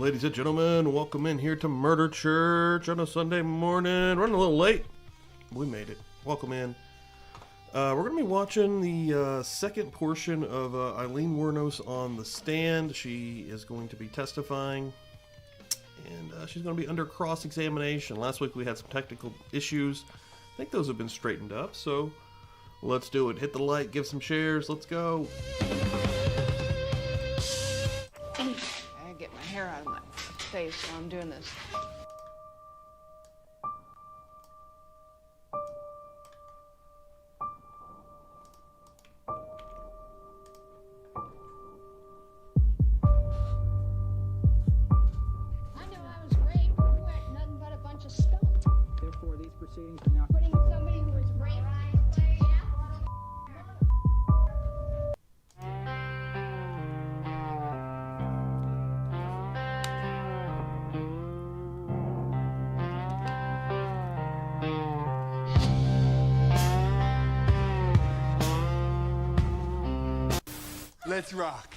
Ladies and gentlemen, welcome in here to Murder Church on a Sunday morning. Running a little late. We made it. Welcome in. We're going to be watching the second portion of Aileen Wuornos on the stand. She is going to be testifying, and she's going to be under cross-examination. Last week we had some technical issues. I think those have been straightened up, so let's do it. Hit the like, give some shares. Let's go. I get my hair out of my face while I'm doing this. I know I was raped. You weren't nothing but a bunch of stuff. Therefore, these proceedings are now... Putting somebody who was raped. Let's rock.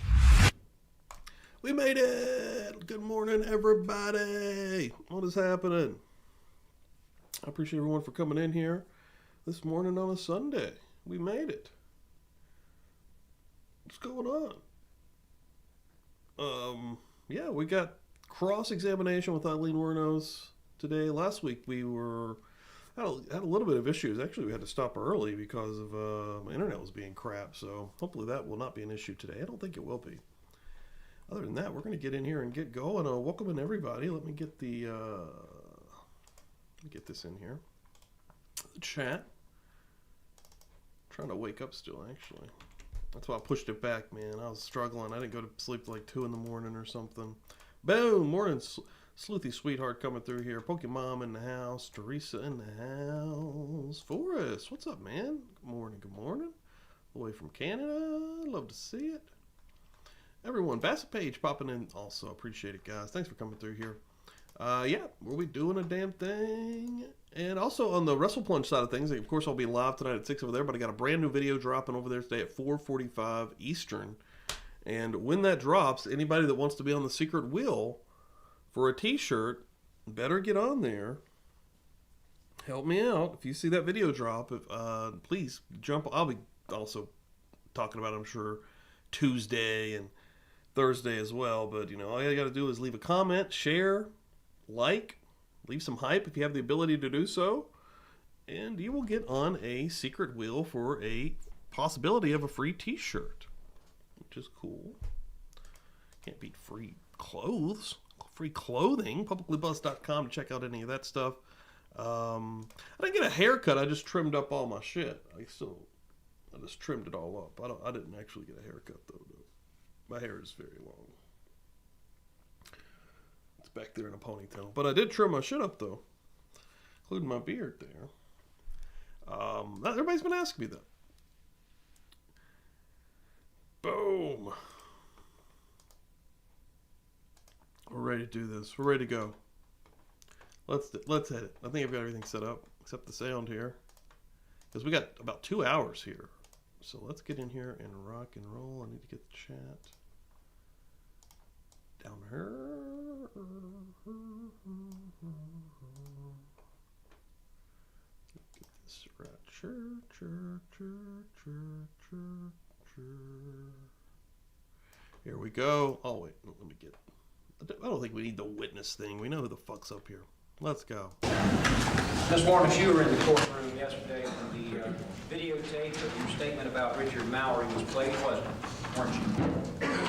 We made it! Good morning, everybody! What is happening? I appreciate everyone for coming in here this morning on a Sunday. We made it. What's going on? Yeah, we got cross-examination with Aileen Wuornos today. Last week we had a little bit of issues. Actually, we had to stop early because of my internet was being crap, so hopefully that will not be an issue today. I don't think it will be. Other than that, we're going to get in here and get going. Welcome in, everybody. Let me get the get this in here. The chat. I'm trying to wake up still, actually. That's why I pushed it back, man. I was struggling. I didn't go to sleep till like 2 in the morning or something. Boom! Morning, Sleuthy Sweetheart coming through here. Pokemon in the house. Teresa in the house. Forrest, what's up, man? Good morning, good morning. All the way from Canada. Love to see it. Everyone, Bassett Page popping in also. Appreciate it, guys. Thanks for coming through here. Yeah, we'll be doing a damn thing. And also on the Wrestle Plunge side of things, of course, I'll be live tonight at 6 over there, but I got a brand new video dropping over there today at 4:45 Eastern. And when that drops, anybody that wants to be on the secret wheel for a t-shirt, better get on there. Help me out. If you see that video drop, please jump. I'll be also talking about it, I'm sure, Tuesday and Thursday as well. But, you know, all you got to do is leave a comment, share, like, leave some hype if you have the ability to do so. And you will get on a secret wheel for a possibility of a free t-shirt, which is cool. Can't beat free clothes. Free clothing. Publiclybuzz.com to check out any of that stuff. I didn't get a haircut. I just trimmed up all my shit. I just trimmed it all up. I didn't actually get a haircut though. My hair is very long. It's back there in a ponytail. But I did trim my shit up though, including my beard there. Everybody's been asking me that. Boom. We're ready to do this. We're ready to go. Let's hit it. I think I've got everything set up except the sound here, because we got about 2 hours here. So let's get in here and rock and roll. I need to get the chat down here. Get this right. Here we go. Oh wait, let me get. I don't think we need the witness thing. We know who the fuck's up here. Let's go. Ms. Wuornos, you were in the courtroom yesterday when the videotape of your statement about Richard Mallory was played, wasn't it? Weren't you?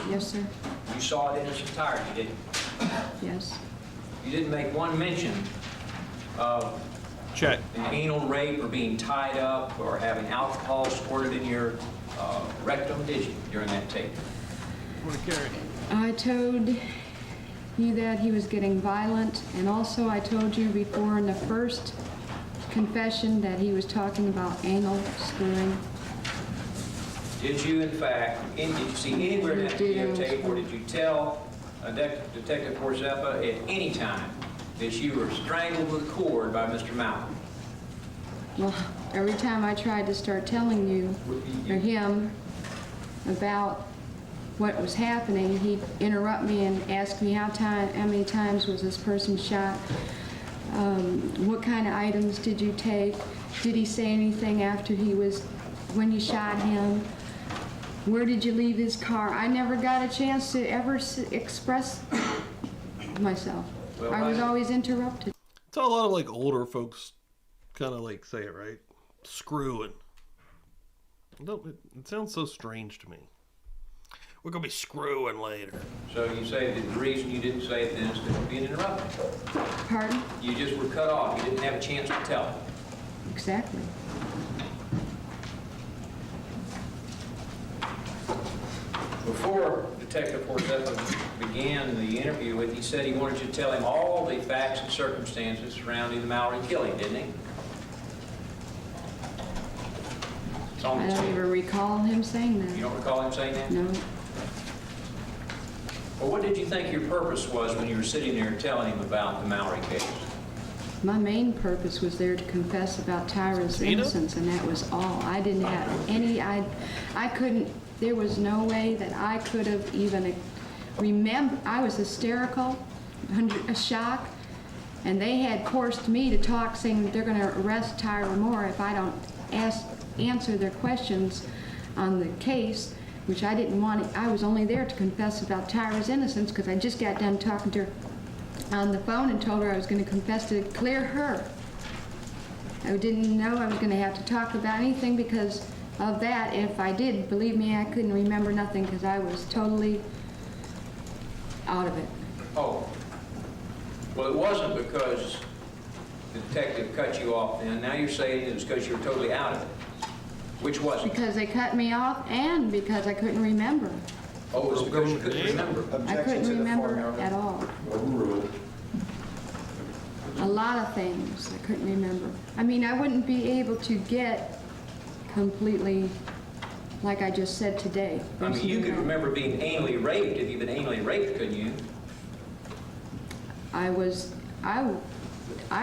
Yes, sir. You saw it in its entirety, didn't you? Yes. You didn't make one mention of Chat. an anal rape or being tied up or having alcohol squirted in your rectum, did you, during that tape? What to carry? I told you that he was getting violent, and also I told you before in the first confession that he was talking about anal screwing. Did you, in fact, did you see anywhere in that videotape, or did you tell Detective Forzepa at any time that you were strangled with a cord by Mr. Mallory? Well, every time I tried to start telling you or him about what was happening, he'd interrupt me and ask me how many times was this person shot, what kind of items did you take, did he say anything after when you shot him, where did you leave his car? I never got a chance to ever express myself. Well, I was always interrupted. It's how a lot of like older folks kind of like say it, right? Screwing. It sounds so strange to me. We're gonna be screwing later. So you say that the reason you didn't say it then is because you're being interrupted. Pardon? You just were cut off. You didn't have a chance to tell. Exactly. Before Detective Forsetta began the interview with, he said he wanted you to tell him all the facts and circumstances surrounding the Mallory killing, didn't he? It's on I the don't tape. even recall him saying that. You don't recall him saying that? No. Well, what did you think your purpose was when you were sitting there telling him about the Mallory case? My main purpose was there to confess about Tyra's innocence, and that was all. I didn't have any, I couldn't, there was no way that I could have even remembered. I was hysterical, under shock, and they had forced me to talk, saying that they're going to arrest Tyra Moore if I don't answer their questions on the case, which I didn't want. I was only there to confess about Tyra's innocence because I just got done talking to her on the phone and told her I was going to confess to clear her. I didn't know I was going to have to talk about anything because of that. If I did, believe me, I couldn't remember nothing because I was totally out of it. Oh. Well, it wasn't because the detective cut you off then. Now you're saying it was because you were totally out of it. Which was it? Because they cut me off and because I couldn't remember. Oh, it was because you couldn't remember. I couldn't remember at all. A lot of things I couldn't remember. I mean, I wouldn't be able to get completely like I just said today. I mean, you could remember being anally raped if you've been anally raped, couldn't you? I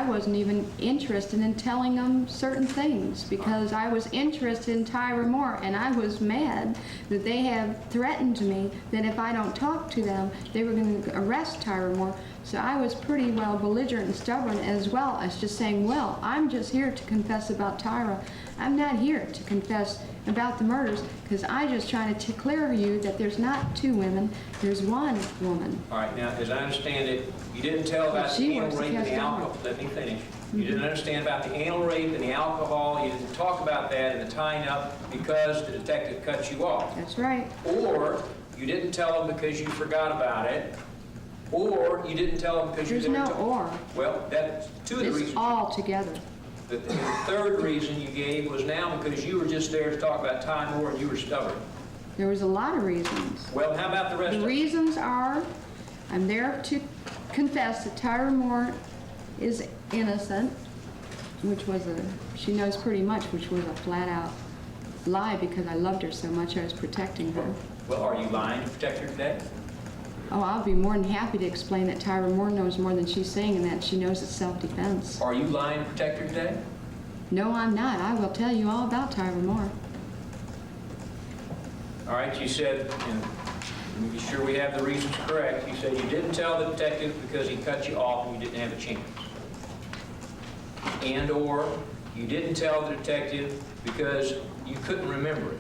wasn't even interested in telling them certain things because I was interested in Tyra Moore, and I was mad that they have threatened me that if I don't talk to them, they were going to arrest Tyra Moore. So I was pretty well belligerent and stubborn, as well as just saying, well, I'm just here to confess about Tyra. I'm not here to confess about the murders because I just trying to clear you that there's not two women, there's one woman. All right, now, as I understand it, you didn't tell about the anal rape and the alcohol. Let me finish. You didn't understand about the anal rape and the alcohol. You didn't talk about that in the tying up because the detective cut you off. That's right. Or you didn't tell them because you forgot about it. Or you didn't tell them because you There's didn't. no or. Well, that's two of the It's reasons. all together. The third reason you gave was now because you were just there to talk about Ty Moore and you were stubborn. There was a lot of reasons. Well, how about the rest The of them? reasons are, I'm there to confess that Tyra Moore is innocent, which was she knows pretty much, which was a flat-out lie because I loved her so much I was protecting her. Well, are you lying to protect her today? Oh, I'll be more than happy to explain that Tyra Moore knows more than she's saying and that she knows it's self-defense. Are you lying to protect her today? No, I'm not. I will tell you all about Tyra Moore. All right, you said, and be sure we have the reasons correct, you said you didn't tell the detective because he cut you off and you didn't have a chance. And or you didn't tell the detective because you couldn't remember it.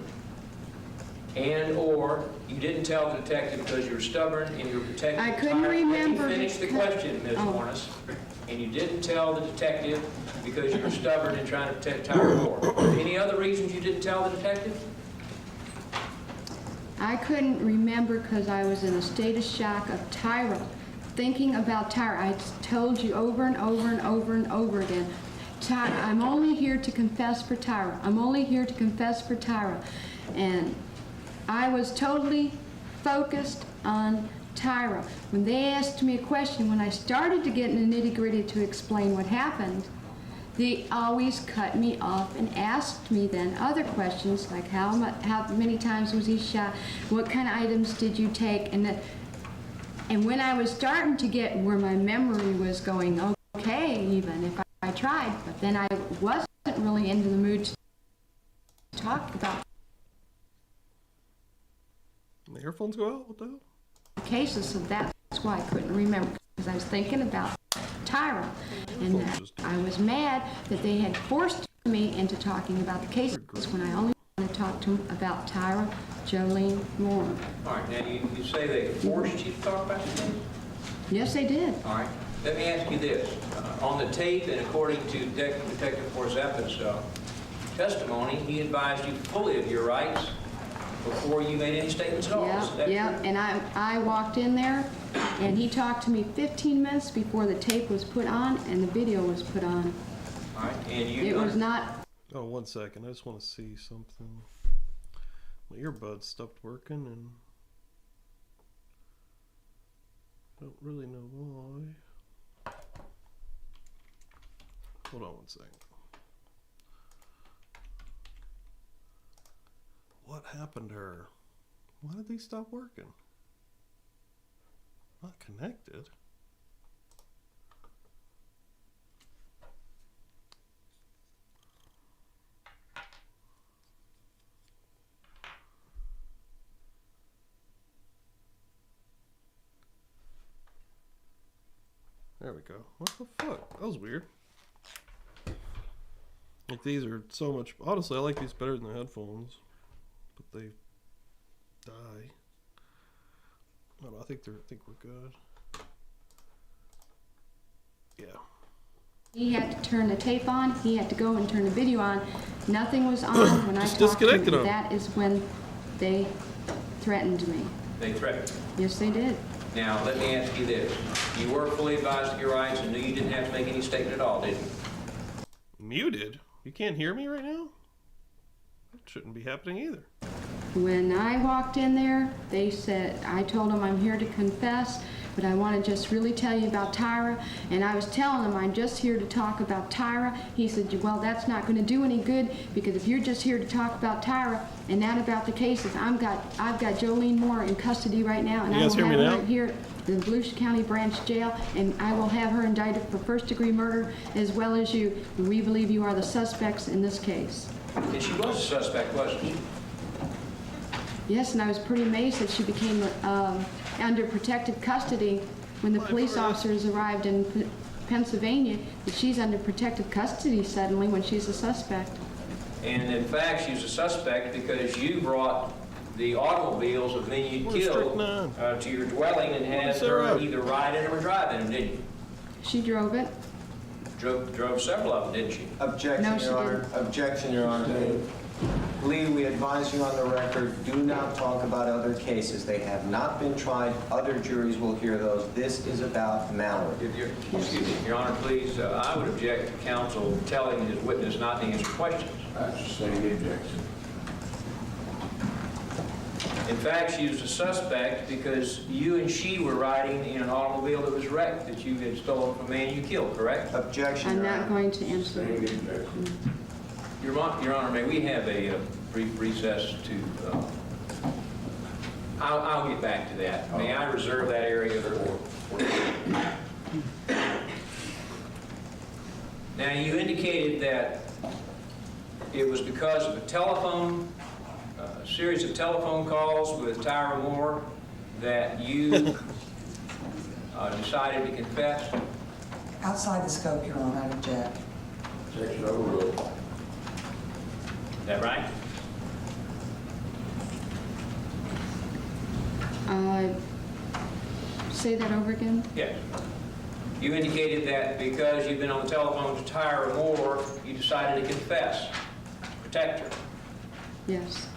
And or you didn't tell the detective because you were stubborn and you were protecting I couldn't Tyra. remember Let me finish the because- question, Ms. Oh. Wuornos. And you didn't tell the detective because you were stubborn and trying to protect Tyra Moore. Any other reasons you didn't tell the detective? I couldn't remember because I was in a state of shock of Tyra, thinking about Tyra. I told you over and over and over and over again, I'm only here to confess for Tyra. I'm only here to confess for Tyra. And I was totally focused on Tyra. When they asked me a question, when I started to get in the nitty-gritty to explain what happened, they always cut me off and asked me then other questions like how many times was he shot, what kind of items did you take, and when I was starting to get where my memory was going okay, even if I tried, but then I wasn't really into the mood to talk about. The earphones go out? What the hell? cases, so that's why I couldn't remember, because I was thinking about Tyra, and I was mad that they had forced me into talking about the cases when I only want to talk to them about Tyra Jolene Moore. All right, now you say they forced you to talk about the case? Yes, they did. All right, let me ask you this. On the tape, and according to Detective Forzepa's testimony, he advised you fully of your rights before you made any statements at all. Is that Yeah, true? and I walked in there, and he talked to me 15 minutes before the tape was put on and the video was put on. All right, and you... It was not... Oh, 1 second. I just want to see something. My earbuds stopped working, and I don't really know why. Hold on 1 second. What happened to her? Why did they stop working? Not connected. There we go. What the fuck? That was weird. Like, these are so much... Honestly, I like these better than the headphones. But they die. Oh, I think we're good. Yeah. He had to turn the tape on. He had to go and turn the video on. Nothing was on when I Just talked to disconnected him. him. That is when they threatened me. They threatened you. Yes, they did. Now, let me ask you this. You were fully advised of your rights and knew you didn't have to make any statement at all, did you? Muted? You can't hear me right now? That shouldn't be happening either. When I walked in there, they said, I told them I'm here to confess, but I want to just really tell you about Tyra. And I was telling them I'm just here to talk about Tyra. He said, well, that's not going to do any good, because if you're just here to talk about Tyra and not about the cases, I've got Jolene Moore in custody right now, and You I guys will hear me have her now? here in the Volusia County Branch Jail, and I will have her indicted for first-degree murder as well as you. We believe you are the suspects in this case. And she was a suspect, wasn't she? Yes, and I was pretty amazed that she became under protective custody when the police officers arrived in Pennsylvania, that she's under protective custody suddenly when she's a suspect. And in fact, she was a suspect because you brought the automobiles of men you'd killed to your dwelling and had her either ride in them or drive in them, didn't you? She drove it. Drove several of them, didn't she? Objection, No, she Your Honor. didn't. Objection, Your Honor. Lee, we advise you on the record, do not talk about other cases. They have not been tried. Other juries will hear those. This is about Mallory. Excuse me, Your Honor, please. I would object to counsel telling his witness not to answer questions. I sustain the objection. In fact, she was a suspect because you and she were riding in an automobile that was wrecked that you had stolen from a man you killed, correct? Objection, I'm Your not Honor. going to answer. Sustain the objection. Your Honor, may we have a brief recess to... I'll get back to that. May I reserve that area for... Now, you indicated that it was because of a series of telephone calls with Tyra Moore that you decided to confess. Outside the scope, Your Honor, I object. Objection overruled. Is that right? Say that over again. Yes. You indicated that because you've been on the telephone to Tyra Moore, you decided to confess, protect her. Yes.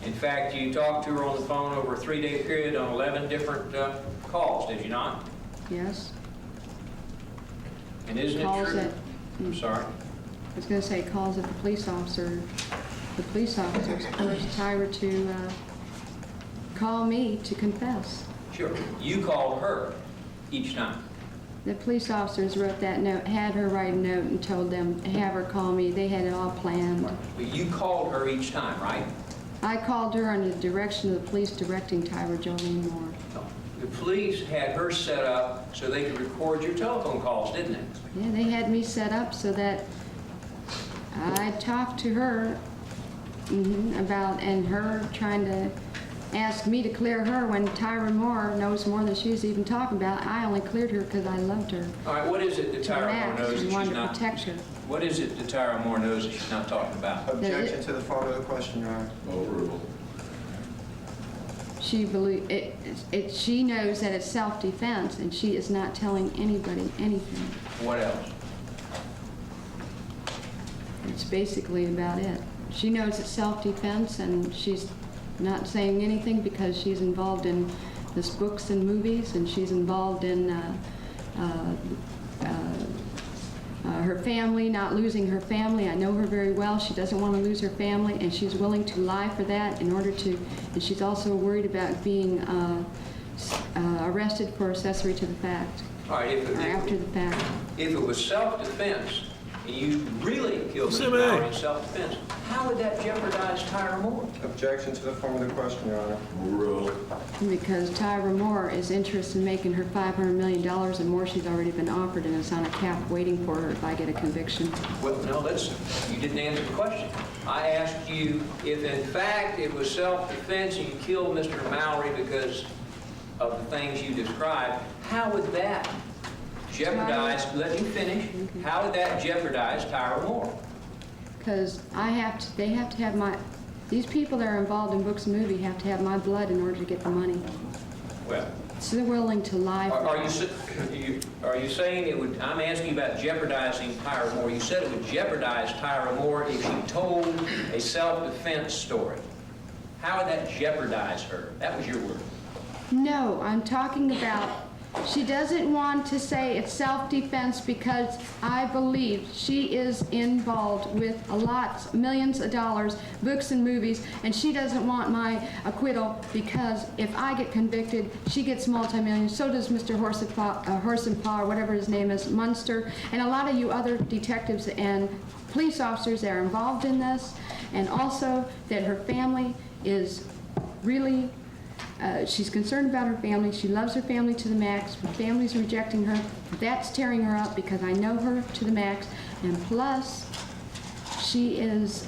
In fact, you talked to her on the phone over a 3-day period on 11 different calls, did you not? Yes. And isn't it Calls true? that. I'm sorry. I was going to say calls that the police officers forced Tyra to call me to confess. Sure. You called her each time. The police officers wrote that note, had her write a note and told them, have her call me. They had it all planned. But you called her each time, right? I called her under the direction of the police directing Tyra Jolene Moore. No. The police had her set up so they could record your telephone calls, didn't they? Yeah, they had me set up so that I talked to her about, and her trying to asked me to clear her when Tyra Moore knows more than she's even talking about. I only cleared her because I loved her. All right, what is it that Tyra Moore knows that she's wanted to not? protect her. What is it that Tyra Moore knows that she's not talking about? Objection to the form of the question, Your Honor. Overruled. She she knows that it's self-defense, and she is not telling anybody anything. What else? It's basically about it. She knows it's self-defense, and she's not saying anything because she's involved in this books and movies, and she's involved in her family, not losing her family. I know her very well. She doesn't want to lose her family, and she's willing to lie for that in order to, and she's also worried about being arrested for accessory to the fact, All right, or after the fact. If it was self-defense, and you really killed Mr. Simmons. Mallory in self-defense, how would that jeopardize Tyra Moore? Objection to the form of the question, Your Honor. Overruled. Because Tyra Moore is interested in making her $500 million and more. She's already been offered, and it's on a cap waiting for her if I get a conviction. Well, no, you didn't answer the question. I asked you if in fact it was self-defense and you killed Mr. Mallory because of the things you described, how would that jeopardize, let me finish, how would that jeopardize Tyra Moore? Because they have to have these people that are involved in books and movies have to have my blood in order to get the money. Well, So they're willing to lie for are you saying it would, I'm asking you about jeopardizing Tyra Moore. You said it would jeopardize Tyra Moore if she told a self-defense story. How would that jeopardize her? That was your word. No, I'm talking about she doesn't want to say it's self-defense because I believe she is involved with millions of dollars, books and movies, and she doesn't want my acquittal because if I get convicted, she gets multi-millions. So does Mr. Horsenpaw, or whatever his name is, Munster, and a lot of you other detectives and police officers that are involved in this, and also that her family is really she's concerned about her family. She loves her family to the max. Her family's rejecting her. That's tearing her up because I know her to the max. And plus, she is,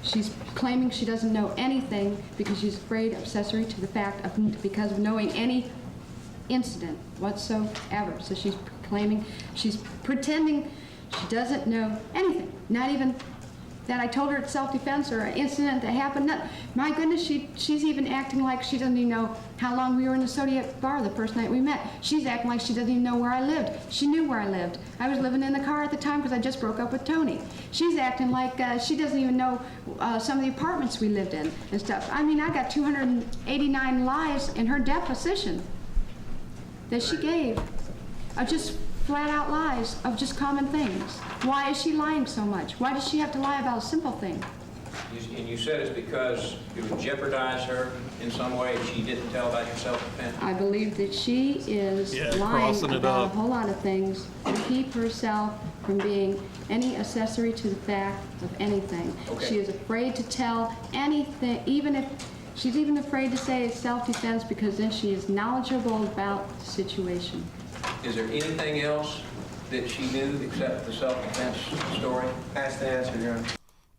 she's claiming she doesn't know anything because she's afraid of accessory to the fact of, because of knowing any incident whatsoever. So she's pretending she doesn't know anything, not even that I told her it's self-defense or an incident that happened. My goodness, she's even acting like she doesn't even know how long we were in the Zodiac bar the first night we met. She's acting like she doesn't even know where I lived. She knew where I lived. I was living in the car at the time because I just broke up with Tony. She's acting like she doesn't even know some of the apartments we lived in and stuff. I mean, I got 289 lies in her deposition that she gave. Just flat out lies of just common things. Why is she lying so much? Why does she have to lie about a simple thing? And you said it's because it would jeopardize her in some way if she didn't tell about your self-defense? I believe that she is lying about a whole lot of things to keep herself from being any accessory to the fact of anything. Okay. She is afraid to tell anything, even if she's even afraid to say it's self-defense because then she is knowledgeable about the situation. Is there anything else that she knew except the self-defense story? Ask the answer, Your Honor.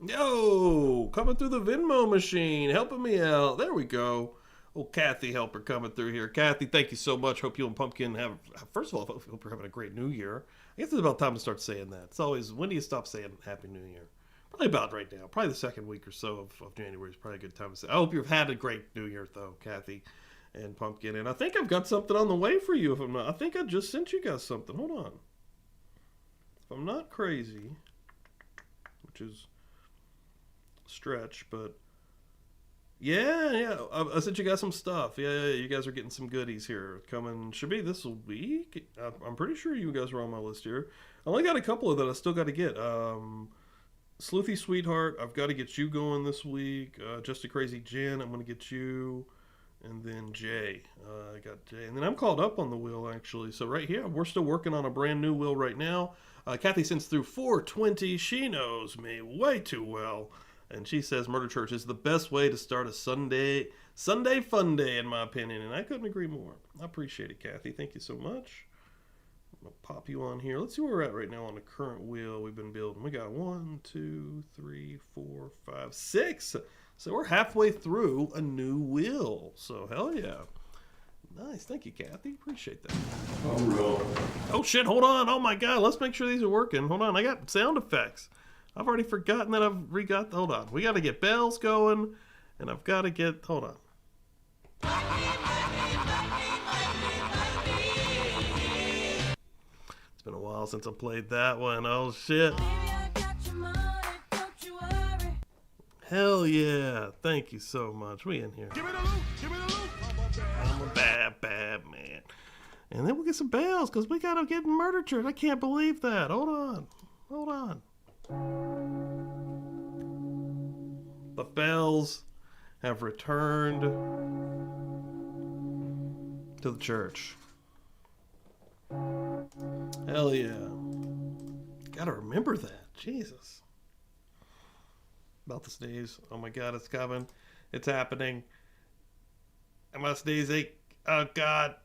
Yo, coming through the Venmo machine, helping me out. There we go. Oh, Kathy helper coming through here. Kathy, thank you so much. Hope you and Pumpkin have, first of all, I hope you're having a great New Year. I guess it's about time to start saying that. It's always, when do you stop saying Happy New Year? Probably about right now. Probably the second week or so of January is probably a good time to say. I hope you've had a great New Year, though, Kathy and Pumpkin. And I think I've got something on the way for you. If I'm not, I think I just sent you guys something. Hold on. If I'm not crazy, which is a stretch, but yeah, I sent you guys some stuff. Yeah, you guys are getting some goodies here coming. Should be this week. I'm pretty sure you guys are on my list here. I only got a couple of that I still got to get. Sleuthy Sweetheart, I've got to get you going this week. Just a Crazy Jen, I'm going to get you. And then Jay, I got Jay. And then I'm called up on the wheel, actually. So right here, we're still working on a brand new wheel right now. Kathy sends through 420. She knows me way too well. And she says Murder Church is the best way to start a Sunday fun day, in my opinion. And I couldn't agree more. I appreciate it, Kathy. Thank you so much. I'm going to pop you on here. Let's see where we're at right now on the current wheel we've been building. We got 1, 2, 3, 4, 4, 5, 6. So we're halfway through a new wheel. So hell yeah. Nice. Thank you, Kathy. Appreciate that. Oh shit, hold on. Oh my god, let's make sure these are working. Hold on, I got sound effects. I've already forgotten that I've got. Hold on. We got to get bells going, and I've got to get. Hold on. It's been a while since I played that one. Oh shit. Hell yeah. Thank you so much. We in here. I'm a bad man. And then we'll get some bells because we got to get murder church. I can't believe that. Hold on. The bells have returned to the church. Hell yeah. Gotta remember that. Jesus. About to sneeze. Oh my god, it's coming. It's happening. Am I sneezing? Oh god.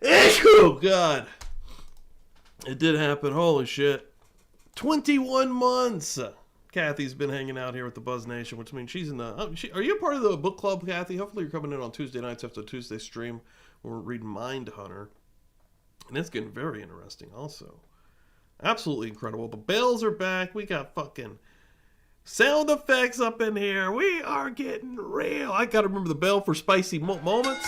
Oh god. It did happen. Holy shit. 21 months. Kathy's been hanging out here with the Buzz Nation, which means she's in the... are you a part of the book club, Kathy? Hopefully you're coming in on Tuesday nights after the Tuesday stream. We're reading Mindhunter. And it's getting very interesting also. Absolutely incredible. The bells are back. We got fucking sound effects up in here. We are getting real. I gotta remember the bell for spicy moments.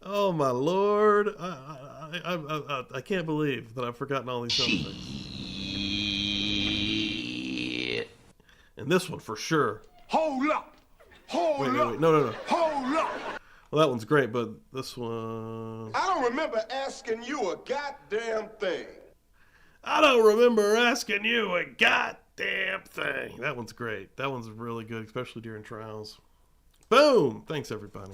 Oh my lord. I can't believe that I've forgotten all these sound effects. And this one for sure. Hold up! Hold up! Wait. No. Hold up! Well, that one's great, but this one... I don't remember asking you a goddamn thing. I don't remember asking you a goddamn thing. That one's great. That one's really good, especially during trials. Boom! Thanks, everybody.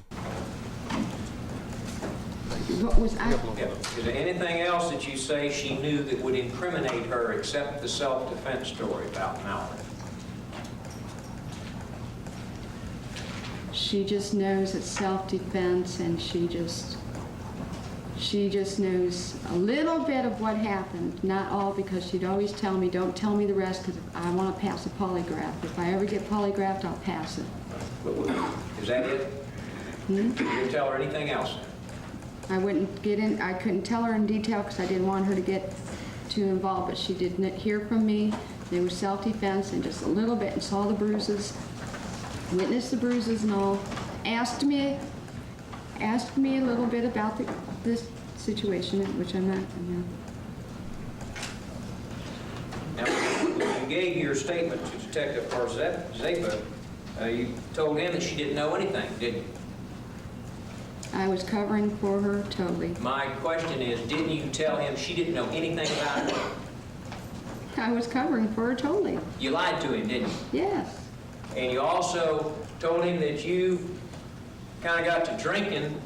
What was I? Is there anything else that you say she knew that would incriminate her except the self-defense story about Mallory? She just knows it's self-defense, and she just knows a little bit of what happened. Not all, because she'd always tell me, don't tell me the rest, because I want to pass a polygraph. If I ever get polygraphed, I'll pass it. Is that it? You didn't tell her anything else? I couldn't tell her in detail because I didn't want her to get too involved, but she did hear from me. They were self-defense and just a little bit, and saw the bruises, witnessed the bruises and all. Asked me a little bit about this situation, which I'm not. Now, when you gave your statement to Detective Zapa, you told him that she didn't know anything, didn't you? I was covering for her totally. My question is, didn't you tell him she didn't know anything about it? I was covering for her totally. You lied to him, didn't you? Yes. And you also told him that you kind of got to drinking,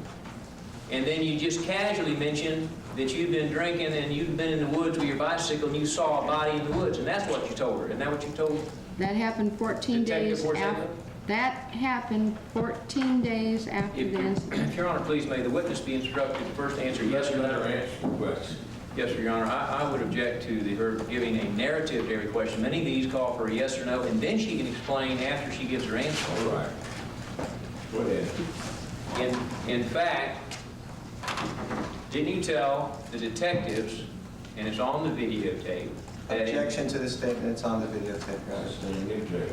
and then you just casually mentioned that you'd been drinking and you'd been in the woods with your bicycle and you saw a body in the woods, and that's what you told her. Isn't that what you told her? That happened 14 days after. That happened 14 days after the incident. If Your Honor, please may the witness be instructed to first answer yes or no. Yes, sir, Your Honor. I would object to her giving a narrative to every question. Many of these call for a yes or no, and then she can explain after she gives her answer. All right. Go ahead. In fact, didn't you tell the detectives, and it's on the videotape, that Objection to the statement, it's on the videotape, Your Honor.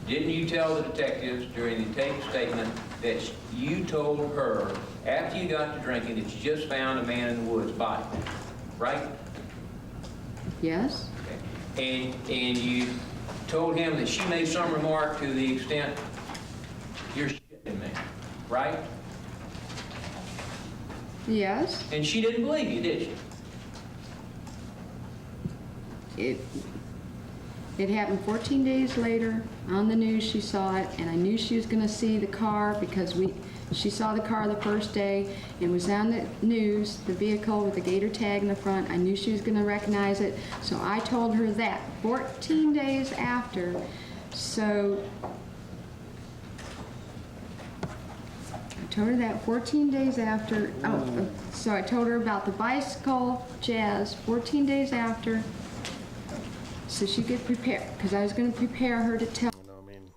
didn't you tell the detectives during the tape statement that you told her, after you got to drinking, that you just found a man in the woods body, right? Yes. Okay. And you told him that she made some remark to the extent, you're shitting me, right? Yes. And she didn't believe you, did she? It happened 14 days later. On the news, she saw it, and I knew she was going to see the car because she saw the car the first day. It was on the news, the vehicle with the gator tag in the front. I knew she was going to recognize it, so I told her that 14 days after. So I Told her that 14 days after. So I told her about the bicycle jazz 14 days after, so she could prepare, because I was going to prepare her to tell. You know, I mean,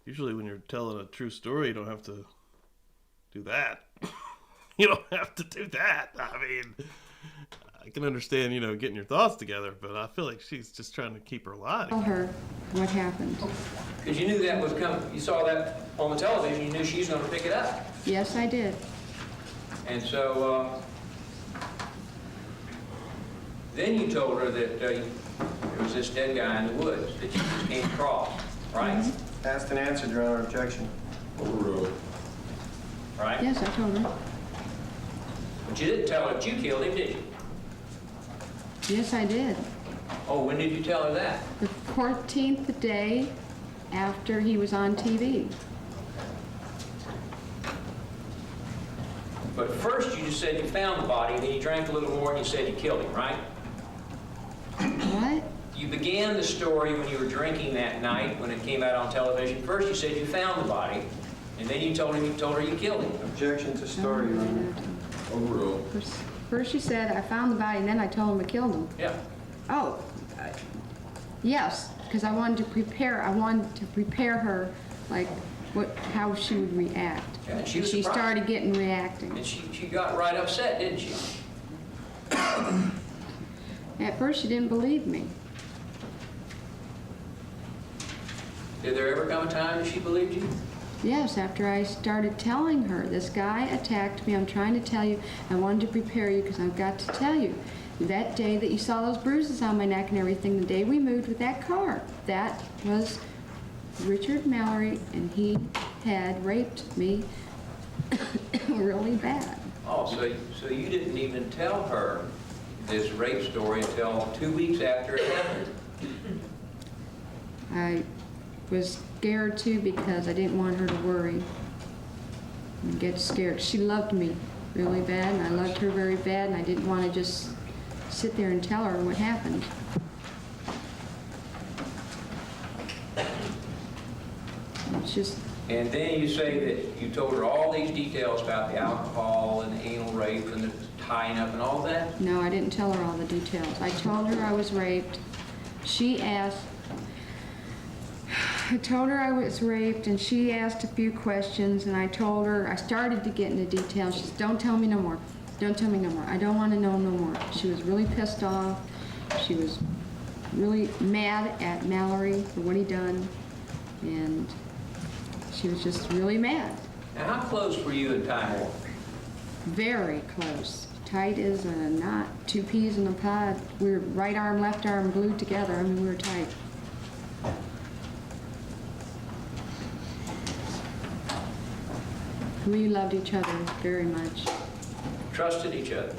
usually when you're telling a true story, you don't have to do that. You don't have to do that. I mean, I can understand, you know, getting your thoughts together, but I feel like she's just trying to keep her alive. Tell her what happened. Because you knew that was coming. You saw that on the television. You knew she was going to pick it up. Yes, I did. And so then you told her that there was this dead guy in the woods that you just came across, right? Mm-hmm. Asked and answered, Your Honor. Objection. Overruled. Right? Yes, I told her. But you didn't tell her that you killed him, did you? Yes, I did. Oh, when did you tell her that? The 14th day after he was on TV. But first you just said you found the body, and then you drank a little more and you said you killed him, right? What? You began the story when you were drinking that night when it came out on television. First you said you found the body, and then you told her you killed him. Objection to story, Your Honor. Overruled. First she said, I found the body, and then I told him I killed him. Yeah. Oh, yes, because I wanted to prepare her, like, how she would react. Yeah, she was She surprised. started getting reacting. And she got right upset, didn't she? At first, she didn't believe me. Did there ever come a time that she believed you? Yes, after I started telling her, this guy attacked me, I'm trying to tell you, I wanted to prepare you because I've got to tell you. That day that you saw those bruises on my neck and everything, the day we moved with that car, that was Richard Mallory, and he had raped me really bad. Oh, so you didn't even tell her this rape story until 2 weeks after it happened? I was scared too because I didn't want her to worry and get scared. She loved me really bad, and I loved her very bad, and I didn't want to just sit there and tell her what happened. It's just... And then you say that you told her all these details about the alcohol and the anal rape and the tying up and all that? No, I didn't tell her all the details. I told her I was raped. She asked... I told her I was raped, and she asked a few questions, and I told her, I started to get into details. She said, don't tell me no more. Don't tell me no more. I don't want to know no more. She was really pissed off. She was really mad at Mallory for what he done, and she was just really mad. Now, how close were you and Ty Moore? Very close. Tight as a knot, two peas in a pod. We were right arm, left arm glued together. I mean, we were tight. We loved each other very much. Trusted each other?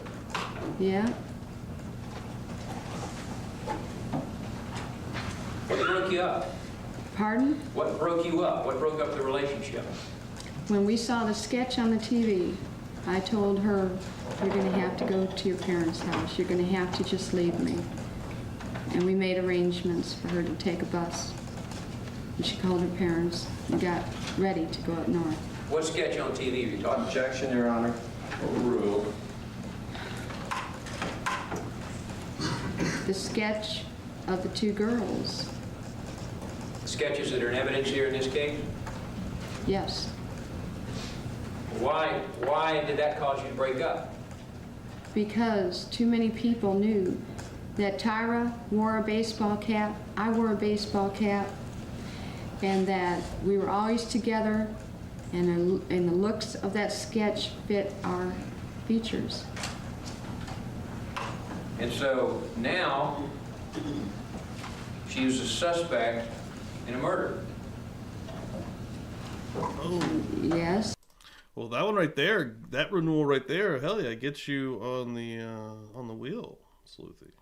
Yeah. What broke you up? Pardon? What broke you up? What broke up the relationship? When we saw the sketch on the TV, I told her, you're going to have to go to your parents' house. You're going to have to just leave me. And we made arrangements for her to take a bus. And she called her parents and got ready to go up north. What sketch on TV are you talking about? Objection, Your Honor. Overruled. The sketch of the two girls. Sketches that are in evidence here in this case? Yes. Why did that cause you to break up? Because too many people knew that Tyra wore a baseball cap, I wore a baseball cap, and that we were always together, and the looks of that sketch fit our features. And so now she was a suspect in a murder. Oh. Yes. Well, that one right there, that renewal right there, hell yeah, gets you on the wheel, Sleuthy.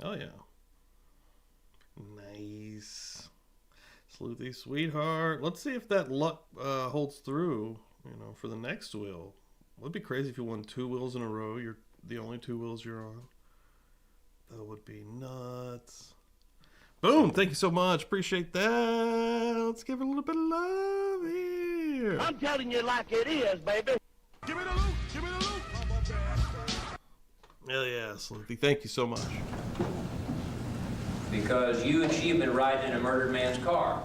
Hell yeah. Nice. Sleuthy sweetheart. Let's see if that luck holds through, you know, for the next wheel. It would be crazy if you won 2 wheels in a row. You're the only 2 wheels you're on. That would be nuts. Boom! Thank you so much. Appreciate that. Let's give it a little bit of love here. here. I'm telling you like it is, baby. Give me the loot. Give me the loot. Hell yeah, Slimpy. Thank you so much. Because you and she have been riding in a murdered man's car.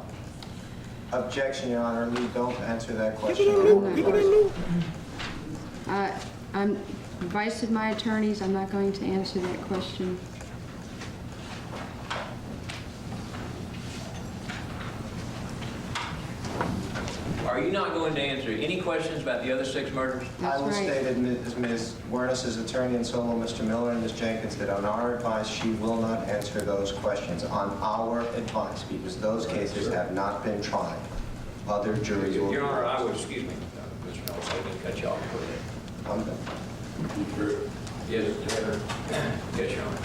Objection, Your Honor. Lee, don't answer that Give question. me the loot. Give me the loot. I'm advice of my attorneys, I'm not going to answer that question. Are you not going to answer any questions about the other 6 murders? That's I will right. state as Ms. Wuornos' attorney and so will Mr. Miller and Ms. Jenkins that on our advice, she will not answer those questions on our advice because those cases have not been tried. Other juries will. Your Honor, I would, excuse me, Mr. Nelson, I didn't cut you off. I'm done. Yes, yes, Your Honor.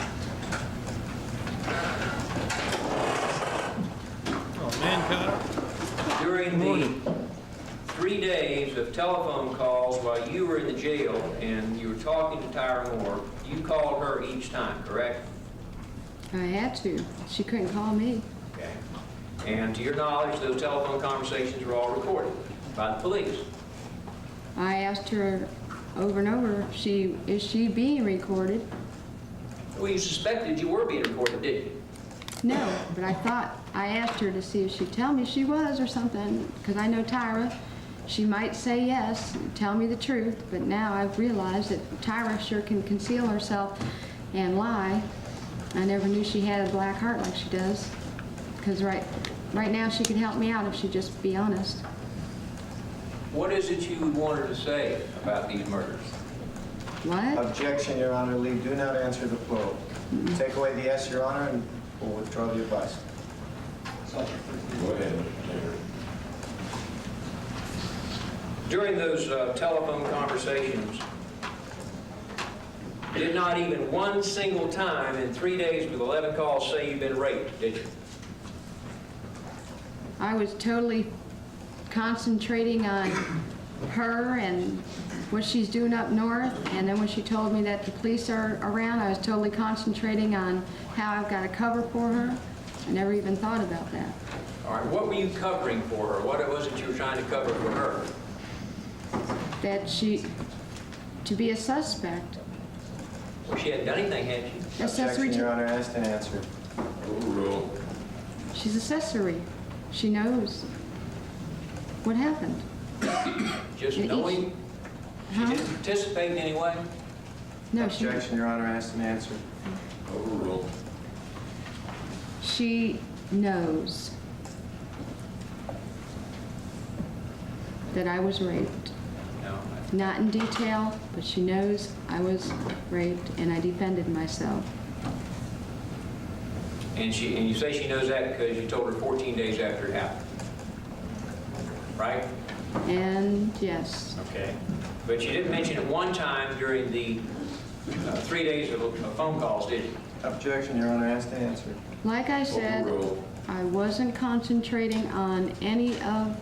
Oh, man, Kyle. During the 3 days of telephone calls while you were in the jail and you were talking to Tyra Moore, you called her each time, correct? I had to. She couldn't call me. Okay. And to your knowledge, those telephone conversations were all recorded by the police. I asked her over and over, is she being recorded? Well, you suspected you were being recorded, didn't you? No, but I asked her to see if she'd tell me she was or something, because I know Tyra. She might say yes, tell me the truth, but now I've realized that Tyra sure can conceal herself and lie. I never knew she had a black heart like she does, because right now she could help me out if she'd just be honest. What is it you would want her to say about these murders? What? Objection, Your Honor. Lee, do not answer the plural. Take away the yes, Your Honor, and we'll withdraw the advice. Go ahead, Mr. Taylor. During those telephone conversations, did not even one single time in 3 days with 11 calls say you've been raped, did you? I was totally concentrating on her and what she's doing up north, and then when she told me that the police are around, I was totally concentrating on how I've got a cover for her. I never even thought about that. All right, what were you covering for her? What was it you were trying to cover for her? That to be a suspect. Well, she hadn't done anything, had she? Accessory Objection, Your to, Honor. Asked and answered. Overruled. she's accessory. She knows what happened. Just And knowing? She Huh? didn't participate in any way? No, Objection, Your Honor. Asked and answered. Overruled. she knows that I was raped. No. Not in detail, but she knows I was raped and I defended myself. And you say she knows that because you told her 14 days after it happened, right? And yes, Okay. But you didn't mention it one time during the 3 days of phone calls, did you? Objection, Your Honor. Asked and answered. like I said, Overruled. I wasn't concentrating on any of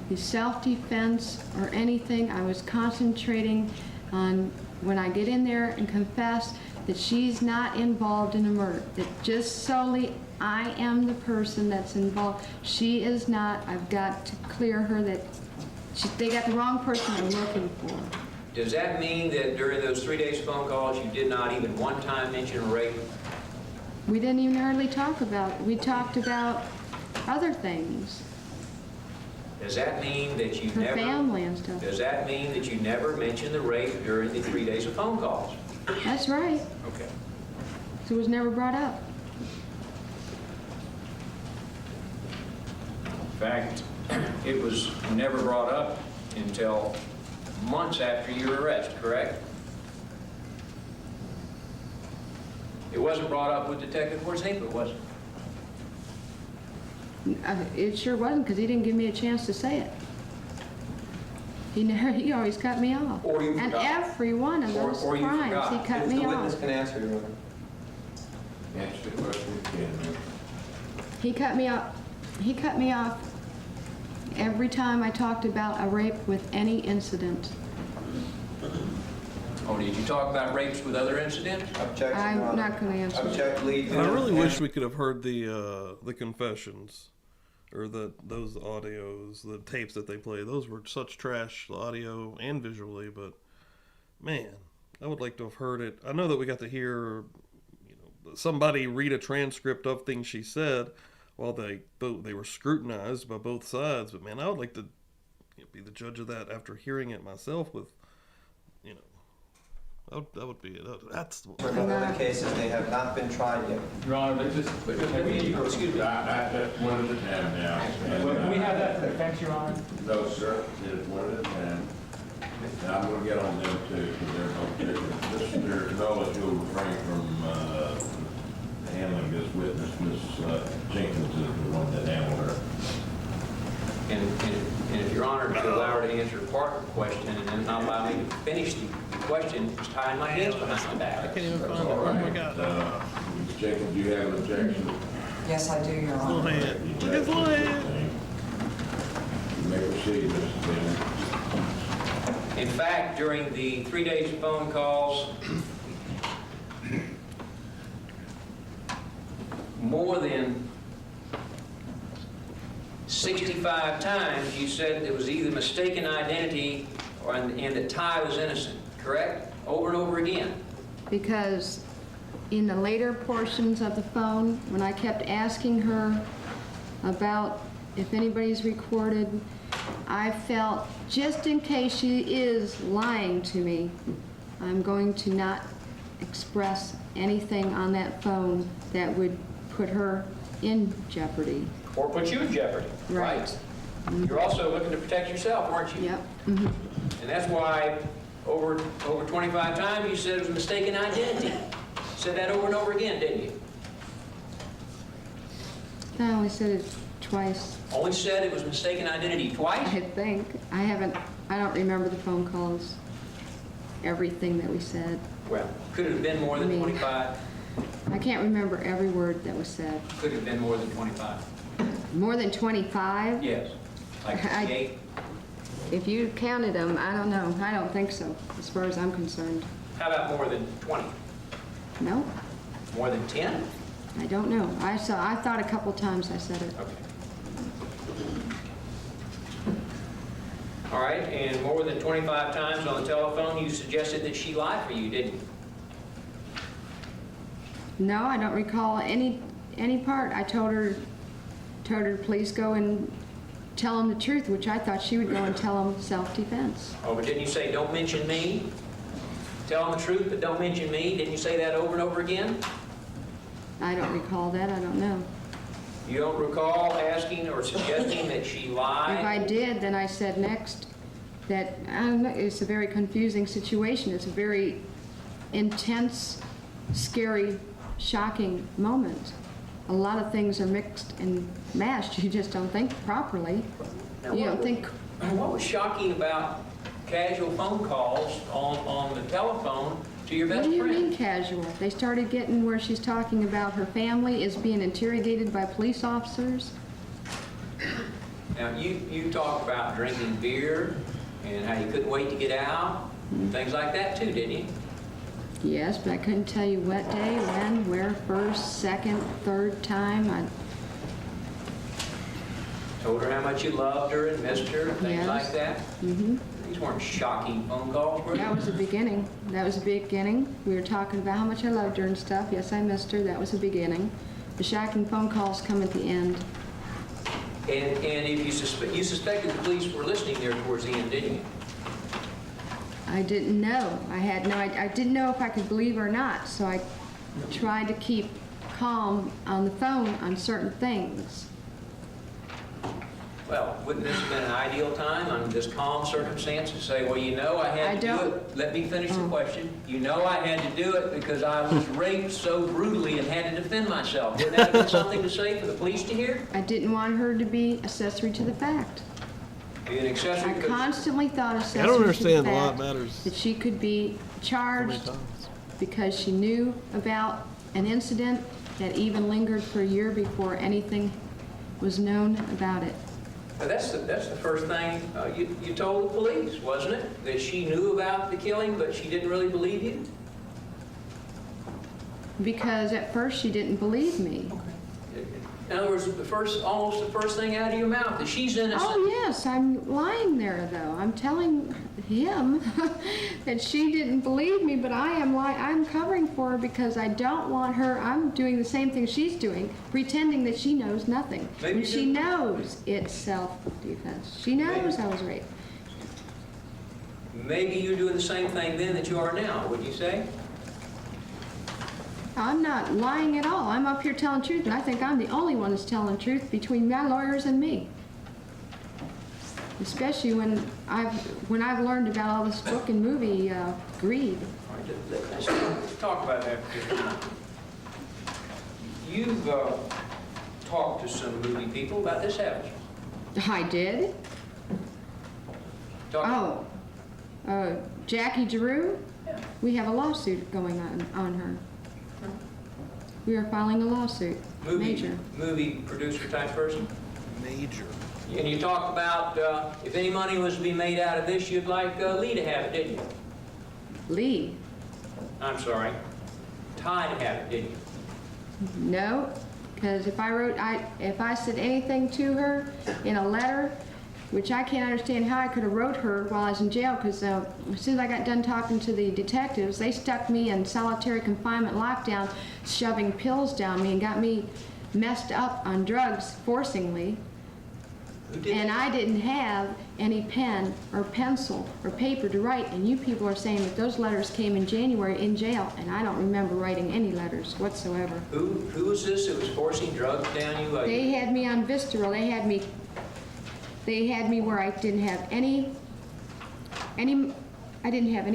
the self-defense or anything. I was concentrating on when I get in there and confess that she's not involved in a murder, that just solely I am the person that's involved. She is not. I've got to clear her that they got the wrong person they're looking for. Does that mean that during those 3 days phone calls, you did not even one time mention rape? We didn't even hardly talk about it. We talked about other things, Does that mean that you her never... family and stuff. Does that mean that you never mentioned the rape during the 3 days of phone calls? That's right. Okay. So it was never brought up. In fact, it was never brought up until months after your arrest, correct? It wasn't brought up with Detective Wuornos, was it? It sure wasn't, because he didn't give me a chance to say it. He always cut me off. Or you And forgot. every one of those Or you crimes, forgot. he cut If me the witness off. can answer, Your Honor. Answer the question again, ma'am. He cut me off. He cut me off every time I talked about a rape with any incident. Oh, did you talk about rapes with other incidents? Objection, Your I'm Honor. not going to answer. Object, Lee. I really wish we could have heard the confessions, or those audios, the tapes that they play, those were such trash, audio and visually. But man, I would like to have heard it. I know that we got to hear, somebody read a transcript of things she said while they were scrutinized by both sides. But man, I would like to be the judge of that after hearing it myself. With, that would be it. That's For the other cases, they have not been tried yet. Your Honor, excuse me. That's one at a time now. Can we have that for the defense, Your Honor? No, sir. It is one at a time. And I'm going to get on them too, because they're no different. Mr. Nolan, you'll refrain from handling this witness. Ms. Jenkins is the one that handled her. And if Your Honor to allow her to answer part of the question and then not allow me to finish the question, just tying my hands behind my back. I can't even find it. All Oh right. my God. Ms. Jenkins, do you have an objection? Yes, I do, Your Little Honor. hand. Look at his little hand. You may proceed, Mr. Taylor. In fact, during the 3 days of phone calls, more than 65 times you said it was either mistaken identity and that Ty was innocent, correct? Over and over again. Because in the later portions of the phone, when I kept asking her about if anybody's recorded, I felt, just in case she is lying to me, I'm going to not express anything on that phone that would put her in jeopardy. Or put you in jeopardy, right? Right. You're also looking to protect yourself, aren't you? Yep. And that's why over 25 times you said it was a mistaken identity. Said that over and over again, didn't you? I only said it twice, Only said it was mistaken identity twice? I think. I don't remember the phone calls, everything that we said. Well, could it have been more than 25? I can't remember every word that was said. Could it have been more than 25? More than 25? Yes. Like 58? If you counted them, I don't know. I don't think so, as far as I'm concerned. How about more than 20? No, More than 10? I don't know. I thought a couple times I said it. Okay. All right, and more than 25 times on the telephone you suggested that she lied for you, didn't you? No, I don't recall any part. I told her to please go and tell him the truth, which I thought she would go and tell him self-defense. Oh, but didn't you say, don't mention me? Tell them the truth, but don't mention me? Didn't you say that over and over again? I don't recall that. I don't know. You don't recall asking or suggesting that she lied? If I did, then I said next that, I don't know, it's a very confusing situation. It's a very intense, scary, shocking moment. A lot of things are mixed and mashed. You just don't think properly. You don't think. What was shocking about casual phone calls on the telephone to your best friend? What do you mean casual? They started getting where she's talking about her family is being interrogated by police officers. Now, you talked about drinking beer and how you couldn't wait to get out, things like that too, didn't you? Yes, but I couldn't tell you what day, when, where, first, second, third time. I Told her how much you loved her and missed her and things Yes. like that? Mm-hmm. These weren't shocking phone calls, were they? That was the beginning. That was the beginning. We were talking about how much I loved her and stuff. Yes, I missed her. That was the beginning. The shocking phone calls come at the end. And if you suspected the police were listening there towards the end, didn't you? I didn't know. I didn't know if I could believe her or not, so I tried to keep calm on the phone on certain things. Well, wouldn't this have been an ideal time under this calm circumstance to say, well, you know I had to do it. Let me finish the question. You know I had to do it because I was raped so brutally and had to defend myself. Wouldn't that have been something to say for the police to hear? I didn't want her to be accessory to the fact. Be an accessory I because constantly thought accessory I don't to understand the a lot fact matters. that she could be How many charged times? because she knew about an incident that even lingered for a year before anything was known about it. that's the first thing you told the police, wasn't it? That she knew about the killing, but she didn't really believe you? Because at first she didn't believe me. In other words, almost the first thing out of your mouth is she's innocent. Oh, yes, I'm lying there, though. I'm telling him that she didn't believe me, but I'm covering for her because I don't want her. I'm doing the same thing she's doing, pretending that she knows nothing. Maybe When she knows it's self-defense. She knows I was raped. Maybe you're doing the same thing then that you are now, would you say? I'm not lying at all. I'm up here telling truth, and I think I'm the only one that's telling truth between my lawyers and me. Especially when I've learned about all this book and movie greed. All right, let's talk about that for a minute. You've talked to some movie people about this, haven't you? I did. Jackie Giroux? Yeah. We have a lawsuit going on her. We are filing a lawsuit. Major. Movie producer type person? Major. And you talked about if any money was to be made out of this, you'd like Lee to have it, didn't you? Lee? I'm sorry. Ty to have it, didn't you? No, because if I said anything to her in a letter, which I can't understand how I could have wrote her while I was in jail, because as soon as I got done talking to the detectives, they stuck me in solitary confinement lockdown, shoving pills down me and got me messed up on drugs forcingly. Who did And that? I didn't have any pen or pencil or paper to write, and you people are saying that those letters came in January in jail, and I don't remember writing any letters whatsoever. Who was this that was forcing drugs down you? They had me on Visceral. They had me where I didn't have any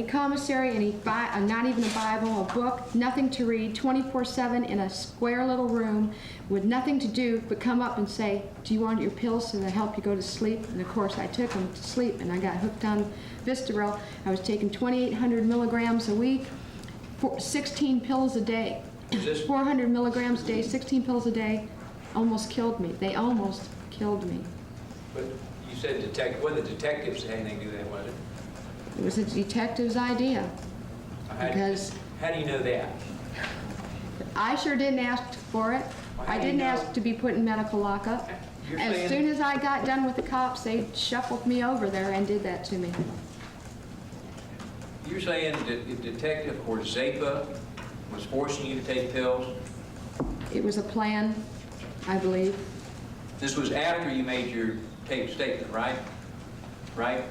commissary, not even a Bible, a book, nothing to read, 24/7 in a square little room with nothing to do but come up and say, do you want your pills so they help you go to sleep? And of course I took them to sleep and I got hooked on Visceral. I was taking 2,800 milligrams a week, 16 pills a day. 400 milligrams a day, 16 pills a day, almost killed me. They almost killed me. But you said wasn't the detectives had anything to do with that, was it? It was a detective's idea. Because How do you know that? I sure didn't ask for it. Well, how I do you didn't know? ask to be put in medical lockup. You're As saying- soon as I got done with the cops, they shuffled me over there and did that to me. You're saying that the detective or Zapa was forcing you to take pills? It was a plan, I believe. This was after you made your taped statement, right? Right?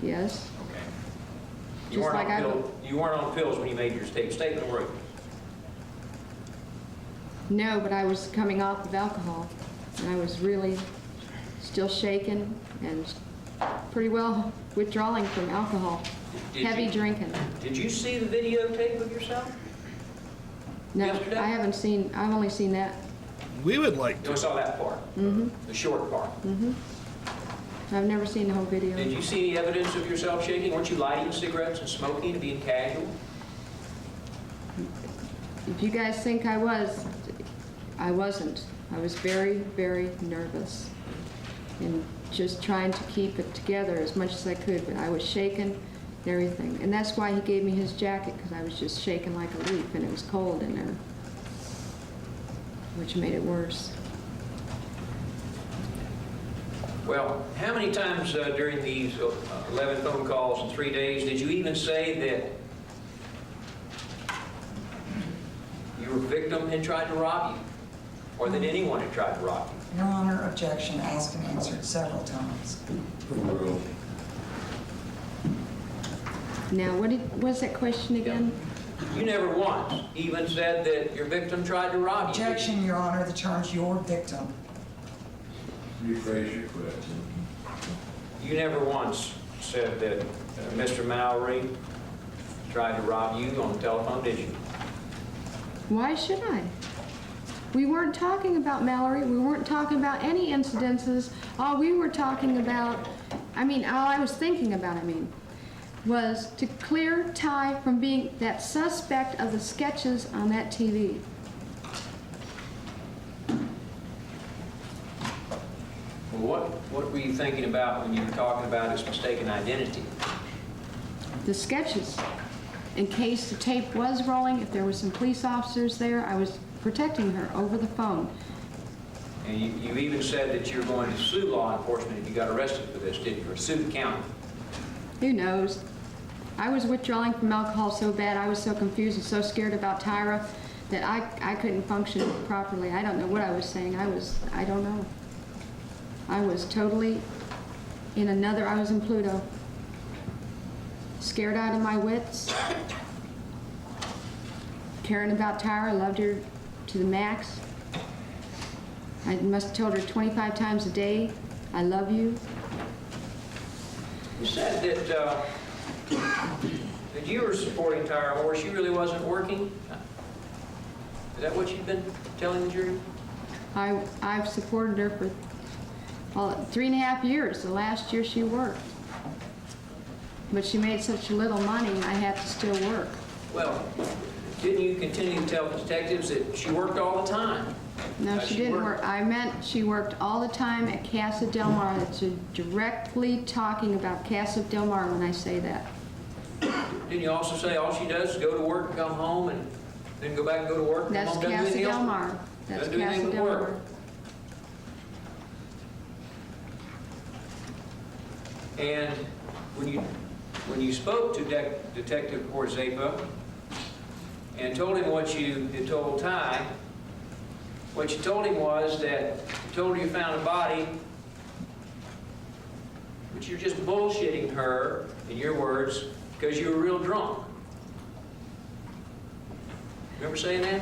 Yes. Okay. Just like You weren't on pills when you made your taped statement, were you? No, but I was coming off of alcohol, and I was really still shaken and pretty well withdrawing from alcohol. Heavy drinking. Did you see the videotape of yourself? No, Yesterday? I've only seen that. We would like You to. only saw that part? Mm-hmm. The short part? Mm-hmm. I've never seen the whole video. Did you see any evidence of yourself shaking? Weren't you lighting cigarettes and smoking and being casual? If you guys think I was, I wasn't. I was very, very nervous and just trying to keep it together as much as I could, but I was shaking and everything. And that's why he gave me his jacket, because I was just shaking like a leaf and it was cold in there, which made it worse. Well, how many times during these 11 phone calls in 3 days did you even say that your victim had tried to rob you? Or that anyone had tried to rob you? Your Honor, objection asked and answered several times. Now, what was that question again? You never once even said that your victim tried to rob you. Objection, Your Honor, the charge your victim. Rephrase your question. You never once said that Mr. Mallory tried to rob you on the telephone, did you? Why should I? We weren't talking about Mallory. We weren't talking about any incidences. All we were talking about, all I was thinking about, was to clear Ty from being that suspect of the sketches on that TV. Well, what were you thinking about when you were talking about his mistaken identity? The sketches. In case the tape was rolling, if there were some police officers there, I was protecting her over the phone. And you even said that you're going to sue law enforcement if you got arrested for this, didn't you? Or sue the county? Who knows? I was withdrawing from alcohol so bad, I was so confused and so scared about Tyra that I couldn't function properly. I don't know what I was saying. I don't know. I was totally I was in Pluto. Scared out of my wits. Caring about Tyra, loved her to the max. I must have told her 25 times a day, I love you. You said that you were supporting Tyra Moore. She really wasn't working. Is that what you've been telling the jury? I've supported her for 3.5 years. The last year she worked. But she made such little money, I had to still work. Well, didn't you continue to tell the detectives that she worked all the time? No, she didn't work. I meant she worked all the time at Casa Del Mar. That's directly talking about Casa Del Mar when I say that. Didn't you also say all she does is go to work and come home and then go back and go to work? That's Casa Del Mar. That's Casa Del Mar. And when you spoke to Detective Corzepa and told him what you had told Ty, what you told him was that you told her you found a body, but you're just bullshitting her, in your words, because you were real drunk. Remember saying that?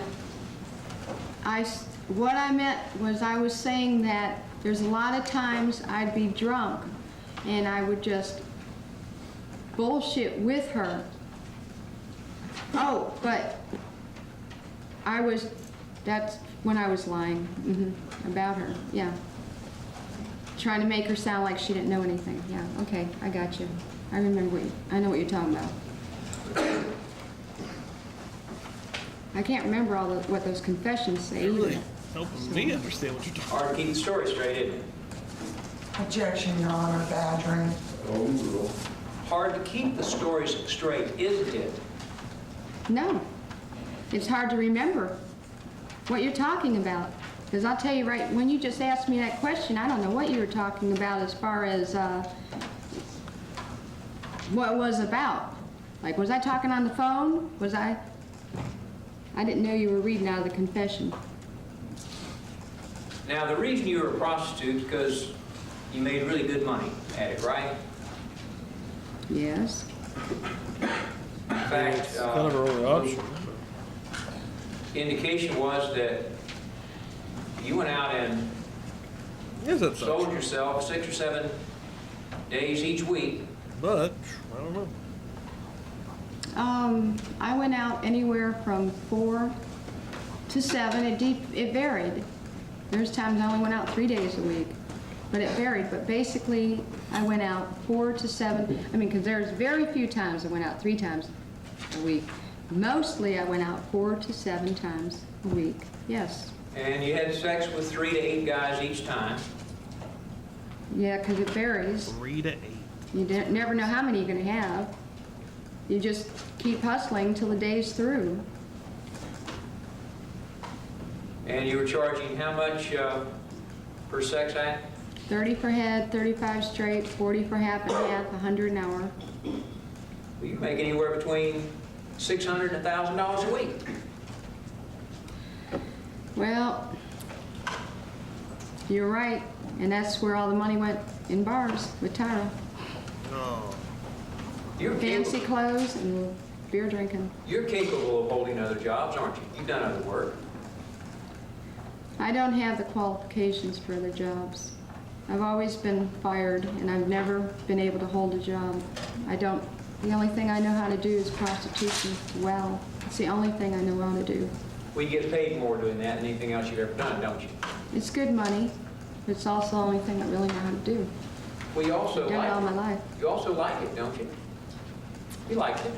What I meant was I was saying that there's a lot of times I'd be drunk and I would just bullshit with her. Oh, but that's when I was lying about her, yeah. Trying to make her sound like she didn't know anything. Yeah, okay, I got you. I remember I know what you're talking about. I can't remember what those confessions say either. Really helping me understand what you're talking about. Hard to keep the story straight, isn't it? Objection, Your Honor, badgering. Hard to keep the stories straight, isn't it? No, it's hard to remember what you're talking about. Because I'll tell you right, when you just asked me that question, I don't know what you were talking about as far as what it was about. Like, was I talking on the phone? I didn't know you were reading out of the confession. Now, the reason you were a prostitute is because you made really good money at it, right? Yes. In fact, Kind of our only option. indication was that you went out and Yes, that's sold yourself 6 or 7 days each week. But I don't know. I went out anywhere from 4 to 7. It varied. There's times I only went out 3 days a week, but it varied. But basically, I went out 4 to 7. I mean, because there's very few times I went out 3 times a week. Mostly, I went out 4 to 7 times a week. Yes. And you had sex with 3 to 8 guys each time. Yeah, because it varies. 3 to 8. You never know how many you're going to have. You just keep hustling till the day's through. And you were charging how much per sex act? 30 for head, 35 straight, 40 for half and half, 100 an hour. Well, you make anywhere between $600 and $1,000 a week. Well, you're right, and that's where all the money went in bars with Tyra. Oh. You're Fancy capable, clothes and beer drinking. you're capable of holding other jobs, aren't you? You've done other work. I don't have the qualifications for other jobs. I've always been fired, and I've never been able to hold a job. The only thing I know how to do is prostitution well. It's the only thing I know how to do. Well, you get paid more doing that than anything else you've ever done, don't you? It's good money, but it's also the only thing I really know how to do. Well, you also I've done it all my like life. it. You also like it, don't you? You like it.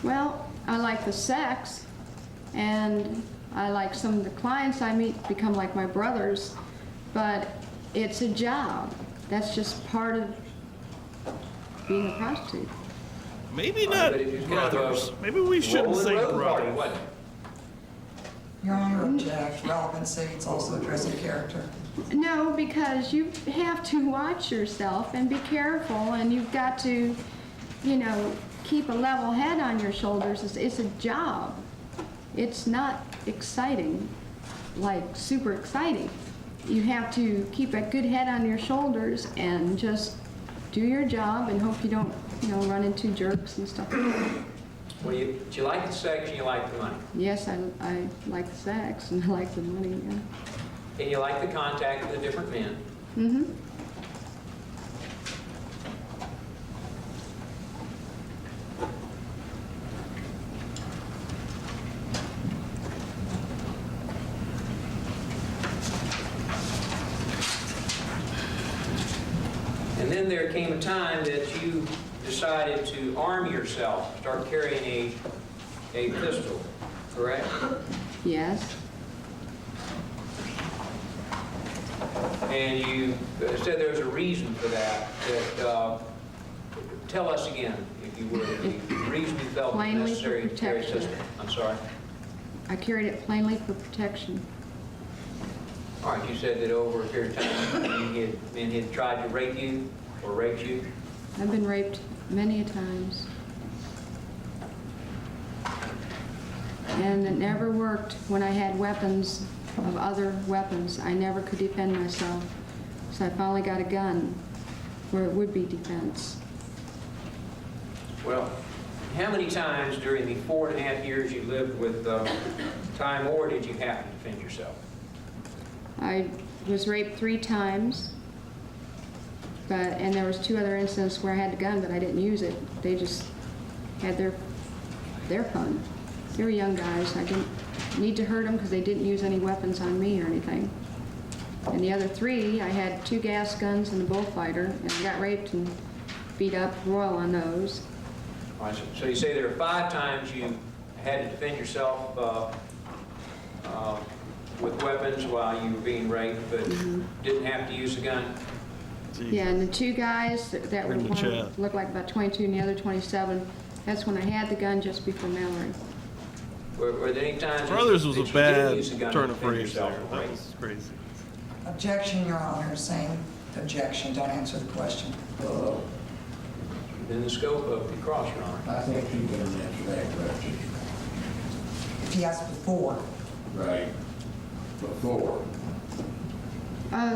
Well, I like the sex, and I like some of the clients I meet become like my brothers, but it's a job. That's just part of being a prostitute. Maybe not But if you've got brothers. a Maybe we shouldn't rolling say road party, brothers. wasn't it? Your Honor, object. Relevancy, it's also addressing character. No, because you have to watch yourself and be careful, and you've got to, you know, keep a level head on your shoulders. It's a job. It's not exciting, like super exciting. You have to keep a good head on your shoulders and just do your job and hope you don't, you know, run into jerks and stuff. Well, do you like the sex and you like the money? Yes, I like the sex and I like the money, yeah. And you like the contact with the different men? Mm-hmm. And then there came a time that you decided to arm yourself, start carrying a pistol, correct? Yes. And you said there was a reason for that. Tell us again, if you would, the reason you felt it Plainly for necessary to carry a protection. pistol. I'm sorry. I carried it plainly for protection. All right, you said that over a period of time, men had tried to rape you or raped you. I've been raped many a times. And it never worked when I had weapons of other weapons. I never could defend myself. So I finally got a gun where it would be defense. Well, how many times during the 4.5 years you lived with Ty Moore did you have to defend yourself? I was raped 3 times, and there was 2 other incidents where I had the gun, but I didn't use it. They just had their fun. They were young guys. I didn't need to hurt them because they didn't use any weapons on me or anything. And the other 3, I had 2 gas guns and a bullfighter, and I got raped and beat up royal on those. All right, so you say there are 5 times you had to defend yourself with weapons while you were being raped, but didn't have to use a gun? Yeah, and the 2 guys that were one looked like about 22 and the other 27, that's when I had the gun just before Mallory. Were there any times Brothers was that a you bad didn't use a gun to turn of defend phrase there. yourself from That rape? was crazy. Objection, Your Honor, saying objection, don't answer the question. Within the scope of the cross, Your Honor. I think you can answer that question. If he asked before, Right. Before.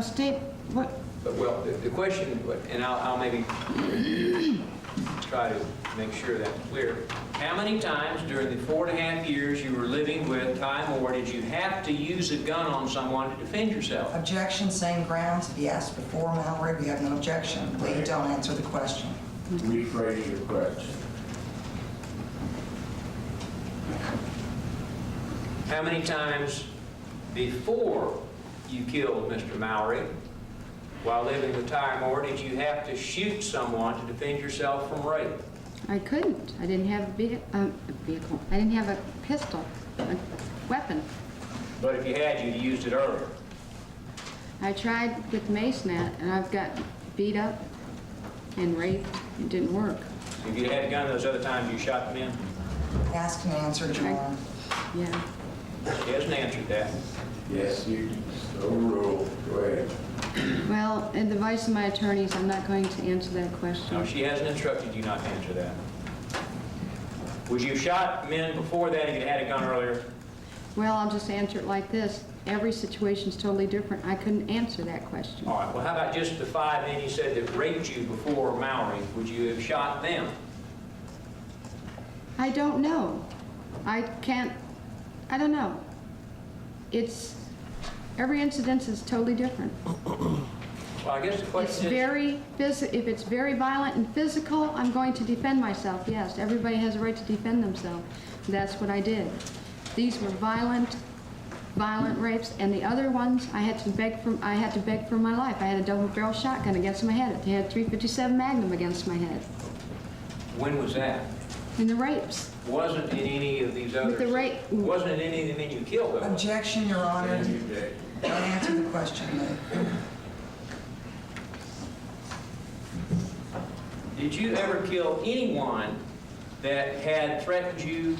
State, what? But, well, the question, and I'll maybe try to make sure that's clear. How many times during the 4.5 years you were living with Ty Moore did you have to use a gun on someone to defend yourself? objection, same grounds. If he asked before Mallory, we have no objection. But you don't answer the question. Rephrase your question. How many times before you killed Mr. Mallory, while living with Ty Moore, did you have to shoot someone to defend yourself from rape? I couldn't. I didn't have a vehicle. I didn't have a pistol, a weapon. But if you had, you'd used it earlier. I tried with Macenet, and I've got beat up and raped. It didn't work. If you had a gun those other times you shot the men? Asked and answered, Your Honor. Yeah. She hasn't answered that. Yes, you overruled. Go ahead. Well, in the advice of my attorneys, I'm not going to answer that question. No, she hasn't instructed you not to answer that. Would you have shot men before that if you had a gun earlier? Well, I'll just answer it like this. Every situation's totally different. I couldn't answer that question. All right, well, how about just the 5 men you said that raped you before Mallory? Would you have shot them? I don't know. I don't know. Every incident is totally different. Well, I guess the question is... If it's very violent and physical, I'm going to defend myself, yes. Everybody has a right to defend themselves. That's what I did. These were violent rapes, and the other ones, I had to beg for my life. I had a double-barrel shotgun against my head. They had .357 Magnum against my head. When was that? In the rapes. Wasn't in any of these others? Wasn't in any of the men you killed, though? Objection, Your Honor. Don't answer the question. Did you ever kill anyone that had threatened you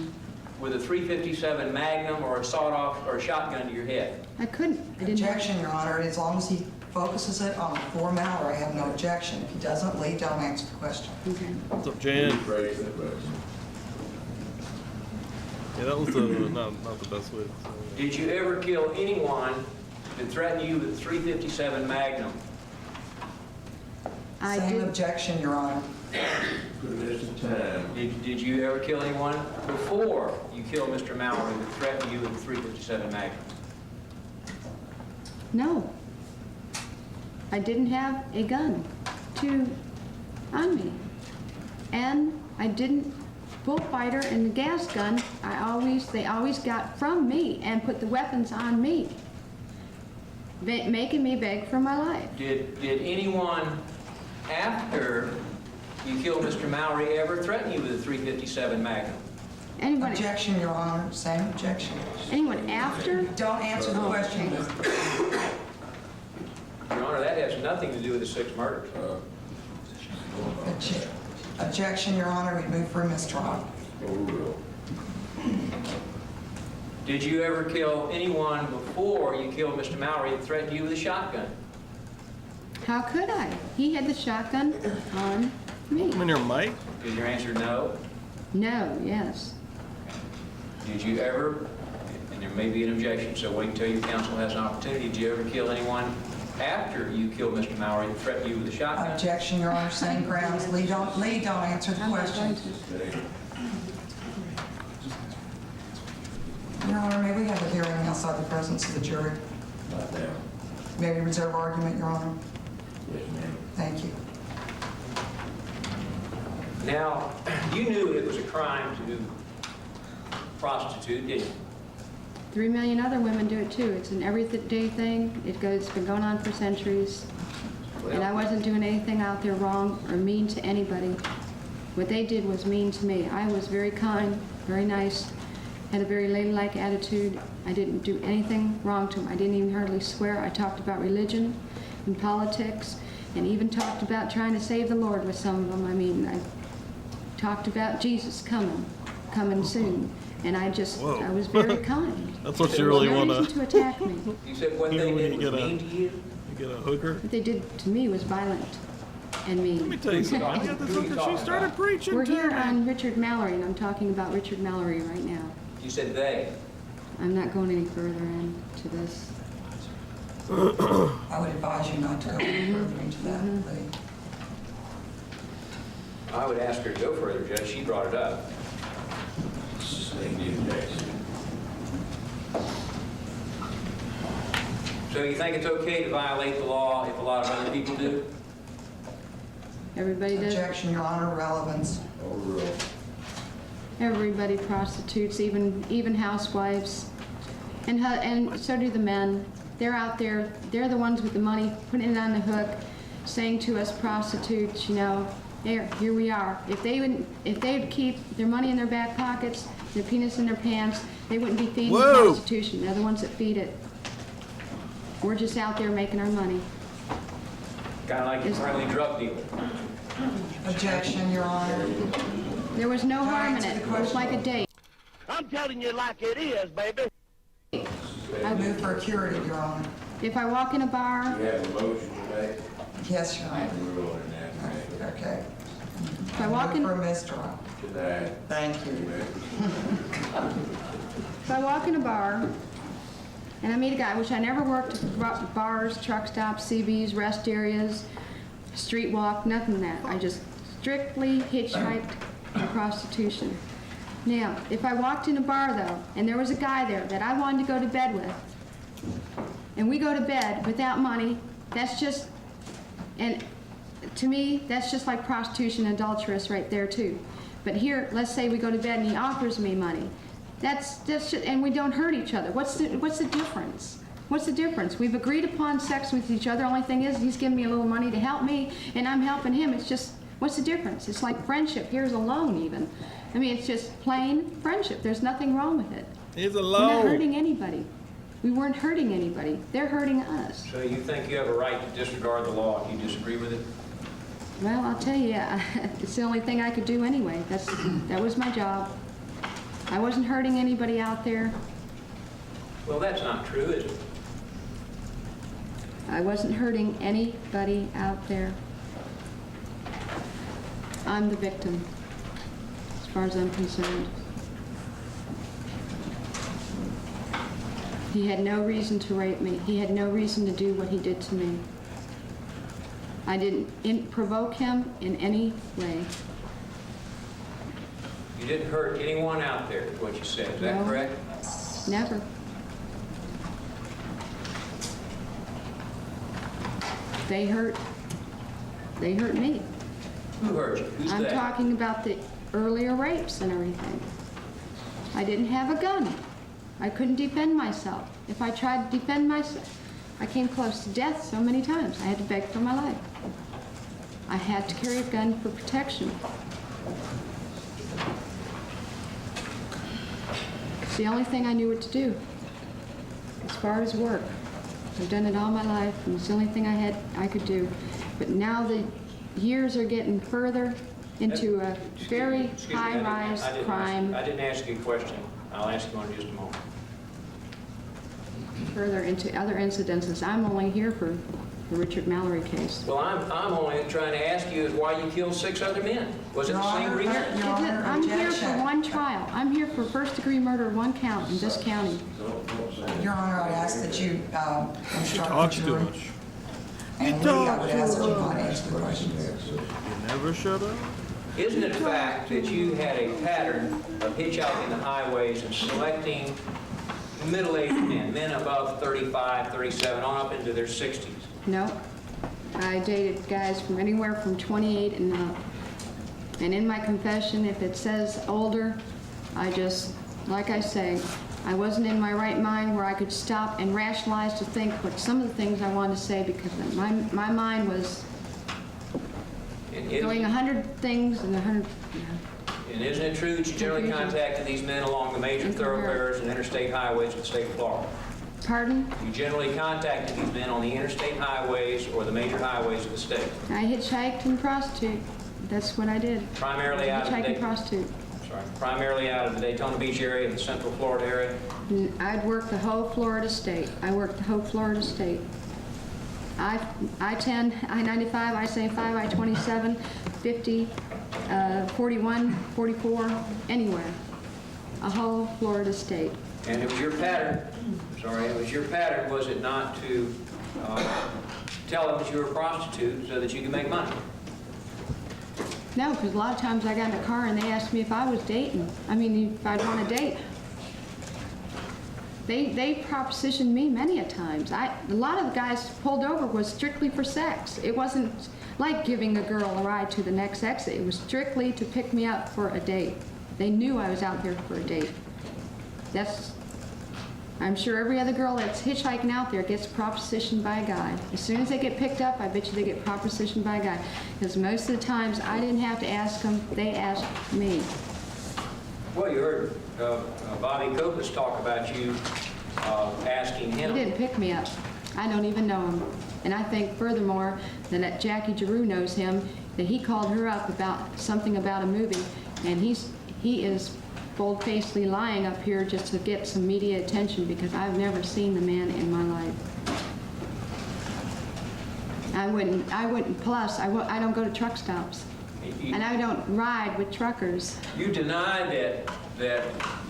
with a .357 Magnum or a sawed-off or a shotgun to your head? I couldn't. I didn't have- Objection, Your Honor. As long as he focuses it on the floor matter, I have no objection. If he doesn't, Lee, don't answer the question. Okay. What's up, Jan? Rephrase the question. Yeah, that was the, not the best way to say it. Did you ever kill anyone that threatened you with a .357 Magnum? I Same did. objection, Your Honor. For this time, Did you ever kill anyone before you killed Mr. Mallory that threatened you with a .357 Magnum? No. I didn't have a gun on me. And I didn't, bullfighter and the gas gun, they always got from me and put the weapons on me, making me beg for my life. Did anyone after you killed Mr. Mallory ever threaten you with a .357 Magnum? Anyone, Objection, Your Honor. Same objection. anyone after? Don't answer the question. Your Honor, that has nothing to do with the 6 murders. Objection, Your Honor. We move for a mistrial. overruled. Did you ever kill anyone before you killed Mr. Mallory that threatened you with a shotgun? How could I? He had the shotgun on me. Come in here, Mike. Is your answer no? No, yes. Did you ever, and there may be an objection, so wait until your counsel has an opportunity, did you ever kill anyone after you killed Mr. Mallory that threatened you with a shotgun? Objection, Your Honor. Same grounds. Lee, don't answer the I'm not question. going to. Your Honor, may we have a hearing outside the presence of the jury? Not now. May we reserve argument, Your Honor? Yes, ma'am. Thank you. Now, you knew it was a crime to prostitute, didn't you? 3 million other women do it too. It's an everyday thing. It's been going on for centuries. And I wasn't doing anything out there wrong or mean to anybody. What they did was mean to me. I was very kind, very nice, had a very ladylike attitude. I didn't do anything wrong to them. I didn't even hardly swear. I talked about religion and politics and even talked about trying to save the Lord with some of them. I mean, I talked about Jesus coming soon. And I was very kind. That's what you really No want reason to attack me. You said what they Even when did you was get a- mean to you? You get a hooker. What they did to me was violent and mean. Let me tell you something. I got this hooker. She started preaching We're to here me. on Richard Mallory, and I'm talking about Richard Mallory right now. You said they. I'm not going any further into this. I would advise you not to go any further into that, Lee. I would ask her to go further, Judge. She brought it up. Sustain the objection. So you think it's okay to violate the law if a lot of other people do? Everybody does. Objection, Your Honor. Relevance. Overruled. Everybody prostitutes, even housewives, and so do the men. They're out there. They're the ones with the money, putting it on the hook, saying to us prostitutes, you know, here we are. If they would keep their money in their back pockets, their penis in their pants, they wouldn't be feeding prostitution. They're the ones that feed it. We're just out there making our money. Kind of like a friendly drug dealer. Objection, Your Honor. There was no harm in it. It was like a date. I'm telling you like it is, baby. I move for a curative, Your Honor. If I walk in a bar, You have a motion to make? Yes, Your Honor. Overruled in that. Okay. if I walk in, Move for a mistrial. Denied. Thank you. if I walk in a bar and I meet a guy, which I never worked at bars, truck stops, CBs, rest areas, street walk, nothing of that. I just strictly hitchhiked and prostitution. Now, if I walked in a bar though, and there was a guy there that I wanted to go to bed with, and we go to bed without money, that's just, and to me, that's just like prostitution and adulterous right there too. But here, let's say we go to bed and he offers me money. That's just, and we don't hurt each other. What's the difference? What's the difference? We've agreed upon sex with each other. Only thing is, he's giving me a little money to help me, and I'm helping him. It's just, what's the difference? It's like friendship. Here's a loan even. I mean, it's just plain friendship. There's nothing wrong with it. Here's a We're not loan. hurting anybody. We weren't hurting anybody. They're hurting us. So you think you have a right to disregard the law if you disagree with it? Well, I'll tell you, it's the only thing I could do anyway. That was my job. I wasn't hurting anybody out there. Well, that's not true, is it? I wasn't hurting anybody out there. I'm the victim, as far as I'm concerned. He had no reason to rape me. He had no reason to do what he did to me. I didn't provoke him in any way. You didn't hurt anyone out there, is what you said. Is that No. correct? Never. They hurt me. Who hurt you? Who's I'm that? talking about the earlier rapes and everything. I didn't have a gun. I couldn't defend myself. If I tried to defend myself, I came close to death so many times. I had to beg for my life. I had to carry a gun for protection. It's the only thing I knew what to do. As far as work, I've done it all my life, and it's the only thing I could do. But now the years are getting further into a very high-rise crime. I didn't ask you a question. I'll ask you one in just a moment. Further into other incidences. I'm only here for the Richard Mallory case. Well, I'm only trying to ask you why you killed 6 other men. Was it the same reason? I'm here for one trial. I'm here for first-degree murder, 1 count in this county. Your Honor, I'd ask that you instruct Talks the too jury. much. And Lee, I would ask that you not answer the questions. You never shut up. Isn't it a fact that you had a pattern of hitchhiking the highways and selecting middle-aged men above 35, 37, on up into their 60s? No. I dated guys from anywhere from 28 and up. And in my confession, if it says older, I just, like I say, I wasn't in my right mind where I could stop and rationalize to think what some of the things I wanted to say, because my mind was doing 100 things and 100... And isn't it true that you generally contacted these men along the major thoroughfares and interstate highways of the state of Florida? Pardon? You generally contacted these men on the interstate highways or the major highways of the state? I hitchhiked and prostitute. That's what I did. Primarily out of Hitchhike and prostitute. Primarily out of the Daytona Beach area, the Central Florida area? I'd work the whole Florida state. I worked the whole Florida state. I-10, I-95, I-75, I-27, 50, 41, 44, anywhere. A whole Florida state. And it was your pattern, was it not to tell them that you were a prostitute so that you could make money? No, because a lot of times I got in a car and they asked me if I was dating. I mean, if I'd want to date. They propositioned me many a times. A lot of the guys pulled over was strictly for sex. It wasn't like giving a girl a ride to the next exit. It was strictly to pick me up for a date. They knew I was out there for a date. I'm sure every other girl that's hitchhiking out there gets propositioned by a guy. As soon as they get picked up, I bet you they get propositioned by a guy. Because most of the times, I didn't have to ask them, they asked me. Well, you heard Bobby Copas talk about you asking him. He didn't pick me up. I don't even know him. And I think, furthermore, that Jackie Giroux knows him, that he called her up about something about a movie, and he is bold-facedly lying up here just to get some media attention, because I've never seen the man in my life. I wouldn't, plus, I don't go to truck stops. And I don't ride with truckers. You denied that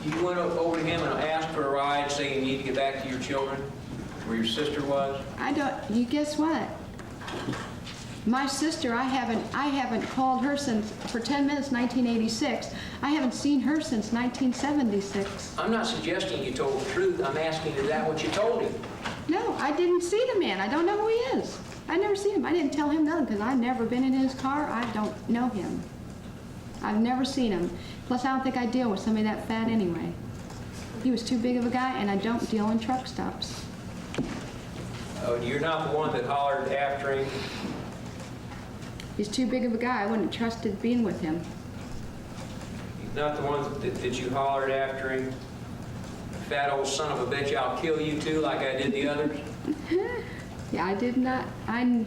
you went over to him and asked for a ride, saying you need to get back to your children, where your sister was? You guess what? My sister, I haven't called her for 10 minutes, 1986. I haven't seen her since 1976. I'm not suggesting you told the truth. I'm asking, is that what you told him? No, I didn't see the man. I don't know who he is. I never seen him. I didn't tell him nothing because I've never been in his car. I don't know him. I've never seen him. Plus, I don't think I deal with somebody that fat anyway. He was too big of a guy, and I don't deal in truck stops. Oh, you're not the one that hollered after him? He's too big of a guy. I wouldn't have trusted being with him. He's not the one that you hollered after him? Fat old son of a bitch, I'll kill you too, like I did the others? Yeah, I did not.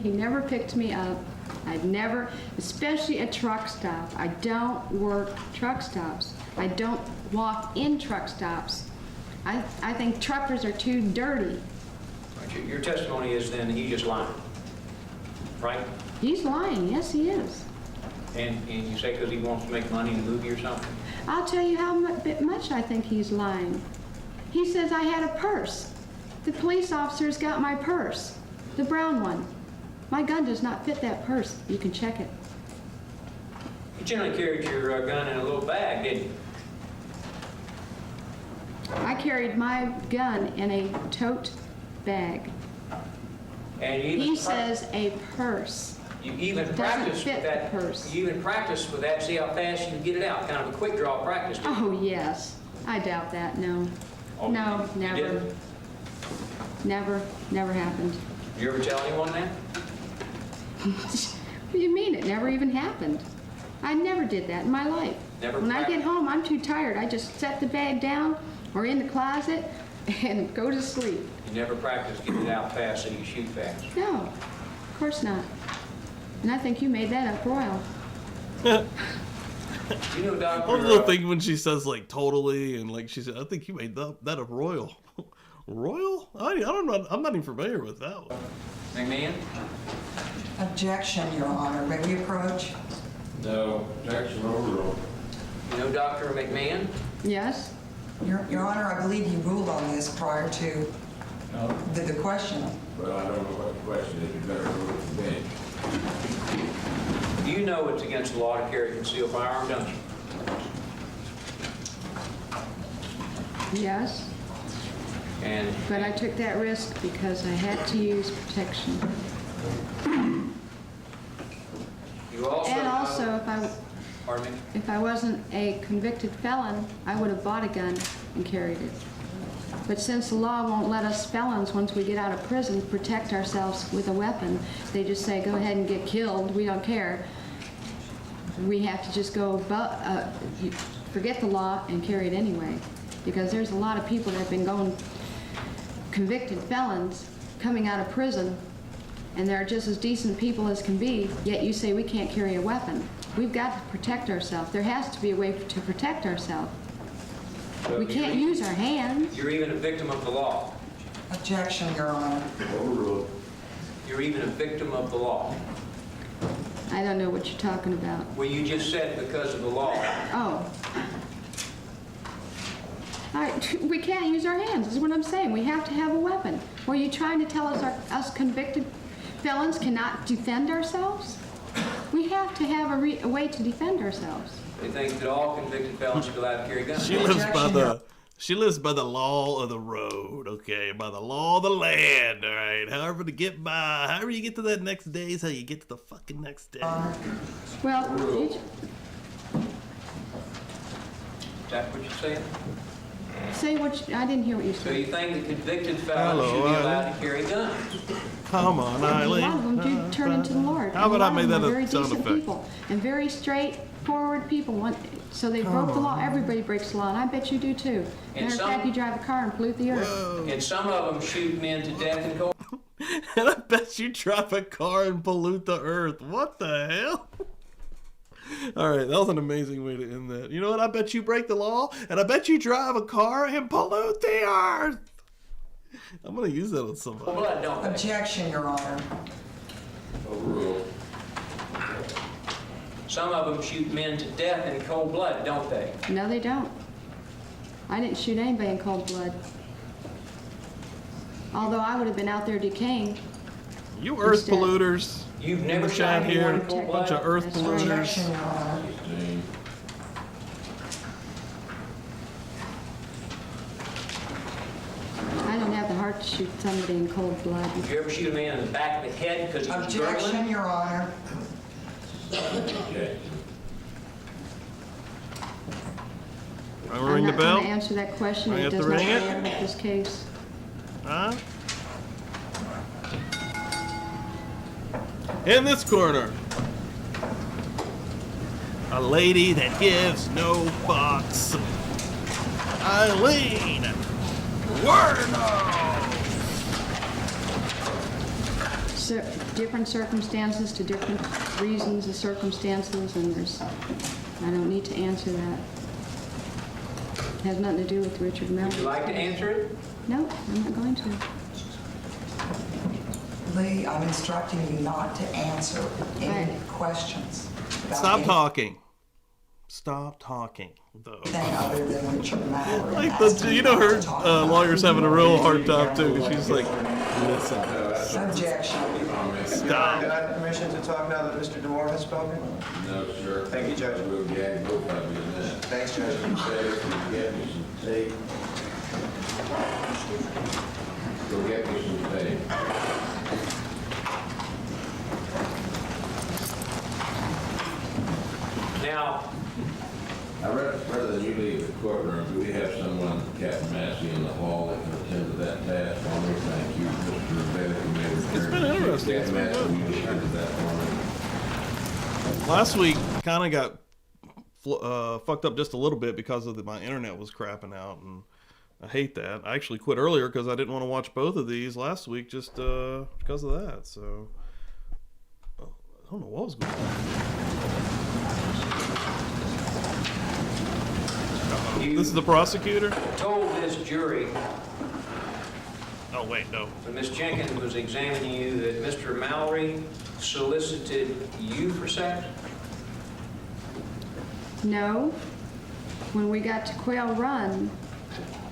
He never picked me up. I'd never, especially at truck stop. I don't work truck stops. I don't walk in truck stops. I think truckers are too dirty. Right, your testimony is then he's just lying, right? He's lying, yes he is. And you say because he wants to make money in the movie or something? I'll tell you how much I think he's lying. He says I had a purse. The police officers got my purse, the brown one. My gun does not fit that purse. You can check it. You generally carried your gun in a little bag, didn't you? I carried my gun in a tote bag. And you He even says a purse. you even Doesn't practiced fit with the that. purse. You even practiced with that. See how fast you can get it out. Kind of a quick draw practice. didn't you? Oh, yes. I doubt that, no. Oh, No, you never. didn't? Never happened. You ever tell anyone that? What do you mean? It never even happened. I never did that in my life. Never When I practiced? get home, I'm too tired. I just set the bag down or in the closet and go to sleep. You never practiced getting it out fast so you shoot fast. No, of course not. And I think you made that up royal. You know, Dr. I was little thing when she says like totally and like she said, I think you made that up royal. Royal? I don't know. I'm not even familiar with that one. McMahon? Objection, Your Honor. May we approach? No, objection overruled. You know Dr. McMahon? Yes? Your Honor, I believe you ruled on this prior to the question. Well, I don't know what the question is. You better go to the bench. You know it's against the law to carry a concealed firearm, don't you? Yes. And But I took that risk because I had to use protection. you also And know, also, pardon me? if I wasn't a convicted felon, I would have bought a gun and carried it. But since the law won't let us felons, once we get out of prison, protect ourselves with a weapon, they just say, go ahead and get killed, we don't care. We have to just go, forget the law and carry it anyway. Because there's a lot of people that have been going convicted felons coming out of prison, and they're just as decent people as can be, yet you say we can't carry a weapon. We've got to protect ourselves. There has to be a way to protect ourselves. So We can't use our hands. You're even a victim of the law. Objection, Your Honor. Overruled. You're even a victim of the law. I don't know what you're talking about. Well, you just said because of the law. Oh. We can't use our hands, is what I'm saying. We have to have a weapon. Were you trying to tell us us convicted felons cannot defend ourselves? We have to have a way to defend ourselves. They think that all convicted felons should be allowed to carry guns. She lives by the law of the road, okay? By the law of the land, all right? However to get by, however you get to that next day is how you get to the fucking next day. Well, Is that what you're saying? say what I didn't hear what you So said. you think that convicted felons Hello, should be allowed Aileen. to carry guns? Come on, Aileen. A lot of them do turn into the Lord. How about And a I lot made of them that are a very sound decent effect? people and very straightforward people. So they broke the law. Everybody breaks the law, and I bet you do too. And Matter of some- fact, you drive a car and pollute the earth. And some of them shoot men to death in cold. And I bet you drive a car and pollute the earth. What the hell? All right, that was an amazing way to end that. You know what? I bet you break the law, and I bet you drive a car and pollute the earth. I'm going to use that on somebody. blood, don't they? Objection, Your Honor. Overruled. Some of them shoot men to death in cold blood, don't they? No, they don't. I didn't shoot anybody in cold blood. Although I would have been out there decaying. You earth Instead. polluters. You've never Shot shot anyone in here. cold Bunch blood? of earth That's right. polluters. Objection, Your Honor. 16. I don't have the heart to shoot somebody in cold blood. Did you ever shoot a man in the back of the head because he was Objection, gurgling? Your Honor. Objection. I'm I'm ring the not going bell. to answer that question. I It have to does not ring it? matter with this case. Huh? In this corner, a lady that gives no fucks. Aileen Wuornos. Different circumstances to different reasons of circumstances, and I don't need to answer that. Has nothing to do with Richard Mallory. Would you like to answer it? No, I'm not going to. Lee, I'm instructing you not to answer any Right. questions. about Stop talking. Stop talking, though. anything other than Richard Mallory. Like Asking you know, her not to talk about lawyer's having a any real hard time too, because she's like, listen, Objection. stop. Can I have permission to talk now that Mr. DeMore has spoken? No, sir. Thank you, Judge. We'll gag both of you in that. Thanks, Judge. Get me some tape. Go get me some tape. Now, Rather than you leave the courtroom, do we have someone, Captain Massey, in the hall that can attend to that task for me? Thank you, Mr. Bennett. It's been interesting. It's Captain been Massey, good. will you attend that for me? Last week kind of got fucked up just a little bit because of my internet was crapping out, and I hate that. I actually quit earlier because I didn't want to watch both of these last week just because of that. So I don't know what was going on. This is the prosecutor? told this jury, Oh, wait, no. when Ms. Jenkins was examining you, that Mr. Mallory solicited you for sex? No. When we got to Quail Run,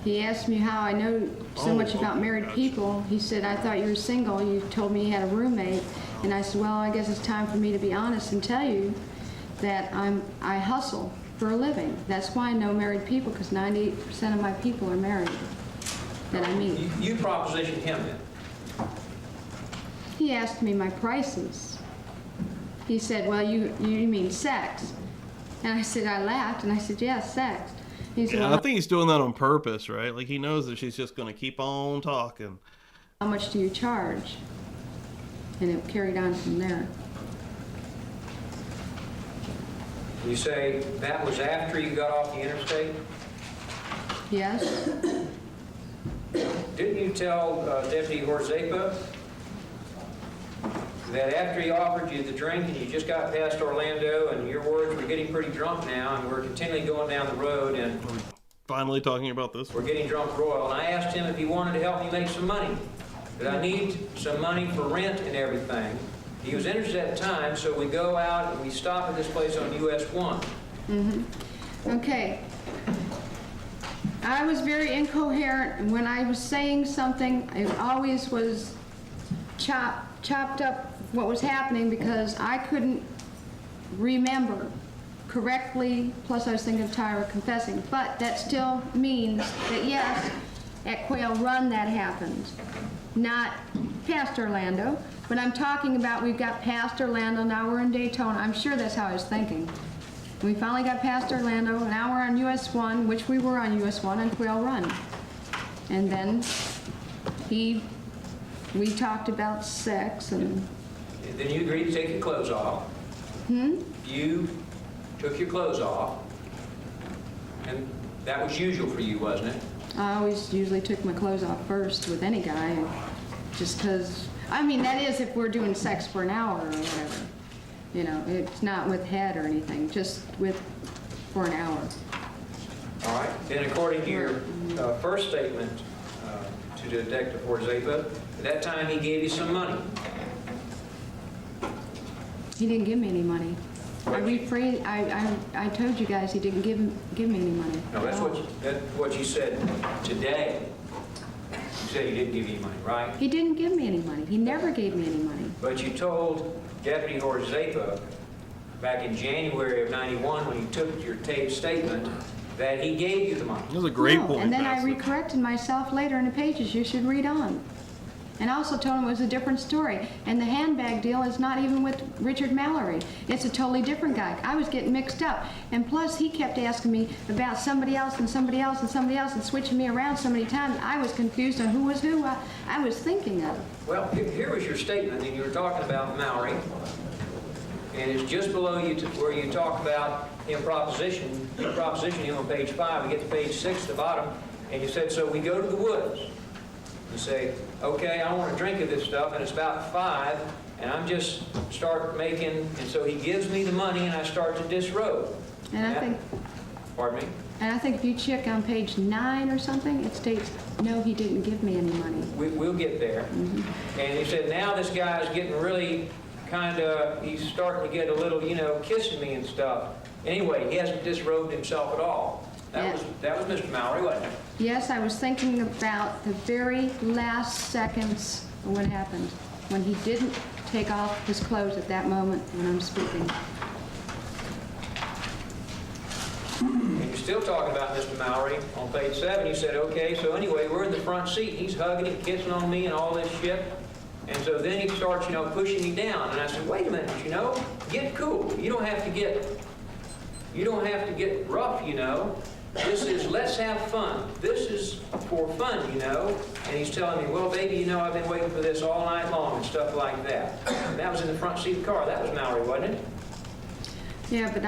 he asked me how I know so much about married people. He said, I thought you were single. You told me you had a roommate. And I said, well, I guess it's time for me to be honest and tell you that I hustle for a living. That's why I know married people, because 98% of my people are married that I meet. You propositioned him then? He asked me my prices. He said, well, you mean sex? And I said, I laughed, and I said, yeah, sex. He said, Yeah, I well, think he's doing that on purpose, right? Like he knows that she's just going to keep on talking. how much do you charge? And it carried on from there. You say that was after you got off the interstate? Yes? Didn't you tell Deputy Horzepa that after he offered you the drink and you just got past Orlando and your words were getting pretty drunk now and we're continually going down the road and Finally talking about this. we're getting drunk royal, and I asked him if he wanted to help me make some money, that I need some money for rent and everything. He was interested at the time, so we go out and we stop at this place on US 1. Okay. I was very incoherent, and when I was saying something, it always was chopped up what was happening because I couldn't remember correctly, plus I was thinking of Tyra confessing. But that still means that yes, at Quail Run that happened, not past Orlando. But I'm talking about we've got past Orlando, now we're in Daytona. I'm sure that's how I was thinking. We finally got past Orlando, now we're on US 1, which we were on US 1 on Quail Run. And then we talked about sex and... And then you agreed to take your clothes off. You took your clothes off, and that was usual for you, wasn't it? I always usually took my clothes off first with any guy, just because, I mean, that is if we're doing sex for an hour or whatever. You know, it's not with head or anything, just for an hour. All right. Then according to your first statement to Detective Horzepa, at that time he gave you some money. He didn't give me any money. I told you guys he didn't give me any money. No, that's what you said today. You said he didn't give you any money, right? He didn't give me any money. He never gave me any money. But you told Deputy Horzepa back in January of '91 when you took your taped statement that he gave you the money. That was a great No, point. and then I Bassett. recorrected myself later in the pages. You should read on. And I also told him it was a different story. And the handbag deal is not even with Richard Mallory. It's a totally different guy. I was getting mixed up. And plus, he kept asking me about somebody else and somebody else and somebody else and switching me around so many times. I was confused on who was who I was thinking of. Well, here was your statement, and you were talking about Mallory. And it's just below you where you talk about him proposition him on page 5. We get to page 6 at the bottom, and you said, so we go to the woods. You say, okay, I want a drink of this stuff, and it's about 5, and I'm just start making, and so he gives me the money, and I start to disrobe. And I think, Pardon me? And I think if you check on page 9 or something, it states, no, he didn't give me any money. We'll get there. And he said, now this guy's getting really he's starting to get a little, kissing me and stuff. Anyway, he hasn't disrobed himself at all. That was Mr. Mallory, wasn't it? Yes, I was thinking about the very last seconds of what happened, when he didn't take off his clothes at that moment when I'm speaking. And you're still talking about Mr. Mallory on page 7. You said, okay, so anyway, we're in the front seat. He's hugging and kissing on me and all this shit. And so then he starts, pushing me down. And I said, wait a minute, get cool. You don't have to get rough, This is, let's have fun. This is for fun, And he's telling me, well, baby, I've been waiting for this all night long and stuff like that. And that was in the front seat of the car. That was Mallory, wasn't it? Yeah, but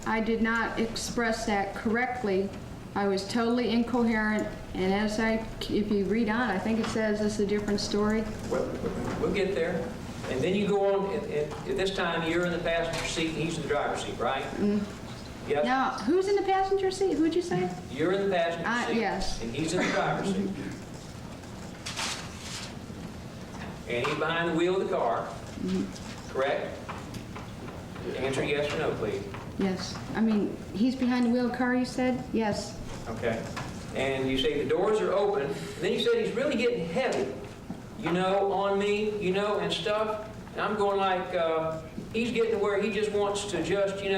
I did not express that correctly. I was totally incoherent, and if you read on, I think it says it's a different story. We'll get there. And then you go on, at this time, you're in the passenger seat, and he's in the driver's seat, right? Yes? Now, who's in the passenger seat? Who'd you say? You're in the passenger seat. Yes. And he's in the driver's seat. And he's behind the wheel of the car, correct? Answer yes or no, please. Yes. I mean, he's behind the wheel of the car, you said? Yes. Okay. And you say the doors are open. And then you said he's really getting heavy, on me, and stuff. And I'm going like, he's getting to where he just wants to just, he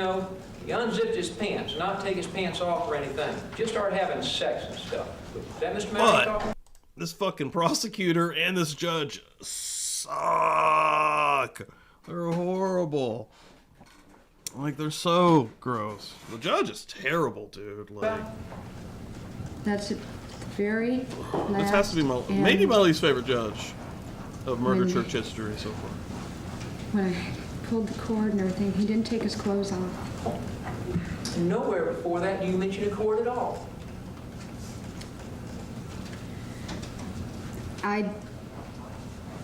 unzipped his pants, not take his pants off or anything. Just start having sex and stuff. Is that Mr. Mallory talking? This fucking prosecutor and this judge suck. They're horrible. Like, they're so gross. The judge is terrible, dude. Like, that's a very last. This has to be maybe my least favorite judge of murder church history so far. When I pulled the cord and everything, he didn't take his clothes off. Nowhere before that do you mention a cord at all. I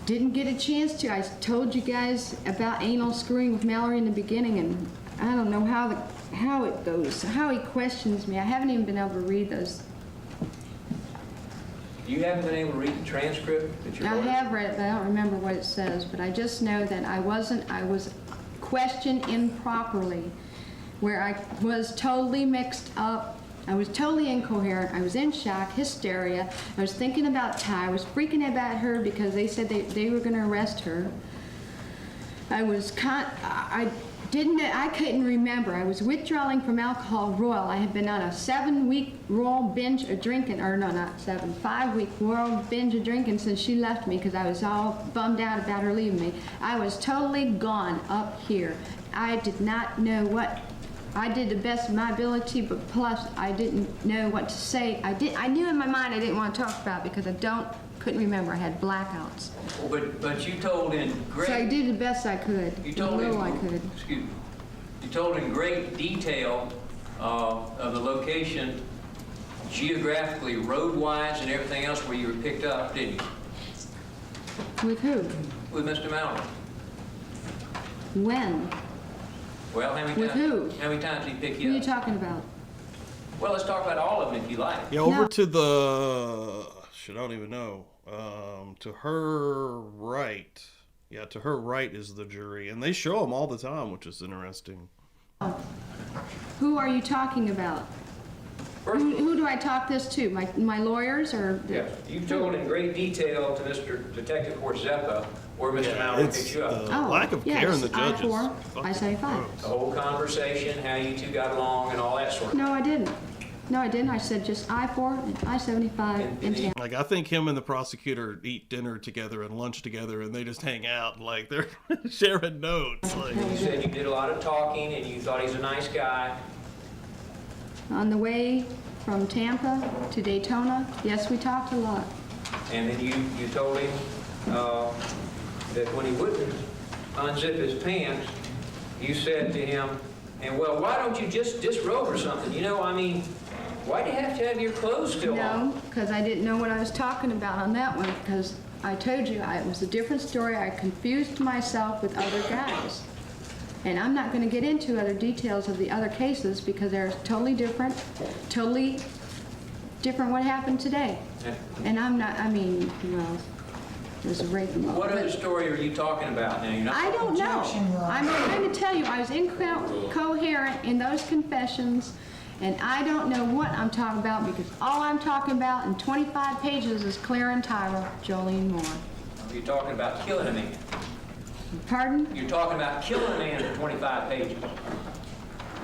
didn't get a chance to. I told you guys about anal screwing with Mallory in the beginning, and I don't know how it goes, how he questions me. I haven't even been able to read those. You haven't been able to read the transcript that you're I have read it, but I don't remember what it says. But I just know that I was questioned improperly, where I was totally mixed up. I was totally incoherent. I was in shock, hysteria. I was thinking about Ty. I was freaking about her because they said they were going to arrest her. I couldn't remember. I was withdrawing from alcohol royal. I had been on a 7-week royal binge of drinking, or no, not 7, 5-week royal binge of drinking since she left me because I was all bummed out about her leaving me. I was totally gone up here. I did not know what. I did the best of my ability, but plus I didn't know what to say. I knew in my mind I didn't want to talk about it because couldn't remember. I had blackouts. But you told in great. So I did the best I could. You told I could. Excuse me. You told in great detail of the location, geographically, road-wise, and everything else where you were picked up, didn't you? With who? With Mr. Mallory. When? Well, how many With times? who? How many times did he pick Who you are up? you talking about? Well, let's talk about all of them if you like. Yeah, over to the. Shit, I don't even know. To her right. Yeah, to her right is the jury, and they show them all the time, which is interesting. Oh. Who are you talking about? Who do I talk this to? My lawyers or? Yeah, you told in great detail to Mr. Detective Zeppa where Mr. Mallory picked you up. Lack of care in the judges. I say 5. The whole conversation, how you two got along, and all that sort of thing. No, I didn't. No, I didn't. I said just I-4 and I-75 and 10. Like, I think him and the prosecutor eat dinner together and lunch together, and they just hang out, like, they're sharing notes. Like. You said you did a lot of talking, and you thought he's a nice guy. On the way from Tampa to Daytona, yes, we talked a lot. And then you told him that when he wouldn't unzip his pants, you said to him, and well, why don't you just disrobe or something? Why do you have to have your clothes still on? No, because I didn't know what I was talking about on that one, because I told you it was a different story. I confused myself with other guys. And I'm not going to get into other details of the other cases because they're totally different what happened today. And I'm not, I mean, well, there's a rape. What other story are you talking about now? You're not I don't know. I'm trying to tell you, I was incoherent in those confessions, and I don't know what I'm talking about because all I'm talking about in 25 pages is Claire and Tyra, Jolene Moore. You're talking about killing a man. Pardon? You're talking about killing a man in 25 pages.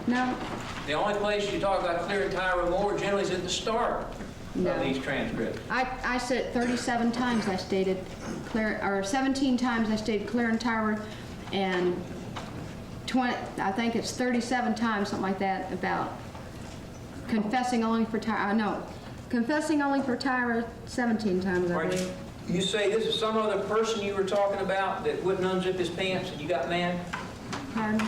No. The only place you talk about Claire and Tyra Moore generally is at the start of these transcripts. I said 37 times I stated Claire, or 17 times I stated Claire and Tyra, and 20, I think it's 37 times, something like that, about confessing only for Tyra. No, confessing only for Tyra 17 times, I believe. You say this is some other person you were talking about that wouldn't unzip his pants and you got mad? Pardon?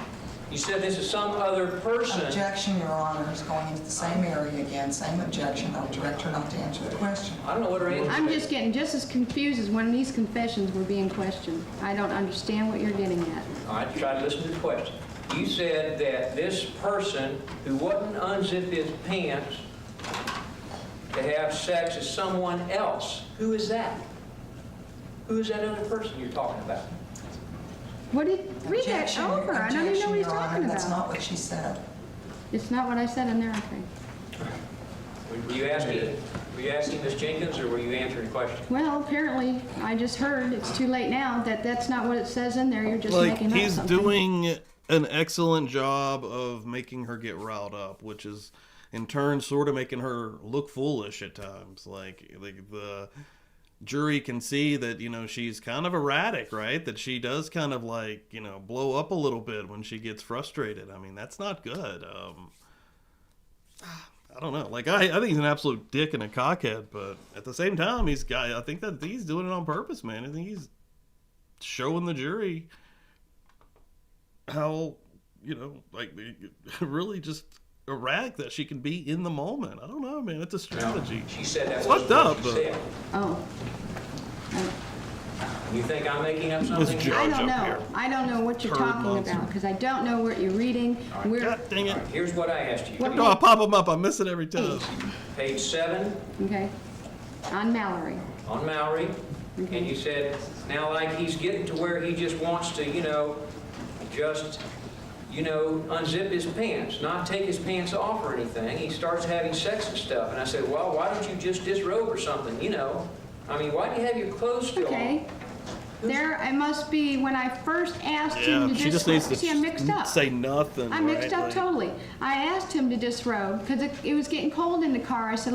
You said this is some other person. Objection, Your Honor, is going into the same area again, same objection. I would direct her not to answer the question. I don't know what her answer is. I'm just getting just as confused as when these confessions were being questioned. I don't understand what you're getting at. All right, try to listen to the question. You said that this person who wouldn't unzip his pants to have sex is someone else. Who is that? Who is that other person you're talking about? What did read that over? I don't even know what he's talking about. That's not what she said. It's not what I said in there, okay. Were you asking Ms. Jenkins, or were you answering a question? Well, apparently, I just heard, it's too late now, that's not what it says in there. You're just Like, making up he's something. doing an excellent job of making her get riled up, which is in turn sort of making her look foolish at times. Like the jury can see that, you know, she's kind of erratic, right? That she does kind of like, you know, blow up a little bit when she gets frustrated. I mean, that's not good. I don't know. Like, I think he's an absolute dick and a cockhead, but at the same time, I think that he's doing it on purpose, man. I think he's showing the jury how, you know, like, really just erratic that she can be in the moment. I don't know, man. It's a strategy. She said that it's wasn't fucked up, what she but... said. Oh. You think I'm making up something? I don't know. I don't know what you're talking about because I don't know what you're reading. Right. God dang it. Right, here's what I asked you. No, I pop them up. I miss it every time. Page 7. Okay. On Mallory. On Mallory. Okay. And you said, now like he's getting to where he just wants to, unzip his pants, not take his pants off or anything. He starts having sex and stuff. And I said, well, why don't you just disrobe or something, you know? I mean, why do you have your clothes still on? Okay. There, it must be when I first asked him to she just needs to see, I'm mixed up. say nothing. I'm mixed up like, totally. I asked him to disrobe because it was getting cold in the car. I said,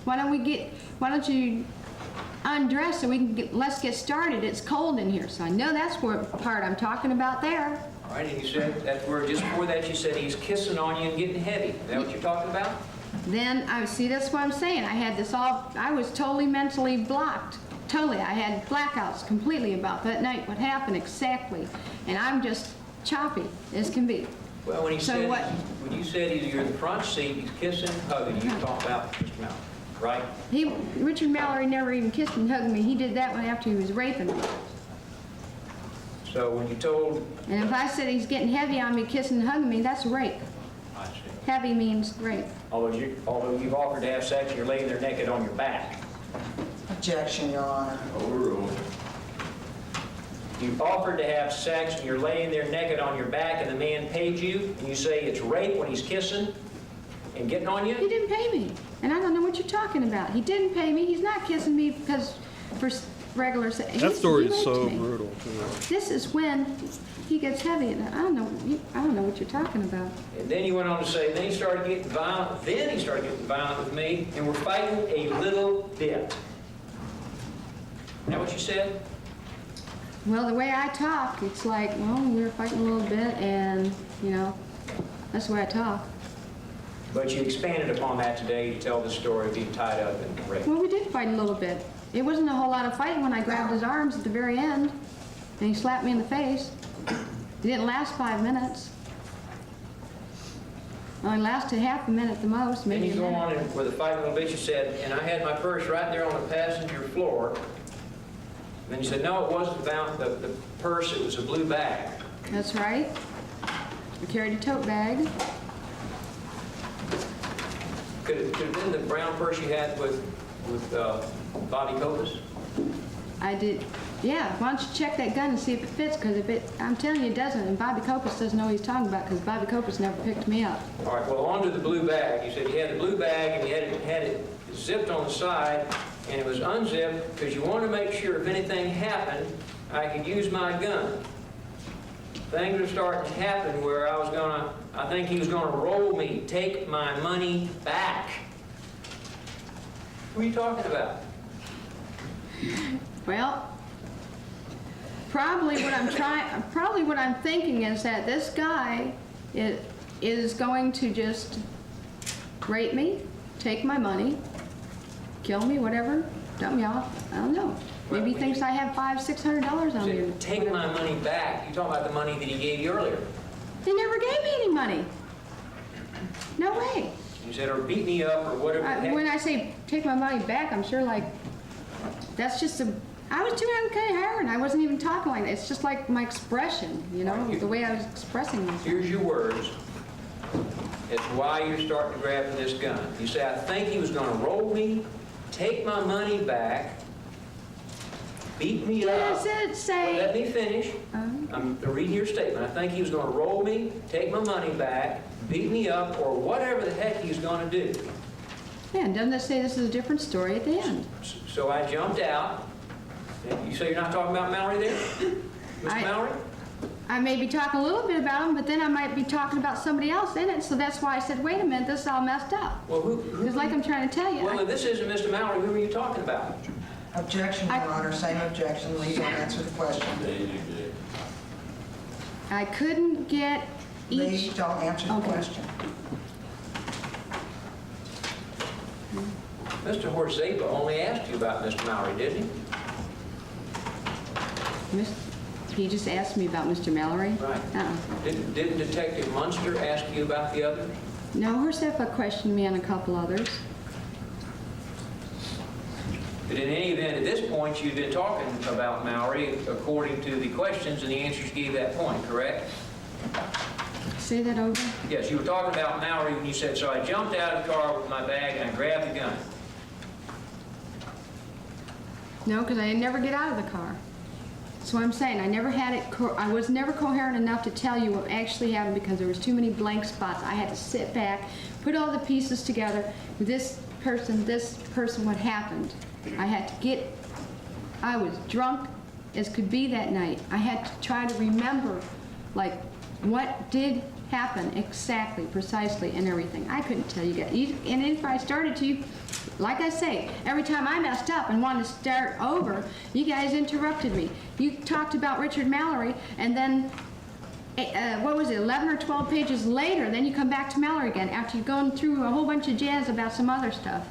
why don't you undress so we can let's get started. It's cold in here. So I know that's what part I'm talking about there. All right, and you said that's where just before that you said he's kissing on you and getting heavy. Is that what you're talking about? Then that's what I'm saying. I was totally mentally blocked. Totally. I had blackouts completely about that night, what happened exactly. And I'm just choppy as can be. Well, when you said you're in the front seat, he's kissing, hugging you, talking about Mr. Mallory, right? Richard Mallory never even kissed and hugged me. He did that one after he was raping me. So when you told... And if I said he's getting heavy on me, kissing and hugging me, that's rape. I see. Heavy means rape. Although you've offered to have sex and you're laying there naked on your back. Objection, Your Honor. Overruled. You've offered to have sex and you're laying there naked on your back and the man paid you, and you say it's rape when he's kissing and getting on you? He didn't pay me, and I don't know what you're talking about. He didn't pay me. He's not kissing me because for regular sex. That story is so brutal, too. This is when he gets heavy, and I don't know what you're talking about. And then you went on to say, then he started getting violent. Then he started getting violent with me, and we're fighting a little bit. Is that what you said? Well, the way I talk, it's like, well, we were fighting a little bit, and, that's the way I talk. But you expanded upon that today to tell the story of being tied up and raped. Well, we did fight a little bit. It wasn't a whole lot of fighting when I grabbed his arms at the very end, and he slapped me in the face. It didn't last 5 minutes. It only lasted half a minute at the most, Then maybe you a go minute. on and where the fight a little bit, you said, and I had my purse right there on the passenger floor. Then you said, no, it wasn't about the purse, it was a blue bag. That's right. I carried a tote bag. Could it have been the brown purse you had with Bobby Copas? I did, yeah, why don't you check that gun and see if it fits, because if it, I'm telling you it doesn't, and Bobby Copas doesn't know what he's talking about, because Bobby Copas never picked me up. All right, well, on to the blue bag. You said you had the blue bag and you had it zipped on the side, and it was unzipped because you wanted to make sure if anything happened, I could use my gun. Things were starting to happen where I think he was gonna roll me, take my money back. What are you talking about? Well, probably what I'm thinking is that this guy is going to just rape me, take my money, kill me, whatever, dump me off. I don't know. Maybe he thinks I have $500-600 on me. Take my money back. You're talking about the money that he gave you earlier. He never gave me any money. No way. You said, or beat me up, or whatever. When I say take my money back, I'm sure like, that's just I was too coherent. I wasn't even talking like that. It's just like my expression, you know, the way I was expressing myself. Here's your words. It's why you're starting to grab for this gun. You say, I think he was going to roll me, take my money back, beat me up. Does it say? Well, let me finish. I'm reading your statement. I think he was going to roll me, take my money back, beat me up, or whatever the heck he was going to do. Yeah, and doesn't it say this is a different story at the end? So I jumped out. You say you're not talking about Mallory there? Miss Mallory? I may be talking a little bit about him, but then I might be talking about somebody else in it, so that's why I said, wait a minute, this is all messed up. Well, who? Because like I'm trying to tell you. Well, if this isn't Mr. Mallory, who are you talking about? Objection, Your Honor, same objection. Lee, don't answer the question. I couldn't get each... Lee, don't answer the question. Mr. Horsapa only asked you about Mr. Mallory, didn't he? He just asked me about Mr. Mallory? Right. Didn't Detective Munster ask you about the others? No, Horsapa questioned me on a couple others. But in any event, at this point, you've been talking about Mallory according to the questions and the answers you gave that point, correct? Say that over? Yes, you were talking about Mallory when you said, so I jumped out of the car with my bag and I grabbed the gun. No, because I never get out of the car. That's what I'm saying. I never had it, I was never coherent enough to tell you what actually happened because there was too many blank spots. I had to sit back, put all the pieces together. This person, what happened. I had to get, I was drunk as could be that night. I had to try to remember, like, what did happen exactly, precisely, and everything. I couldn't tell you guys. And if I started to, like I say, every time I messed up and wanted to start over, you guys interrupted me. You talked about Richard Mallory, and then, what was it, 11 or 12 pages later, then you come back to Mallory again after you've gone through a whole bunch of jazz about some other stuff.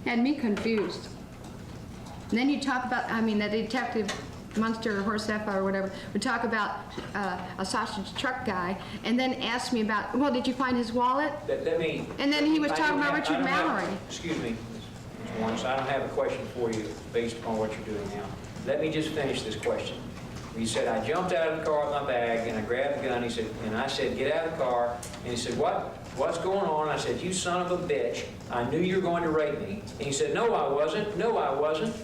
Had me confused. And then you talk about, I mean, the detective, Munster or Horsapa or whatever, would talk about a sausage truck guy, and then ask me about, well, did you find his wallet? And then he was talking about Richard Mallory. Excuse me, Ms. Wuornos, I don't have a question for you based upon what you're doing now. Let me just finish this question. He said, I jumped out of the car with my bag and I grabbed the gun. He said, and I said, get out of the car. And he said, what's going on? I said, you son of a bitch. I knew you were going to rape me. And he said, no, I wasn't. No, I wasn't.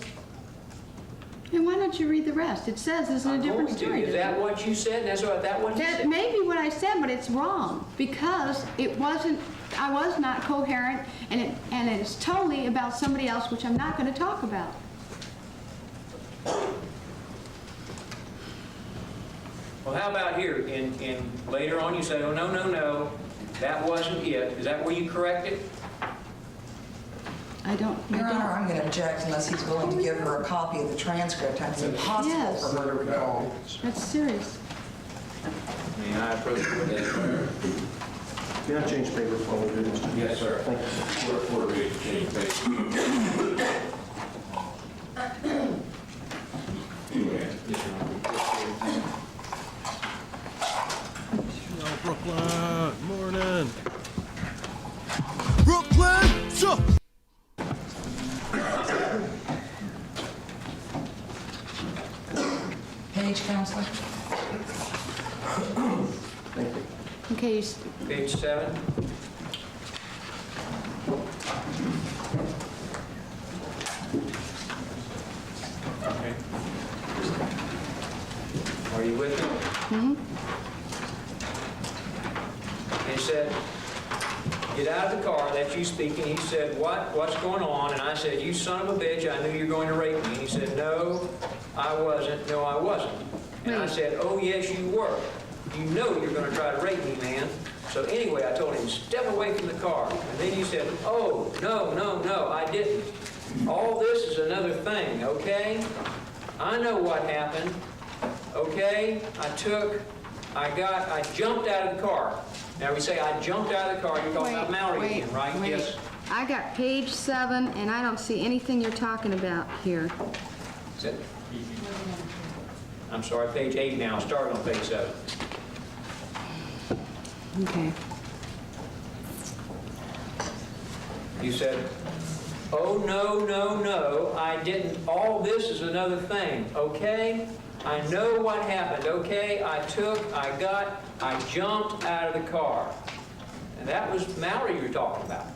And why don't you read the rest? It says this is a different story. Is that what you said? That's what you said? That may be what I said, but it's wrong because it wasn't. I was not coherent, and it is totally about somebody else, which I'm not going to talk about. Well, how about here? In later on, you say, oh no, that wasn't it. Is that where you correct it? I don't. Your Honor, I'm going to object unless he's willing to give her a copy of the transcript. It's impossible for her to recall. That's serious. I mean, I approach it with that. Can I change paper for me? Yes, sir. Thank you. We're ready to change paper. Hello, Brooklyn. Morning. Brooklyn, sup? Page, Counselor. Thank you. Okay, Page 7. Okay. Are you with me? mm-hmm. And he said, get out of the car, that's you speaking. He said, what's going on? And I said, you son of a bitch, I knew you were going to rape me. And he said, no, I wasn't. No, I wasn't. And I said, oh, yes, you were. You know you're going to try to rape me, man. So anyway, I told him, step away from the car. And then you said, oh, no, I didn't. All this is another thing, okay? I know what happened, okay? I jumped out of the car. Now we say I jumped out of the car, you're talking about Mallory again, right? Yes. I got page 7, and I don't see anything you're talking about here. Is it? I'm sorry, page 8 now. Start on page 7. Okay. You said, oh, no, I didn't. All this is another thing, okay? I know what happened, okay? I jumped out of the car. And that was Mallory you were talking about.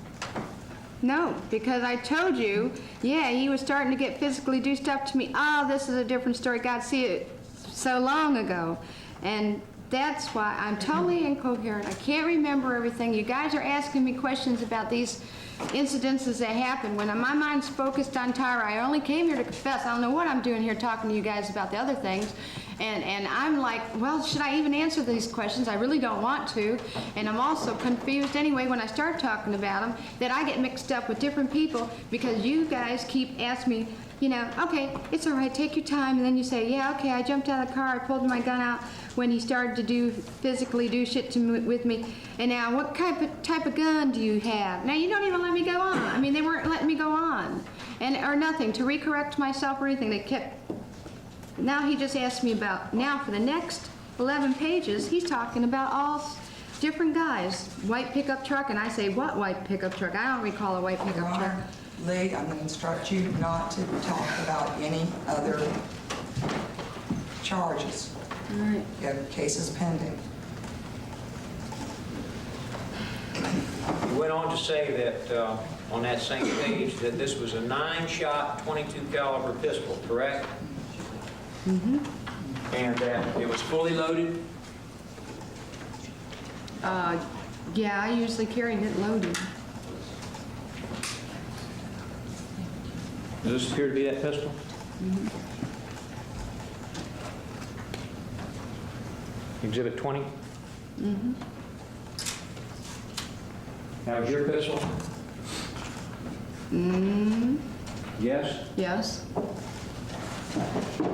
No, because I told you, yeah, he was starting to get physically do stuff to me. Oh, this is a different story. God, see it so long ago. And that's why I'm totally incoherent. I can't remember everything. You guys are asking me questions about these incidences that happened. When my mind's focused on Tyra, I only came here to confess. I don't know what I'm doing here talking to you guys about the other things. And I'm like, well, should I even answer these questions? I really don't want to. And I'm also confused anyway when I start talking about them that I get mixed up with different people because you guys keep asking me, you know, okay, it's all right, take your time. And then you say, yeah, okay, I jumped out of the car, I pulled my gun out when he started to physically do shit with me. And now, what type of gun do you have? Now, you don't even let me go on. I mean, they weren't letting me go on. Or nothing, to recorrect myself or anything. They kept, now he just asked me about, now for the next 11 pages, he's talking about all different guys. White pickup truck, and I say, what white pickup truck? I don't recall a white pickup Your truck. Honor, Lee, I'm going to instruct you not to talk about any other charges. All right. You have cases pending. You went on to say that on that same page that this was a 9-shot 22 caliber pistol, correct? Mm-hmm. And that it was fully loaded? Yeah, I usually carry it loaded. Does this appear to be that pistol? Mm-hmm. Exhibit 20? Mm-hmm. Now, is your pistol? Mm-hmm. Yes? Yes.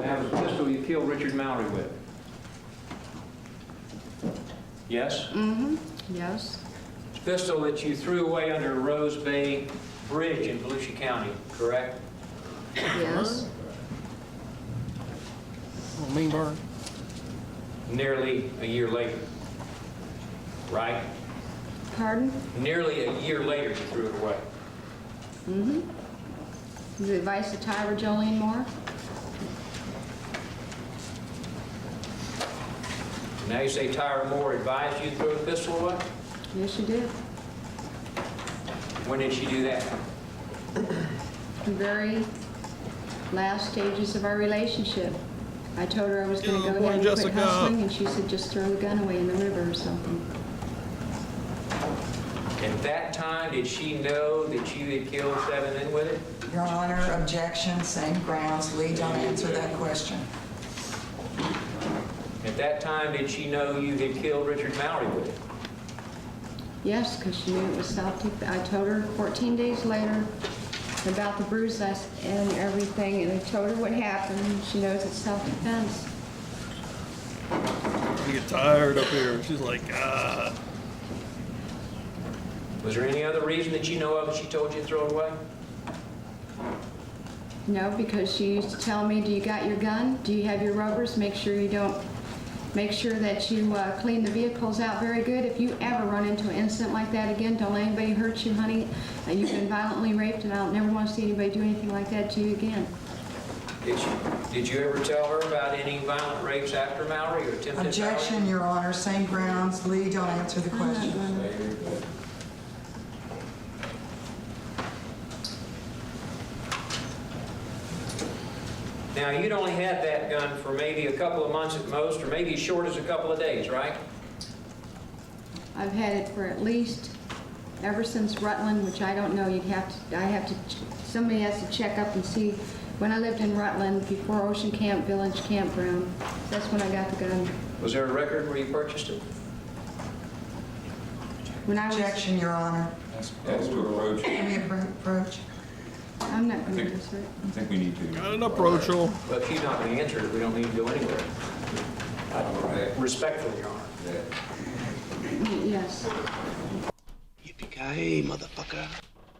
That was a pistol you killed Richard Mallory with? Yes? Mm-hmm. Yes. It's a pistol that you threw away under Rose Bay Bridge in Volusia County, correct? Yes. Oh, mean burn. Nearly a year later, right? Pardon? Nearly a year later, you threw it away. Mm-hmm. The advice of Tyra Jolene Moore? Now you say Tyra Moore advised you to throw the pistol away? Yes, she did. When did she do that? The very last stages of our relationship. I told her I was going to go ahead and quit hustling, and she said, just throw the gun away in the river or something. At that time, did she know that you had killed 7 men with it? Your Honor, objection, same grounds. Lee, don't answer that question. At that time, did she know you had killed Richard Mallory with it? Yes, because she knew it was self-defense. I told her 14 days later about the bruise and everything, and I told her what happened, and she knows it's self-defense. I get tired up here. She's like, ah. Was there any other reason that you know of that she told you to throw it away? No, because she used to tell me, do you got your gun? Do you have your rubbers? Make sure you don't, make sure that you clean the vehicles out very good. If you ever run into an incident like that again, don't let anybody hurt you, honey. You've been violently raped, and I don't never want to see anybody do anything like that to you again. Did you ever tell her about any violent rapes after Mallory or attempted Objection, Mallory? Your Honor, same grounds. Lee, don't answer the question. Now, you'd only had that gun for maybe a couple of months at most, or maybe as short as a couple of days, right? I've had it for at least ever since Rutland, which I don't know. Somebody has to check up and see. When I lived in Rutland, before Ocean Camp Village Campground, that's when I got the gun. Was there a record where you purchased it? When I was, Objection, Your Honor. That's to approach. Let me approach. I'm not going to answer it. I think we need to. Got an approach. Well, if she's not going to answer it, we don't need to go anywhere. Respectfully, Your Honor. Yes. Yippee-ki-yay, motherfucker.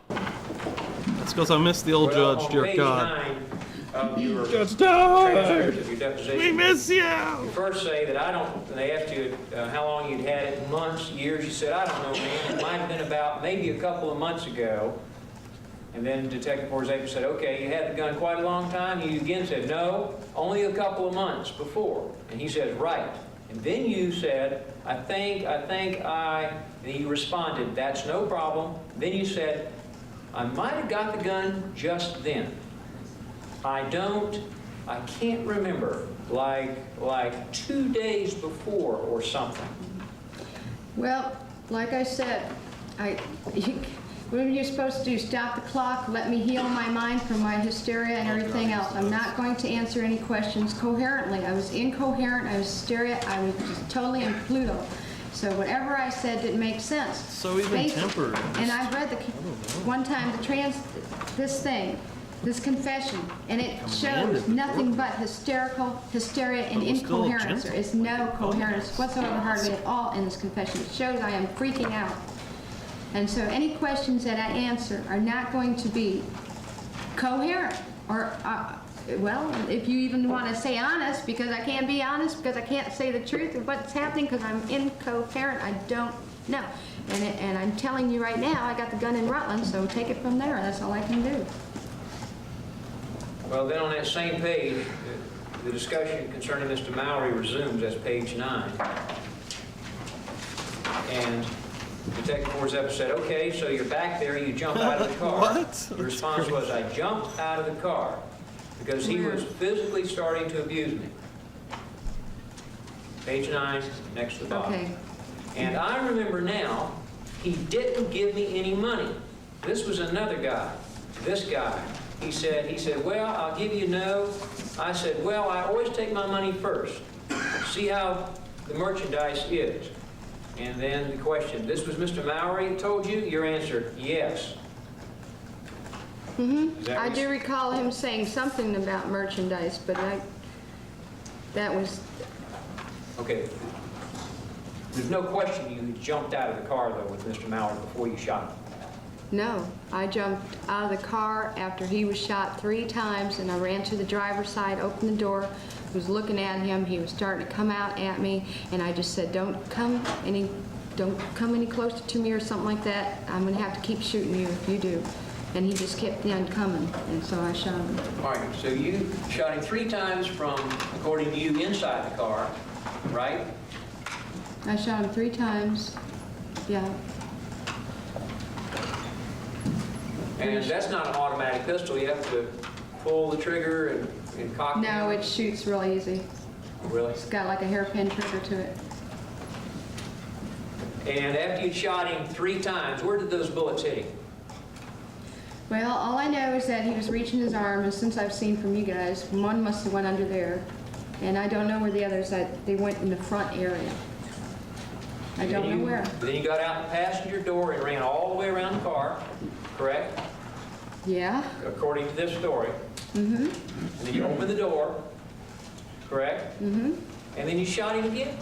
That's because I missed the old judge, dear Page God. 9 of your Judge transcript of your deposition, we miss you. you first say that and they asked you how long you'd had it, months, years. You said, I don't know, man. It might have been about maybe a couple of months ago. And then Detective Forzapin said, okay, you had the gun quite a long time. You again said, no, only a couple of months before. And he says, right. And then you said, I think, and he responded, that's no problem. Then you said, I might have got the gun just then. I can't remember, like 2 days before or something. Well, like I said, what are you supposed to do? Stop the clock, let me heal my mind from my hysteria and everything else. I'm not going to answer any questions coherently. I was incoherent, I was hysteria, I was just totally in Pluto. So whatever I said didn't make sense. So even tempered. And I read one time this confession, and it shows nothing but hysteria, and incoherence. There is no coherence whatsoever, hardly at all, in this confession. It shows I am freaking out. And so any questions that I answer are not going to be coherent, or, well, if you even want to say honest, because I can't be honest, because I can't say the truth of what's happening, because I'm incoherent. I don't know. And I'm telling you right now, I got the gun in Rutland, so take it from there. That's all I can do. Well, then on that same page, the discussion concerning Mr. Mallory resumes as page 9. And Detective Forzapin said, okay, so you're back there, you jumped out of the car. What? The response was, I jumped out of the car because he was physically starting to abuse me. Page 9, next to the bottom. Okay. And I remember now, he didn't give me any money. This was another guy, this guy. He said, well, I'll give you no. I said, well, I always take my money first. See how the merchandise is. And then the question, this was Mr. Mallory told you? Your answer, yes. Mm-hmm. I do recall him saying something about merchandise, but that was... Okay. There's no question you jumped out of the car, though, with Mr. Mallory before you shot him. No, I jumped out of the car after he was shot 3 times, and I ran to the driver's side, opened the door, was looking at him. He was starting to come out at me, and I just said, don't come any closer to me or something like that. I'm going to have to keep shooting you if you do. And he just kept on coming, and so I shot him. All right, so you shot him 3 times from, according to you, inside the car, right? I shot him 3 times, yeah. And that's not an automatic pistol. You have to pull the trigger and cock it. No, it shoots real easy. Really? It's got like a hairpin trigger to it. And after you shot him 3 times, where did those bullets hit him? Well, all I know is that he was reaching his arm, and since I've seen from you guys, one must have went under there. And I don't know where the others, they went in the front area. I don't know where. Then you got out the passenger door and ran all the way around the car, correct? Yeah. According to this story. Mm-hmm. And then you opened the door, correct? Mm-hmm. And then you shot him again.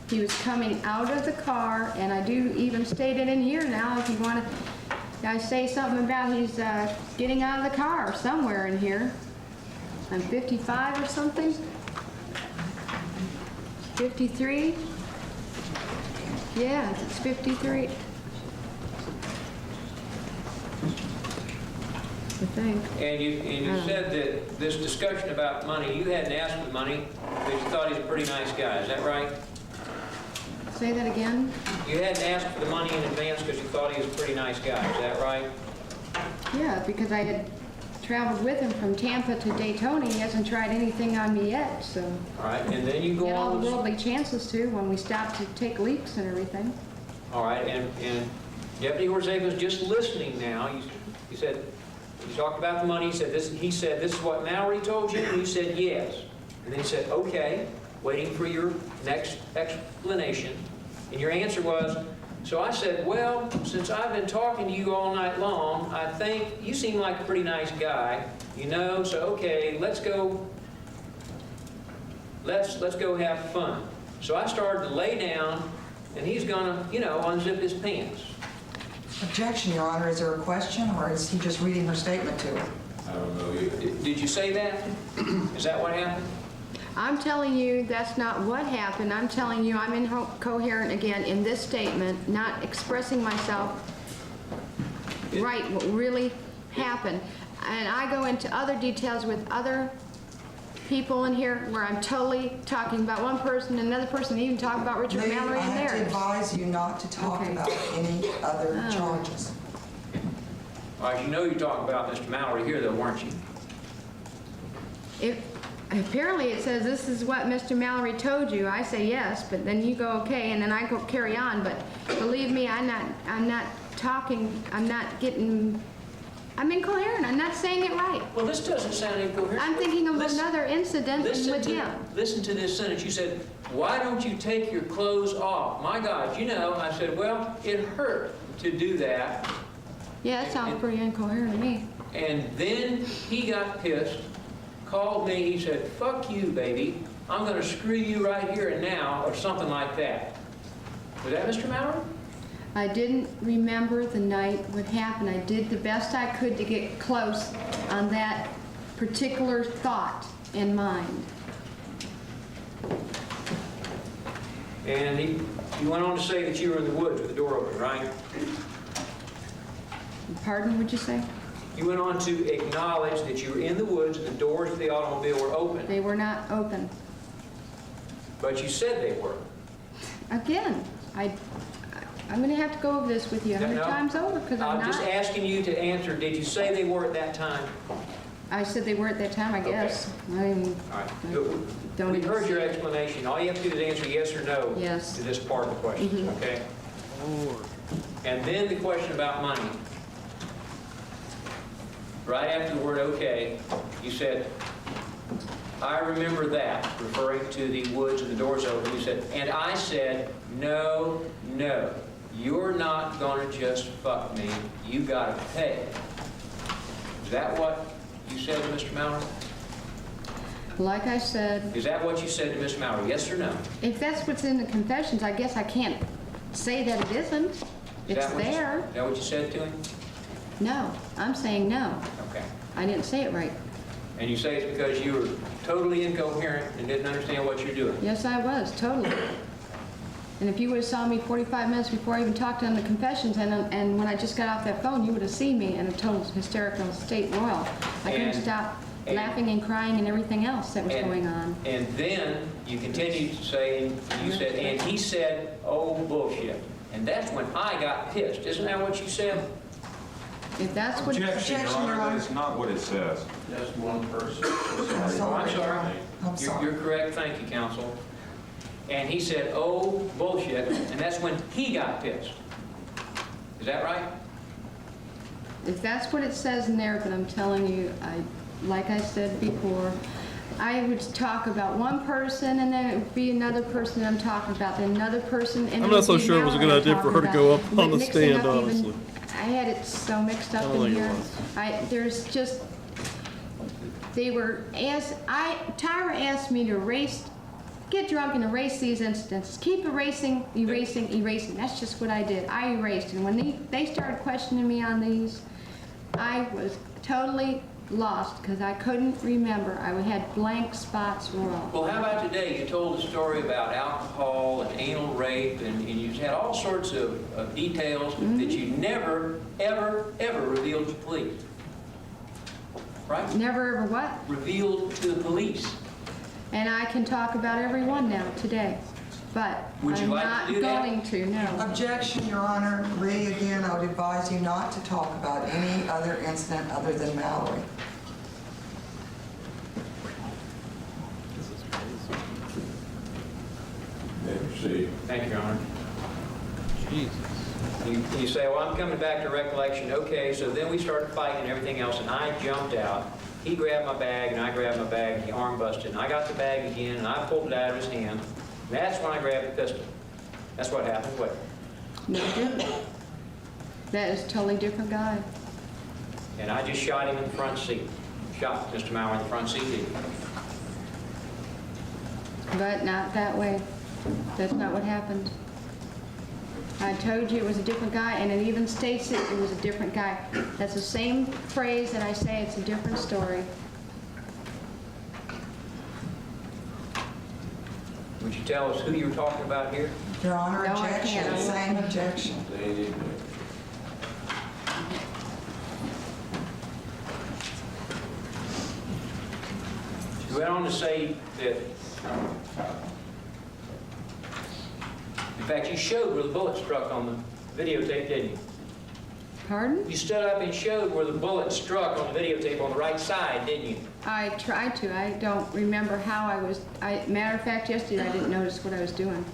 He was coming out of the car, and I do even state it in here now if you want to. I say something about he's getting out of the car somewhere in here. I'm 55 or something. 53. Yeah, it's 53. I think. And you said this discussion about money, you hadn't asked for the money because you thought he was a pretty nice guy. Is that right? Say that again? You hadn't asked for the money in advance because you thought he was a pretty nice guy. Is that right? Yeah, because I had traveled with him from Tampa to Daytona. He hasn't tried anything on me yet, so. All right, and then you go Get all on. the worldly chances too when we stopped to take leaks and everything. All right, and Deputy Horzega was just listening now. You said, you talked about the money. He said, this is what Mallory told you, and you said yes. And then he said, okay, waiting for your next explanation. And your answer was, so I said, well, since I've been talking to you all night long, I think you seem like a pretty nice guy, you know, so okay, let's go have fun. So I started to lay down, and he's gonna, you know, unzip his pants. Objection, Your Honor. Is there a question, or is he just reading her statement to her? I don't know. Did you say that? Is that what happened? I'm telling you that's not what happened. I'm telling you I'm incoherent again in this statement, not expressing myself right, what really happened. And I go into other details with other people in here where I'm totally talking about one person and another person, and even talk about Richard Lady, Mallory I and have to theirs. advise you not to talk Okay. about any other Oh. charges. All right, you know you're talking about Mr. Mallory here, though, weren't you? Apparently it says this is what Mr. Mallory told you. I say yes, but then you go okay, and then I go carry on. But believe me, I'm not talking. I'm incoherent. I'm not saying it right. Well, this doesn't sound incoherent. I'm thinking of another incident with him. Listen to this sentence. You said, why don't you take your clothes off? My God, you know, I said, well, it hurt to do that. Yeah, that sounds pretty incoherent to me. And then he got pissed, called me, he said, fuck you, baby. I'm going to screw you right here and now, or something like that. Was that Mr. Mallory? I didn't remember the night what happened. I did the best I could to get close on that particular thought in mind. And he went on to say that you were in the woods with the door open, right? Pardon, what'd you say? You went on to acknowledge that you were in the woods and the doors of the automobile were open. They were not open. But you said they were. Again, I'm going to have to go over this with you 100 times over because I'm just asking you to answer, did you say they were at that time? I said they were at that time, I guess. Okay. All right. We've heard your explanation. All you have to do is answer yes or no to this part of the question, okay? And then the question about money. Right after the word okay, you said, I remember that, referring to the woods and the doors open. You said, and I said, no, no, you're not going to just fuck me. You got to pay. Is that what you said to Mr. Mallory? Like I said... Is that what you said to Mr. Mallory, yes or no? If that's what's in the confessions, I guess I can't say that it isn't. It's there. Is that what you said to him? No, I'm saying no. Okay. I didn't say it right. And you say it's because you were totally incoherent and didn't understand what you're doing? Yes, I was, totally. And if you would have saw me 45 minutes before I even talked on the confessions, and when I just got off that phone, you would have seen me in a total hysterical state royal. I couldn't stop laughing and crying and everything else that was going on. And then you continued to say, you said, and he said, oh, bullshit. And that's when I got pissed. Isn't that what you said? If that's what... Objection, Your Honor, that is not what it says. That's one person. I'm sorry. I'm sorry. You're correct. Thank you, counsel. And he said, oh, bullshit. And that's when he got pissed. Is that right? If that's what it says in there, but I'm telling you, like I said before, I would talk about one person, and then it would be another person I'm talking about, then another person, and I'm not so sure it was a good idea for her to go up on the stand, honestly. I had it so mixed up in here. There's just, they were, Tyra asked me to get drunk and erase these incidents. Keep erasing. That's just what I did. I erased. And when they started questioning me on these, I was totally lost because I couldn't remember. I had blank spots wrong. Well, how about today? You told a story about alcohol and anal rape, and you had all sorts of details that you never, ever, ever revealed to police. right? Never ever what? Revealed to the police. And I can talk about every one now today, but Would you I'm like not to do that? going to, no. Objection, Your Honor. Lee, again, I would advise you not to talk about any other incident other than Mallory. See, Thank you, Your Honor. Jesus. You say, well, I'm coming back to recollection. Okay, so then we started fighting and everything else, and I jumped out. He grabbed my bag, and I grabbed my bag, and he arm busted. And I got the bag again, and I pulled it out of his hand. And that's when I grabbed the pistol. That's what happened. What? No, I didn't. That is a totally different guy. And I just shot him in the front seat. Shot Mr. Maurer in the front seat, didn't I? But not that way. That's not what happened. I told you it was a different guy, and it even states it was a different guy. That's the same phrase that I say, it's a different story. Would you tell us who you were talking about here? Your Honor, No, I objection, can't. same objection. You went on to say that, in fact, you showed where the bullet struck on the videotape, didn't you? Pardon? You stood up and showed where the bullet struck on the videotape on the right side, didn't you? I tried to. I don't remember how I was. Matter of fact, yesterday I didn't notice what I was doing.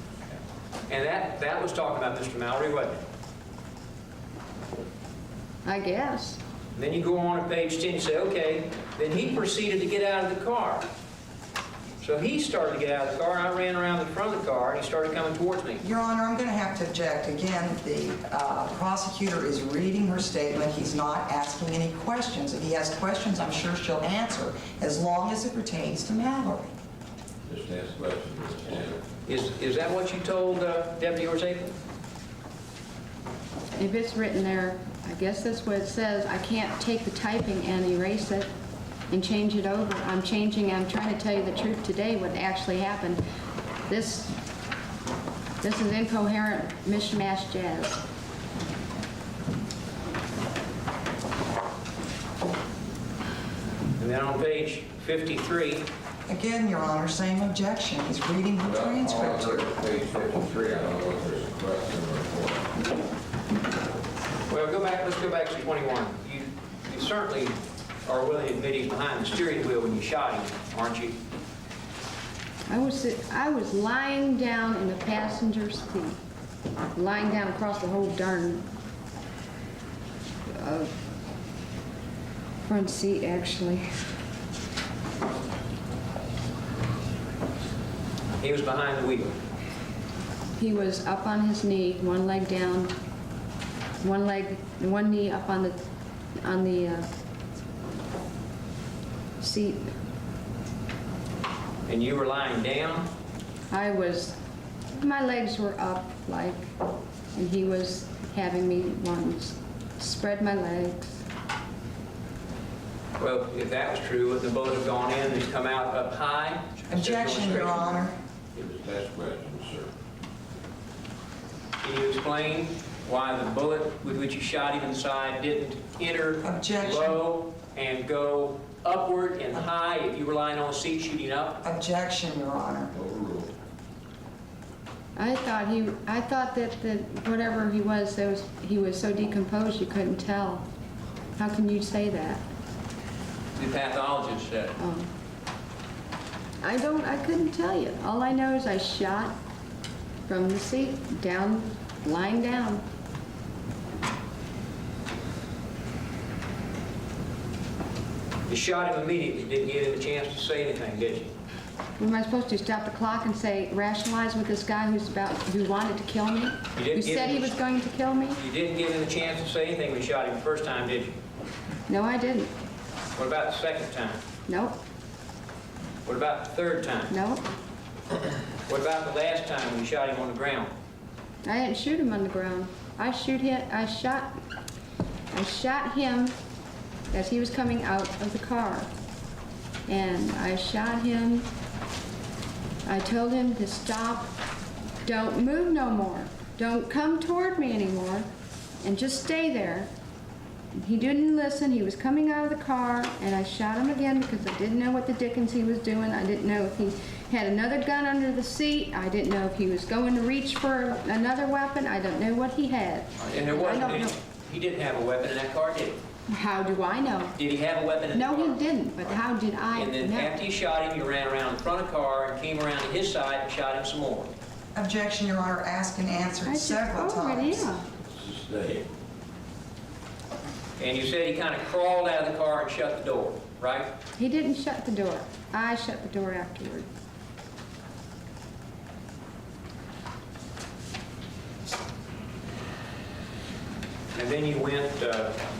And that was talking about Mr. Mallory, wasn't it? I guess. And then you go on to page 10 and say, okay, then he proceeded to get out of the car. So he started to get out of the car, and I ran around the front of the car, and he started coming towards me. Your Honor, I'm going to have to object. Again, the prosecutor is reading her statement. He's not asking any questions. If he has questions, I'm sure she'll answer, as long as it pertains to Mallory. just ask questions. Is that what you told Deputy Orzapen? If it's written there, I guess that's what it says. I can't take the typing and erase it and change it over. I'm trying to tell you the truth today, what actually happened. This is incoherent mishmash jazz. And then on page 53, Again, Your Honor, same objection. He's reading her transcript On here. page 53, I don't know if there's a question or well, let's go back to 21. You certainly are willing to admit he's behind the steering wheel when you shot him, aren't you? I was lying down in the passenger seat, lying down across the whole darn front seat, actually. He was behind the wheel. He was up on his knee, one leg down, one knee up on the seat. And you were lying down? My legs were up, and he was having me spread my legs. Well, if that was true, would the bullet have gone in and come out up high? Objection, Your Honor. It was last question, sir. Can you explain why the bullet with which you shot him in the side didn't enter Objection. low and go upward and high if you were lying on a seat shooting up? Objection, Your Honor. Overruled. I thought that whatever he was so decomposed you couldn't tell. How can you say that? The pathologist said. I couldn't tell you. All I know is I shot from the seat down, lying down. You shot him immediately, didn't give him a chance to say anything, did you? What am I supposed to stop the clock and say, rationalize with this guy who wanted to kill me? Who said he was going to kill me? You didn't give him a chance to say anything when you shot him the first time, did you? No, I didn't. What about the second time? Nope. What about the third time? Nope. What about the last time when you shot him on the ground? I didn't shoot him on the ground. I shot him as he was coming out of the car. And I shot him. I told him to stop. Don't move no more. Don't come toward me anymore. And just stay there. he didn't listen. He was coming out of the car, and I shot him again because I didn't know what the dickens he was doing. I didn't know if he had another gun under the seat. I didn't know if he was going to reach for another weapon. I don't know what he had. And there wasn't, he didn't have a weapon in that car, did he? How do I know? Did he have a weapon in the car? No, he didn't, but how did I know? And then after you shot him, you ran around the front of the car and came around to his side and shot him some more. Objection, Your Honor, asked and answered several times. Yeah. Stay. And you said he kind of crawled out of the car and shut the door, right? He didn't shut the door. I shut the door afterward. And then you went,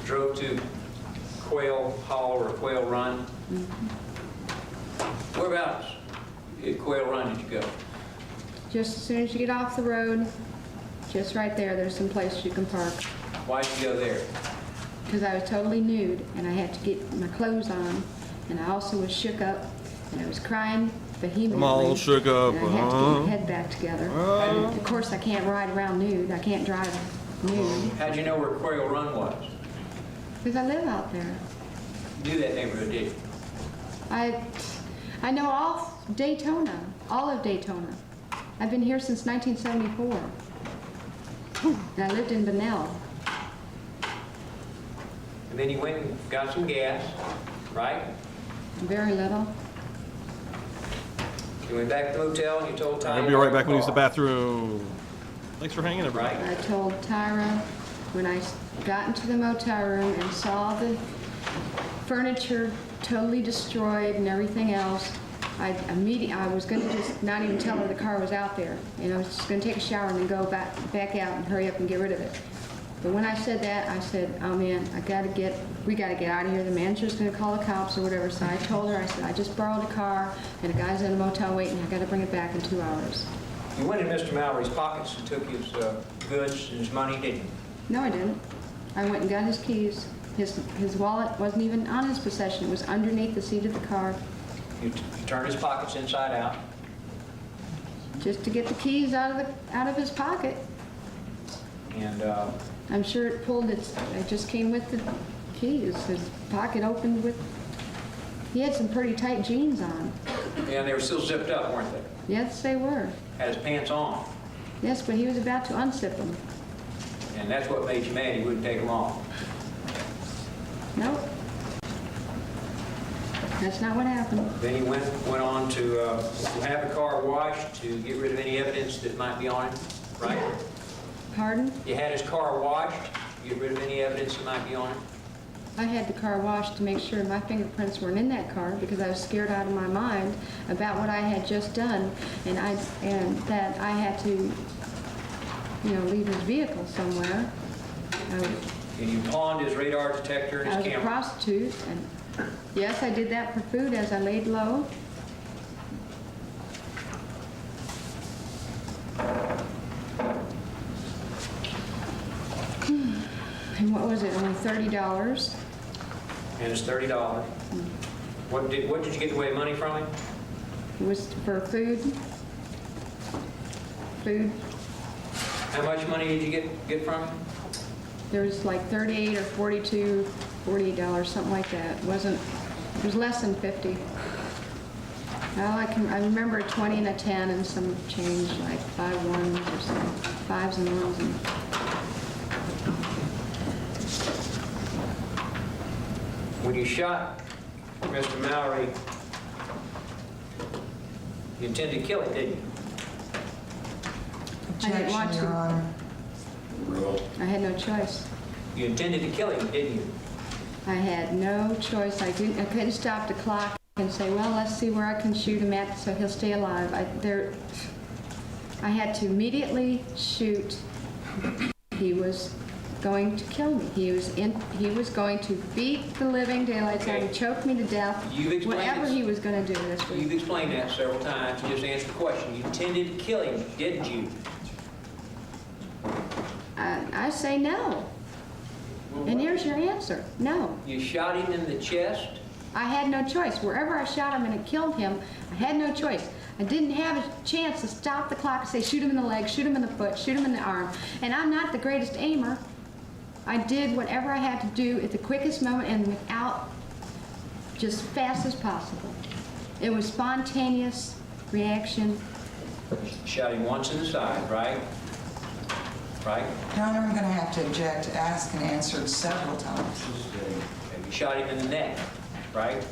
drove to Quail Hollow or Quail Run. Mm-hmm. Whereabouts at Quail Run did you go? Just as soon as you get off the road, just right there's some place you can park. Why did you go there? Because I was totally nude and I had to get my clothes on, and I also was shook up and I was crying vehemently. I'm all shook up. And I had to get my head back together. Of course, I can't ride around nude. I can't drive nude. How'd you know where Quail Run was? Because I live out there. You knew that neighborhood, did you? I know all of Daytona. I've been here since 1974. And I lived in Bunnell. And then you went and got some gas, right? Very little. You went back to the motel and you told Ty. I'll be right back when we use the bathroom. Thanks for hanging, everybody. I told Tyra when I got into the motel room and saw the furniture totally destroyed and everything else, I was going to just not even tell her the car was out there. And I was just going to take a shower and then go back out and hurry up and get rid of it. But when I said that, I said, oh man, we got to get out of here. The manager's going to call the cops or whatever. So I told her, I said, I just borrowed a car and a guy's in a motel waiting. I got to bring it back in 2 hours. You went in Mr. Mallory's pockets and took his goods and his money, didn't you? No, I didn't. I went and got his keys. His wallet wasn't even on his possession. It was underneath the seat of the car. You turned his pockets inside out. Just to get the keys out of his pocket. And I'm sure it just came with the keys. His pocket opened with, he had some pretty tight jeans on. yeah, they were still zipped up, weren't they? Yes, they were. Had his pants on. Yes, but he was about to unzip them. And that's what made you mad. He wouldn't take them off. Nope. That's not what happened. Then he went on to have the car washed to get rid of any evidence that might be on it, right? Pardon? You had his car washed to get rid of any evidence that might be on it? I had the car washed to make sure my fingerprints weren't in that car because I was scared out of my mind about what I had just done, and that I had to, leave his vehicle somewhere. And you pawned his radar detector and his camera? I was a prostitute, and yes, I did that for food as I laid low. And what was it, only $30? And it's $30. What did you get away money from him? It was for food. Food. How much money did you get from him? There was like 38 or 42, $48, something like that. It was less than 50. Well, I remember a 20 and a 10 and some change, like 5 ones or something, 5s and 1s. And when you shot Mr. Mallory, you intended to kill him, didn't you? I didn't want Objection, Your to. Honor. I had no choice. You intended to kill him, didn't you? I had no choice. I couldn't stop the clock and say, well, let's see where I can shoot him at so he'll stay alive. I had to immediately shoot. He was going to kill me. He was going to beat the living daylights out of me, choke me to death. Whatever he was going to do. You've explained that several times. You just answered the question. You intended to kill him, didn't you? I say no. And here's your answer. No. You shot him in the chest? I had no choice. Wherever I shot him and it killed him, I had no choice. I didn't have a chance to stop the clock and say, shoot him in the leg, shoot him in the foot, shoot him in the arm. And I'm not the greatest aimer. I did whatever I had to do at the quickest moment and without, just fast as possible. It was spontaneous reaction. Shot him once in the side, right? Right? Your Honor, I'm going to have to object, asked and answered several times. And you shot him in the neck, right?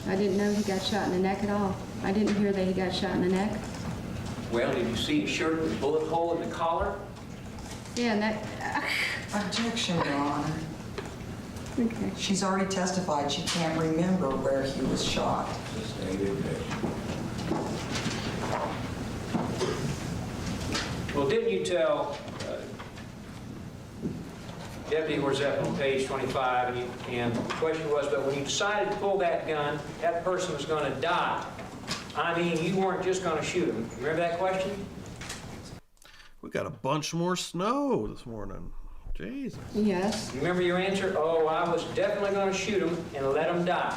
I didn't know he got shot in the neck at all. I didn't hear that he got shot in the neck. Well, did you see his shirt with a bullet hole in the collar? Yeah, and that... Objection, Your Honor. Okay. She's already testified she can't remember where he was shot. Well, didn't you tell Deputy Wuornos on page 25, and the question was, but when you decided to pull that gun, that person was going to die. I mean, you weren't just going to shoot him. Remember that question? We got a bunch more snow this morning. Jesus. Yes. Remember your answer? Oh, I was definitely going to shoot him and let him die.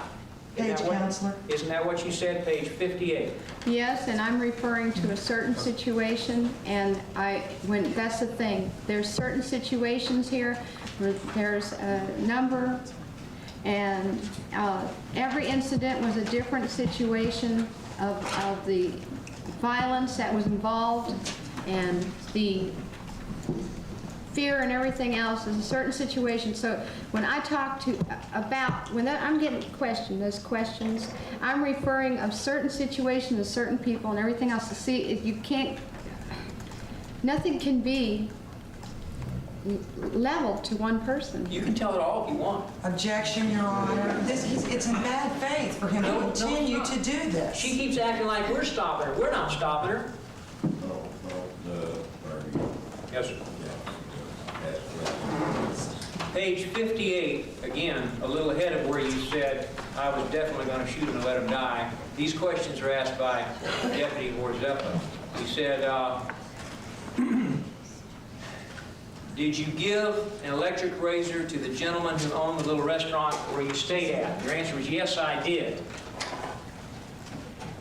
Page, Counselor. Isn't that what you said, page 58? Yes, and I'm referring to a certain situation, and that's the thing. There's certain situations here where there's a number, and every incident was a different situation of the violence that was involved, and the fear and everything else is a certain situation. So when I talk I'm getting those questions, I'm referring of certain situations to certain people and everything else to see if you can't, nothing can be leveled to one person. You can tell it all if you want. Objection, Your Honor. It's in bad faith for him to continue to do this. She keeps acting like we're stopping her. We're not stopping her. Yes, sir. Page 58, again, a little ahead of where you said, I was definitely going to shoot him and let him die. These questions are asked by Deputy Wuornos. He said, did you give an electric razor to the gentleman who owned the little restaurant where you stayed at? Your answer was, yes, I did.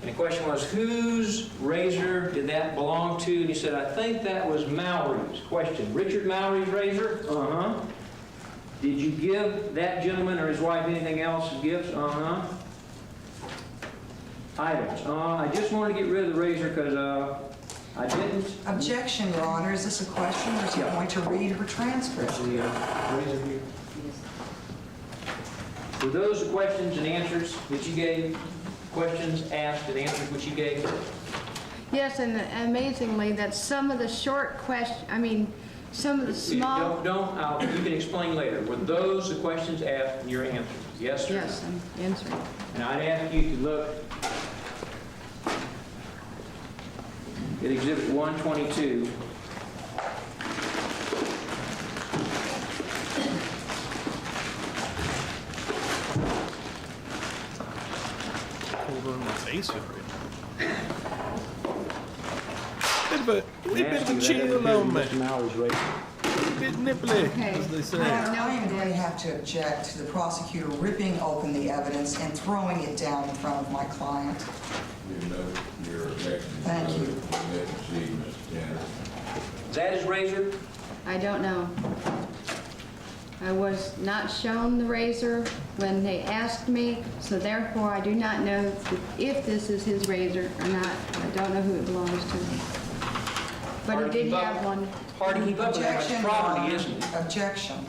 And the question was, whose razor did that belong to? And he said, I think that was Mallory's. Question, Richard Mallory's razor? Uh-huh. Did you give that gentleman or his wife anything else as gifts? Uh-huh. Items. I just wanted to get rid of the razor because I didn't. Objection, Your Honor. Is this a question or is he going to read her transcript? Were those the questions and answers that you gave? Questions asked and answers which you gave? Yes, and amazingly that some of the short questions, some of the small... You can explain later. Were those the questions asked and your answers? Yes, sir? Yes, I'm answering. And I'd ask you to look at Exhibit 122. Hold on my face right now. Bit of a chill on me. Bit nipply, as they say. I am going to have to object to the prosecutor ripping open the evidence and throwing it down in front of my client. Thank you. Is that his razor? I don't know. I was not shown the razor when they asked me, so therefore I do not know if this is his razor or not. I don't know who it belongs to. But he did have one. Hard to keep up with that much property, isn't it? Objection.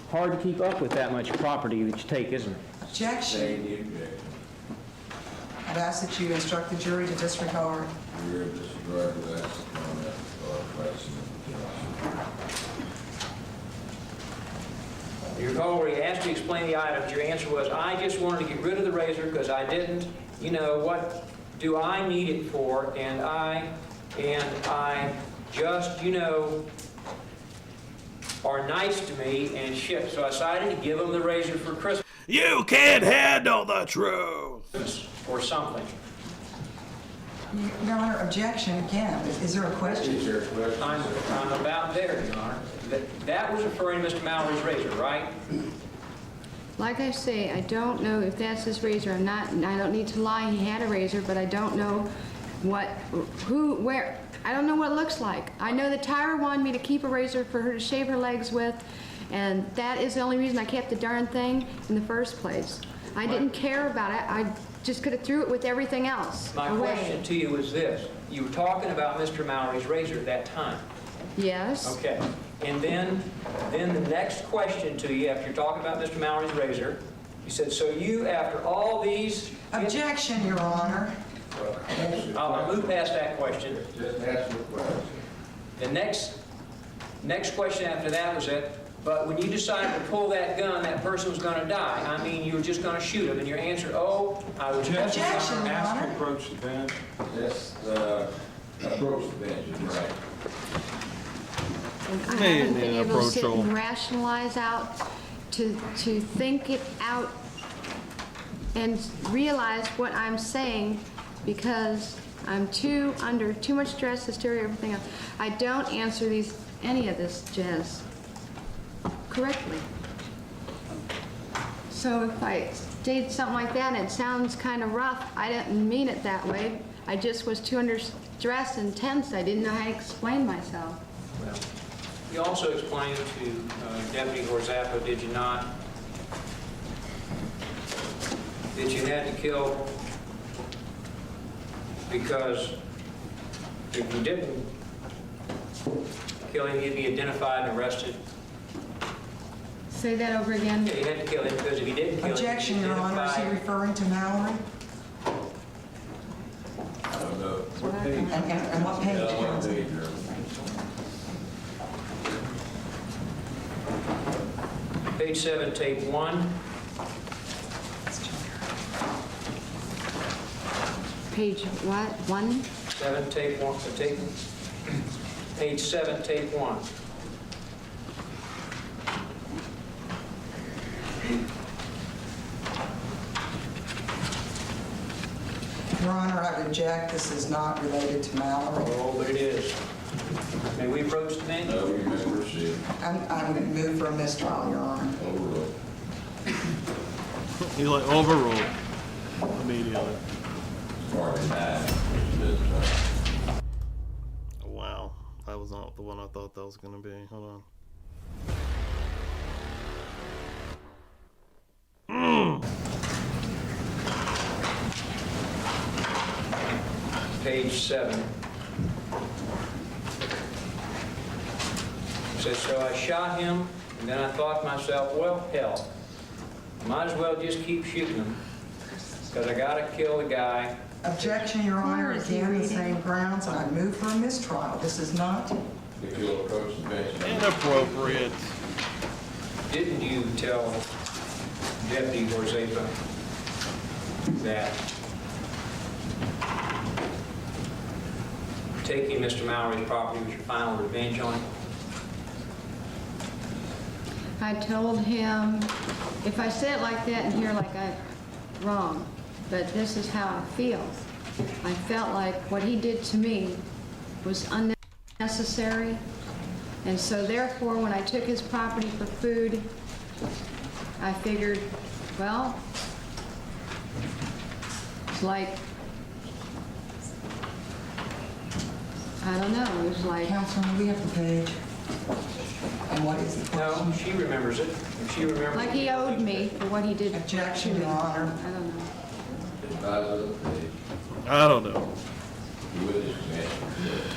Hard to keep up with that much property that you take, isn't it? Objection. I'd ask that you instruct the jury to disregard. You recall where he asked you to explain the items. Your answer was, I just wanted to get rid of the razor because I didn't, what do I need it for? And I just, are nice to me and shit. So I decided to give him the razor for Christmas. You can't handle the truth. Or something. Your Honor, objection again. Is there a question? I'm about there, Your Honor. That was referring to Mr. Mallory's razor, right? Like I say, I don't know if that's his razor or not, and I don't need to lie. He had a razor, but I don't know where. I don't know what it looks like. I know that Tyra wanted me to keep a razor for her to shave her legs with, and that is the only reason I kept the darn thing in the first place. I didn't care about it. I just could have threw it with everything else My away. question to you is this. You were talking about Mr. Mallory's razor at that time. Yes. Okay. And then the next question to you, after you're talking about Mr. Mallory's razor, you said, so you, after all these... Objection, Your Honor. I'll move past that question. Just ask the question. The next question after that was that, but when you decided to pull that gun, that person was going to die. I mean, you were just going to shoot him. And your answer, oh, I was just... Objection, Your Ask to Honor. approach the bench. Just approach the bench is right. I Hey, haven't been man, able to sit approach and all. rationalize out, to think it out and realize what I'm saying, because I'm under too much stress, hysteria, everything else. I don't answer any of this jazz correctly. So if I did something like that and it sounds kind of rough, I didn't mean it that way. I just was too under stress and tense. I didn't know how to explain myself. Well, you also explained to Deputy Gorzappa, did you not, that you had to kill because if you didn't kill him, he'd be identified and arrested. Say that over again. Yeah, you had to kill him because if you didn't kill him, Objection, he'd be Your Honor. Is he identified. referring to Mallory? I don't know. What page? And what page, What counsel? page, Your Honor? Page 7, tape 1. Page what? 1? 7, tape 1. Page 7, tape 1. Your Honor, I object. This is not related to Mallory. Oh, but it is. May we approach the bench? No, you may proceed. I'm going to move for a mistrial, Your Honor. Overruled. He like overruled immediately. Party nine. Wow, that was not the one I thought that was gonna be. Hold on. Page 7. It says, so I shot him, and then I thought to myself, well, hell, might as well just keep shooting him, because I got to kill the guy. Objection, Your Honor. Where is he Again, the reading? same grounds. I move for a mistrial. This is not... If you'll approach the bench. Inappropriate. Didn't you tell Deputy Gorzappa that taking Mr. Mallory's property was your final revenge on him? I told him, if I say it like that and hear like I'm wrong, but this is how I feel. I felt like what he did to me was unnecessary, and so therefore when I took his property for food, I figured, well, it's like, I don't know, it was like, Counsel, we have the page. And what is the No, question? she remembers it. If she remembers like it, he owed me for what he did to Objection, me. Your Honor. I don't know. Advise of the page. I don't know. The witness can answer.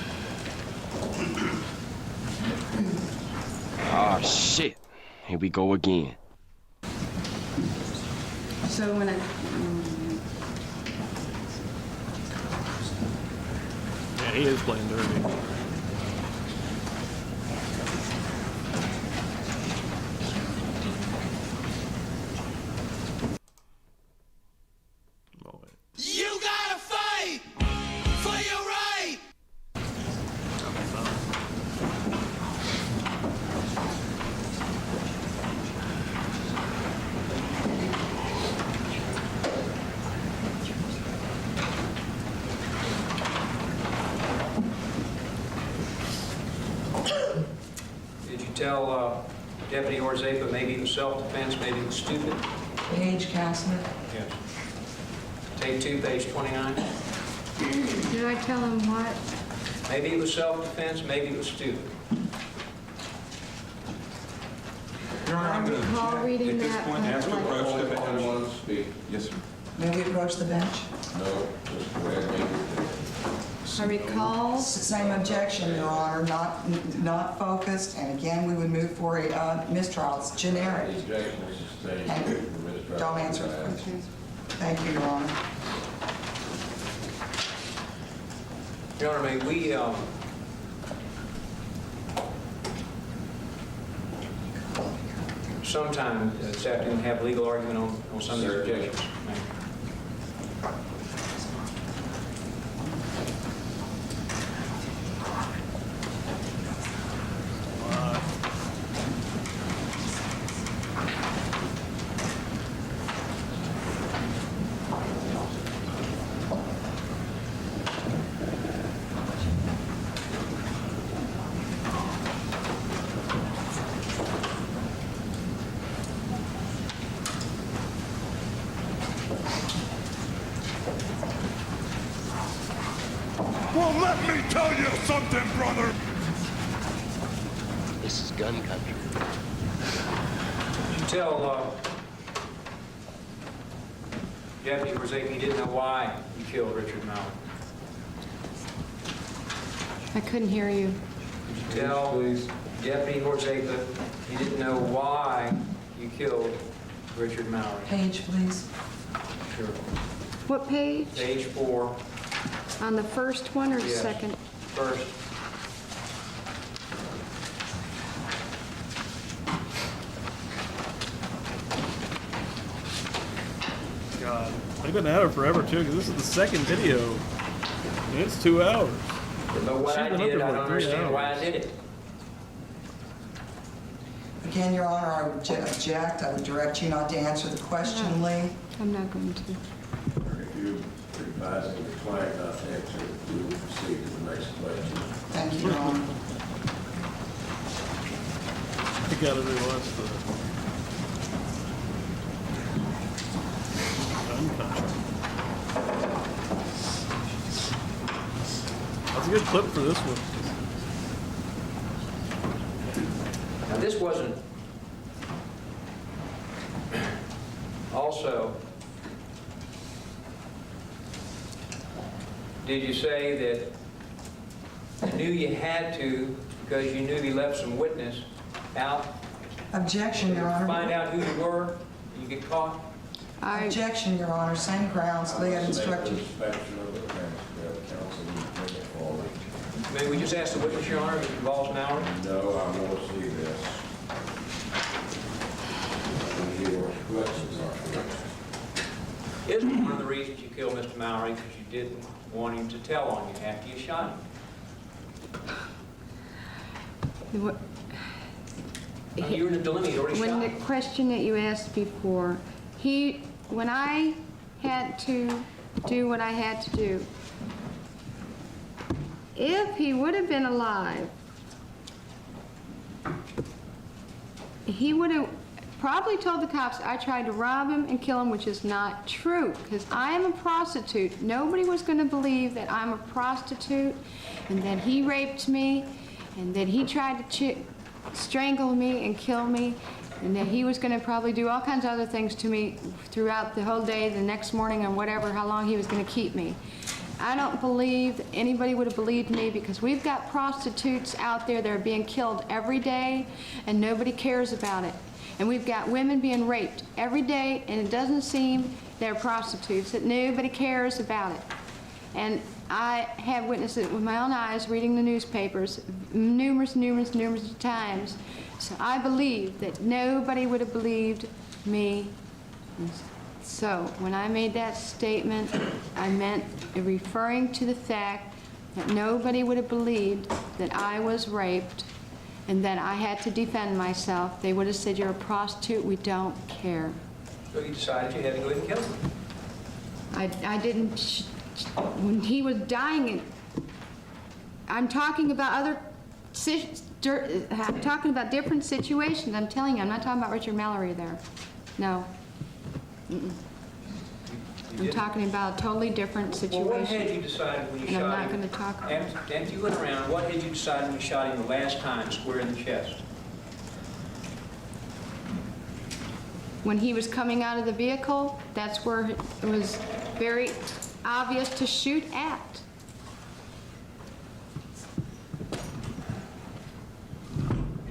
Ah, shit. Here we go again. So when I, Yeah, he is playing dirty. Oh, wait. You gotta fight for your right. did you tell Deputy Gorzappa maybe it was self-defense, maybe it was stupid? Page, Counselor. Yes. Take 2, page 29. did I tell him what? Maybe it was self-defense, maybe it was stupid. Your Honor, I'm going to Recall object reading at this that, point as to like- approach the Only bench. one speak. Yes, sir. May we approach the bench? No, just go ahead and make your I recall, Same objection, Your Honor, not focused, and again, we would move for a mistrial. It's generic. The objection is sustained. And for mistrial. don't answer the question. Thank you, Your Honor. Your Honor, may we, sometime this afternoon have legal argument on some of these objections? Thank you. Well, let me tell you something, brother. This is gun country. You tell Deputy Rosati you didn't know why you killed Richard Mallon. I couldn't hear you. Did you tell Deputy Rosati you didn't know why you killed Richard Mallon? Page, please. Sure. What page? Page 4. On the first one or the Yes. second? First. God, they've been at her forever too, because this is the second video, and it's 2 hours. But what I She's been up did, there I for don't 3 understand why I hours. did it. Again, Your Honor, I would object. I would direct you not to answer the question, Lee. I'm not going to. If you advise the client not to answer, we will proceed to the next question. Thank you, Your Honor. I gotta rewatch the gun country. That's a good clip for this one. Now, this wasn't also, did you say that you knew you had to because you knew you left some witness out? Objection, Your Honor. Find out who you were, you get caught? Objection, Your Honor. Same grounds. Lee had instructed. Inspection of the transcript, counsel, you bring it forward. May we just ask the witness, Your Honor, if it involves Mallory? No, I want to see this. Your questions are. Isn't one of the reasons you killed Mr. Mallory because you didn't want him to tell on you after you shot him? What- You were in the dilemma, you already When shot the him. question that you asked before, when I had to do what I had to do, if he would have been alive, he would have probably told the cops I tried to rob him and kill him, which is not true, because I am a prostitute. Nobody was going to believe that I'm a prostitute and that he raped me and that he tried to strangle me and kill me, and that he was going to probably do all kinds of other things to me throughout the whole day, the next morning, or whatever, how long he was going to keep me. I don't believe that anybody would have believed me, because we've got prostitutes out there that are being killed every day, and nobody cares about it. And we've got women being raped every day, and it doesn't seem they're prostitutes, that nobody cares about it. And I have witnessed it with my own eyes, reading the newspapers numerous times. So I believe that nobody would have believed me. So when I made that statement, I meant referring to the fact that nobody would have believed that I was raped and that I had to defend myself. They would have said, "You're a prostitute, we don't care." So you decided you had to go ahead and kill him. I didn't, when he was dying, I'm talking about I'm talking about different situations. I'm telling you, I'm not talking about Richard Mallory there. No. I'm talking about a totally different situation. Well, what had you decided when you and shot him? I'm not going to talk about it. After you went around, what had you decided when you shot him the last time, square in the chest? When he was coming out of the vehicle, that's where it was very obvious to shoot at.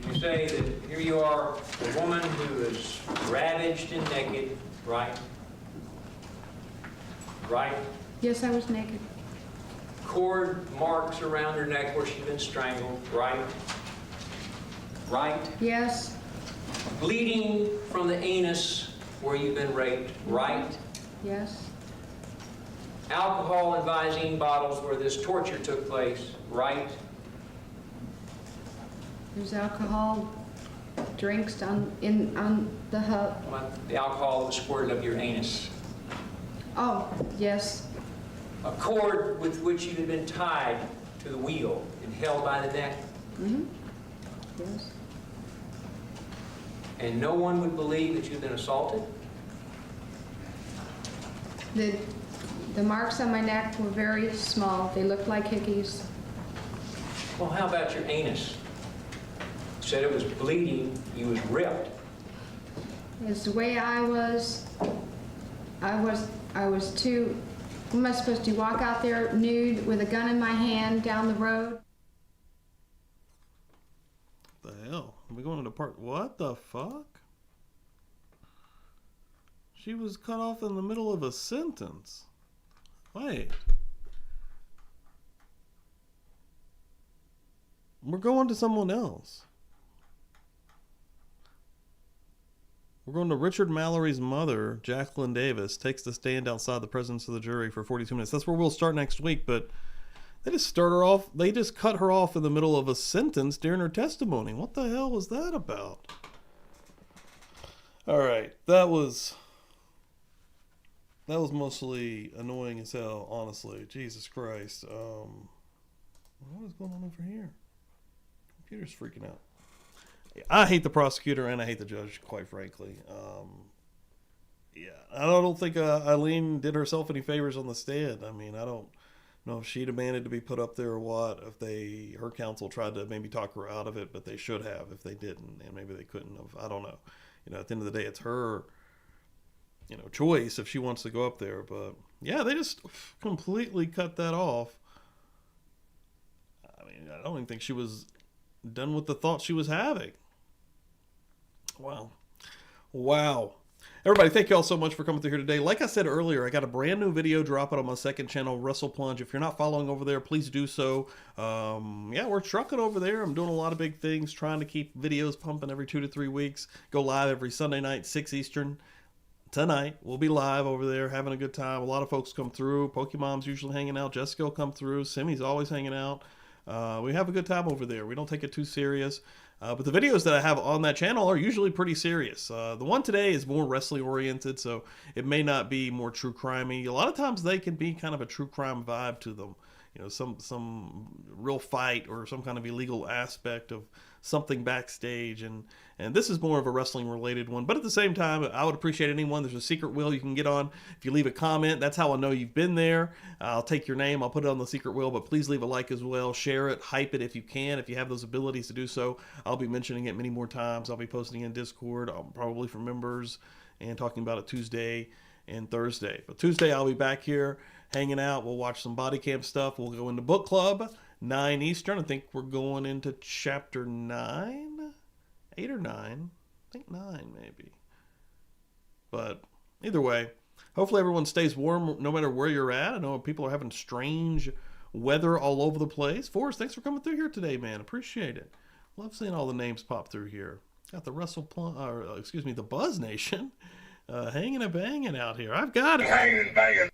Did you say that here you are, a woman who is ravaged and naked, right? Right? Yes, I was naked. Cord marks around her neck where she's been strangled, right? Right? Yes. Bleeding from the anus where you've been raped, right? Yes. Alcohol in Visine bottles where this torture took place, right? There's alcohol drinks on the hub. The alcohol was squirted up your anus. Oh, yes. A cord with which you had been tied to the wheel and held by the neck. Mm-hmm. Yes. And no one would believe that you'd been assaulted? The marks on my neck were very small. They looked like hickeys. Well, how about your anus? You said it was bleeding, you was ripped. It's the way I was too, what am I supposed to do, walk out there nude with a gun in my hand down the road? What the hell? Are we going into part? What the fuck? She was cut off in the middle of a sentence. Wait. We're going to someone else. We're going to Richard Mallory's mother, Jacqueline Davis, takes the stand outside the presence of the jury for 42 minutes. That's where we'll start next week, but they just start her off. They just cut her off in the middle of a sentence during her testimony. What the hell was that about? All right, that was mostly annoying as hell, honestly. Jesus Christ. What is going on over here? Computer's freaking out. I hate the prosecutor and I hate the judge, quite frankly. Yeah, I don't think Aileen did herself any favors on the stand. I mean, I don't know if she demanded to be put up there or what. If her counsel tried to maybe talk her out of it, but they should have if they didn't, and maybe they couldn't have. I don't know. At the end of the day, it's her, choice if she wants to go up there. But yeah, they just completely cut that off. I mean, I don't even think she was done with the thought she was having. Wow. Everybody, thank you all so much for coming through here today. Like I said earlier, I got a brand new video dropping on my second channel, Wrestle Plunge. If you're not following over there, please do so. Yeah, we're trucking over there. I'm doing a lot of big things, trying to keep videos pumping every 2 to 3 weeks. Go live every Sunday night, 6 Eastern. Tonight, we'll be live over there, having a good time. A lot of folks come through. Pokemom's usually hanging out. Jessica will come through. Simi's always hanging out. We have a good time over there. We don't take it too serious. But the videos that I have on that channel are usually pretty serious. The one today is more wrestling oriented, so it may not be more true crimey. A lot of times they can be kind of a true crime vibe to them. Some real fight or some kind of illegal aspect of something backstage, and this is more of a wrestling related one. But at the same time, I would appreciate anyone. There's a secret wheel you can get on. If you leave a comment, that's how I know you've been there. I'll take your name, I'll put it on the secret wheel, but please leave a like as well. Share it, hype it if you can. If you have those abilities to do so, I'll be mentioning it many more times. I'll be posting in Discord, probably for members, and talking about it Tuesday and Thursday. But Tuesday I'll be back here hanging out. We'll watch some body cam stuff. We'll go into book club, 9 Eastern. I think we're going into chapter 9, 8 or 9. I think 9 maybe. But either way, hopefully everyone stays warm no matter where you're at. I know people are having strange weather all over the place. Forrest, thanks for coming through here today, man. Appreciate it. Love seeing all the names pop through here. Got the the Buzz Nation hanging and banging out here. I've got it. Hanging and banging.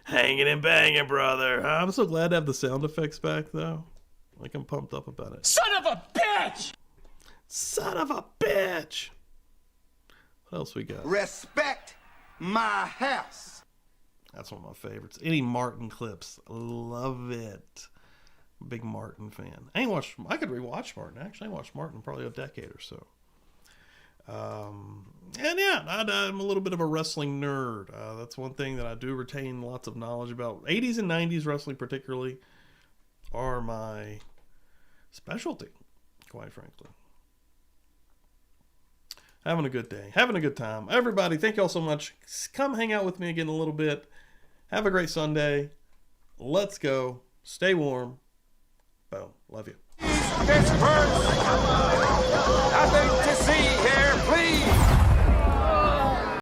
Hanging and banging, brother. I'm so glad to have the sound effects back, though. Like, I'm pumped up about it. Son of a bitch! Son of a bitch! What else we got? Respect my house. That's one of my favorites. Any Martin clips. Love it. Big Martin fan. I could rewatch Martin, actually. I watched Martin probably a decade or so. And yeah, I'm a little bit of a wrestling nerd. That's one thing that I do retain lots of knowledge about. 80s and 90s wrestling particularly are my specialty, quite frankly. Having a good day. Having a good time. Everybody, thank you all so much. Come hang out with me again in a little bit. Have a great Sunday. Let's go. Stay warm. Boom. Love you. This hurts. Nothing to see.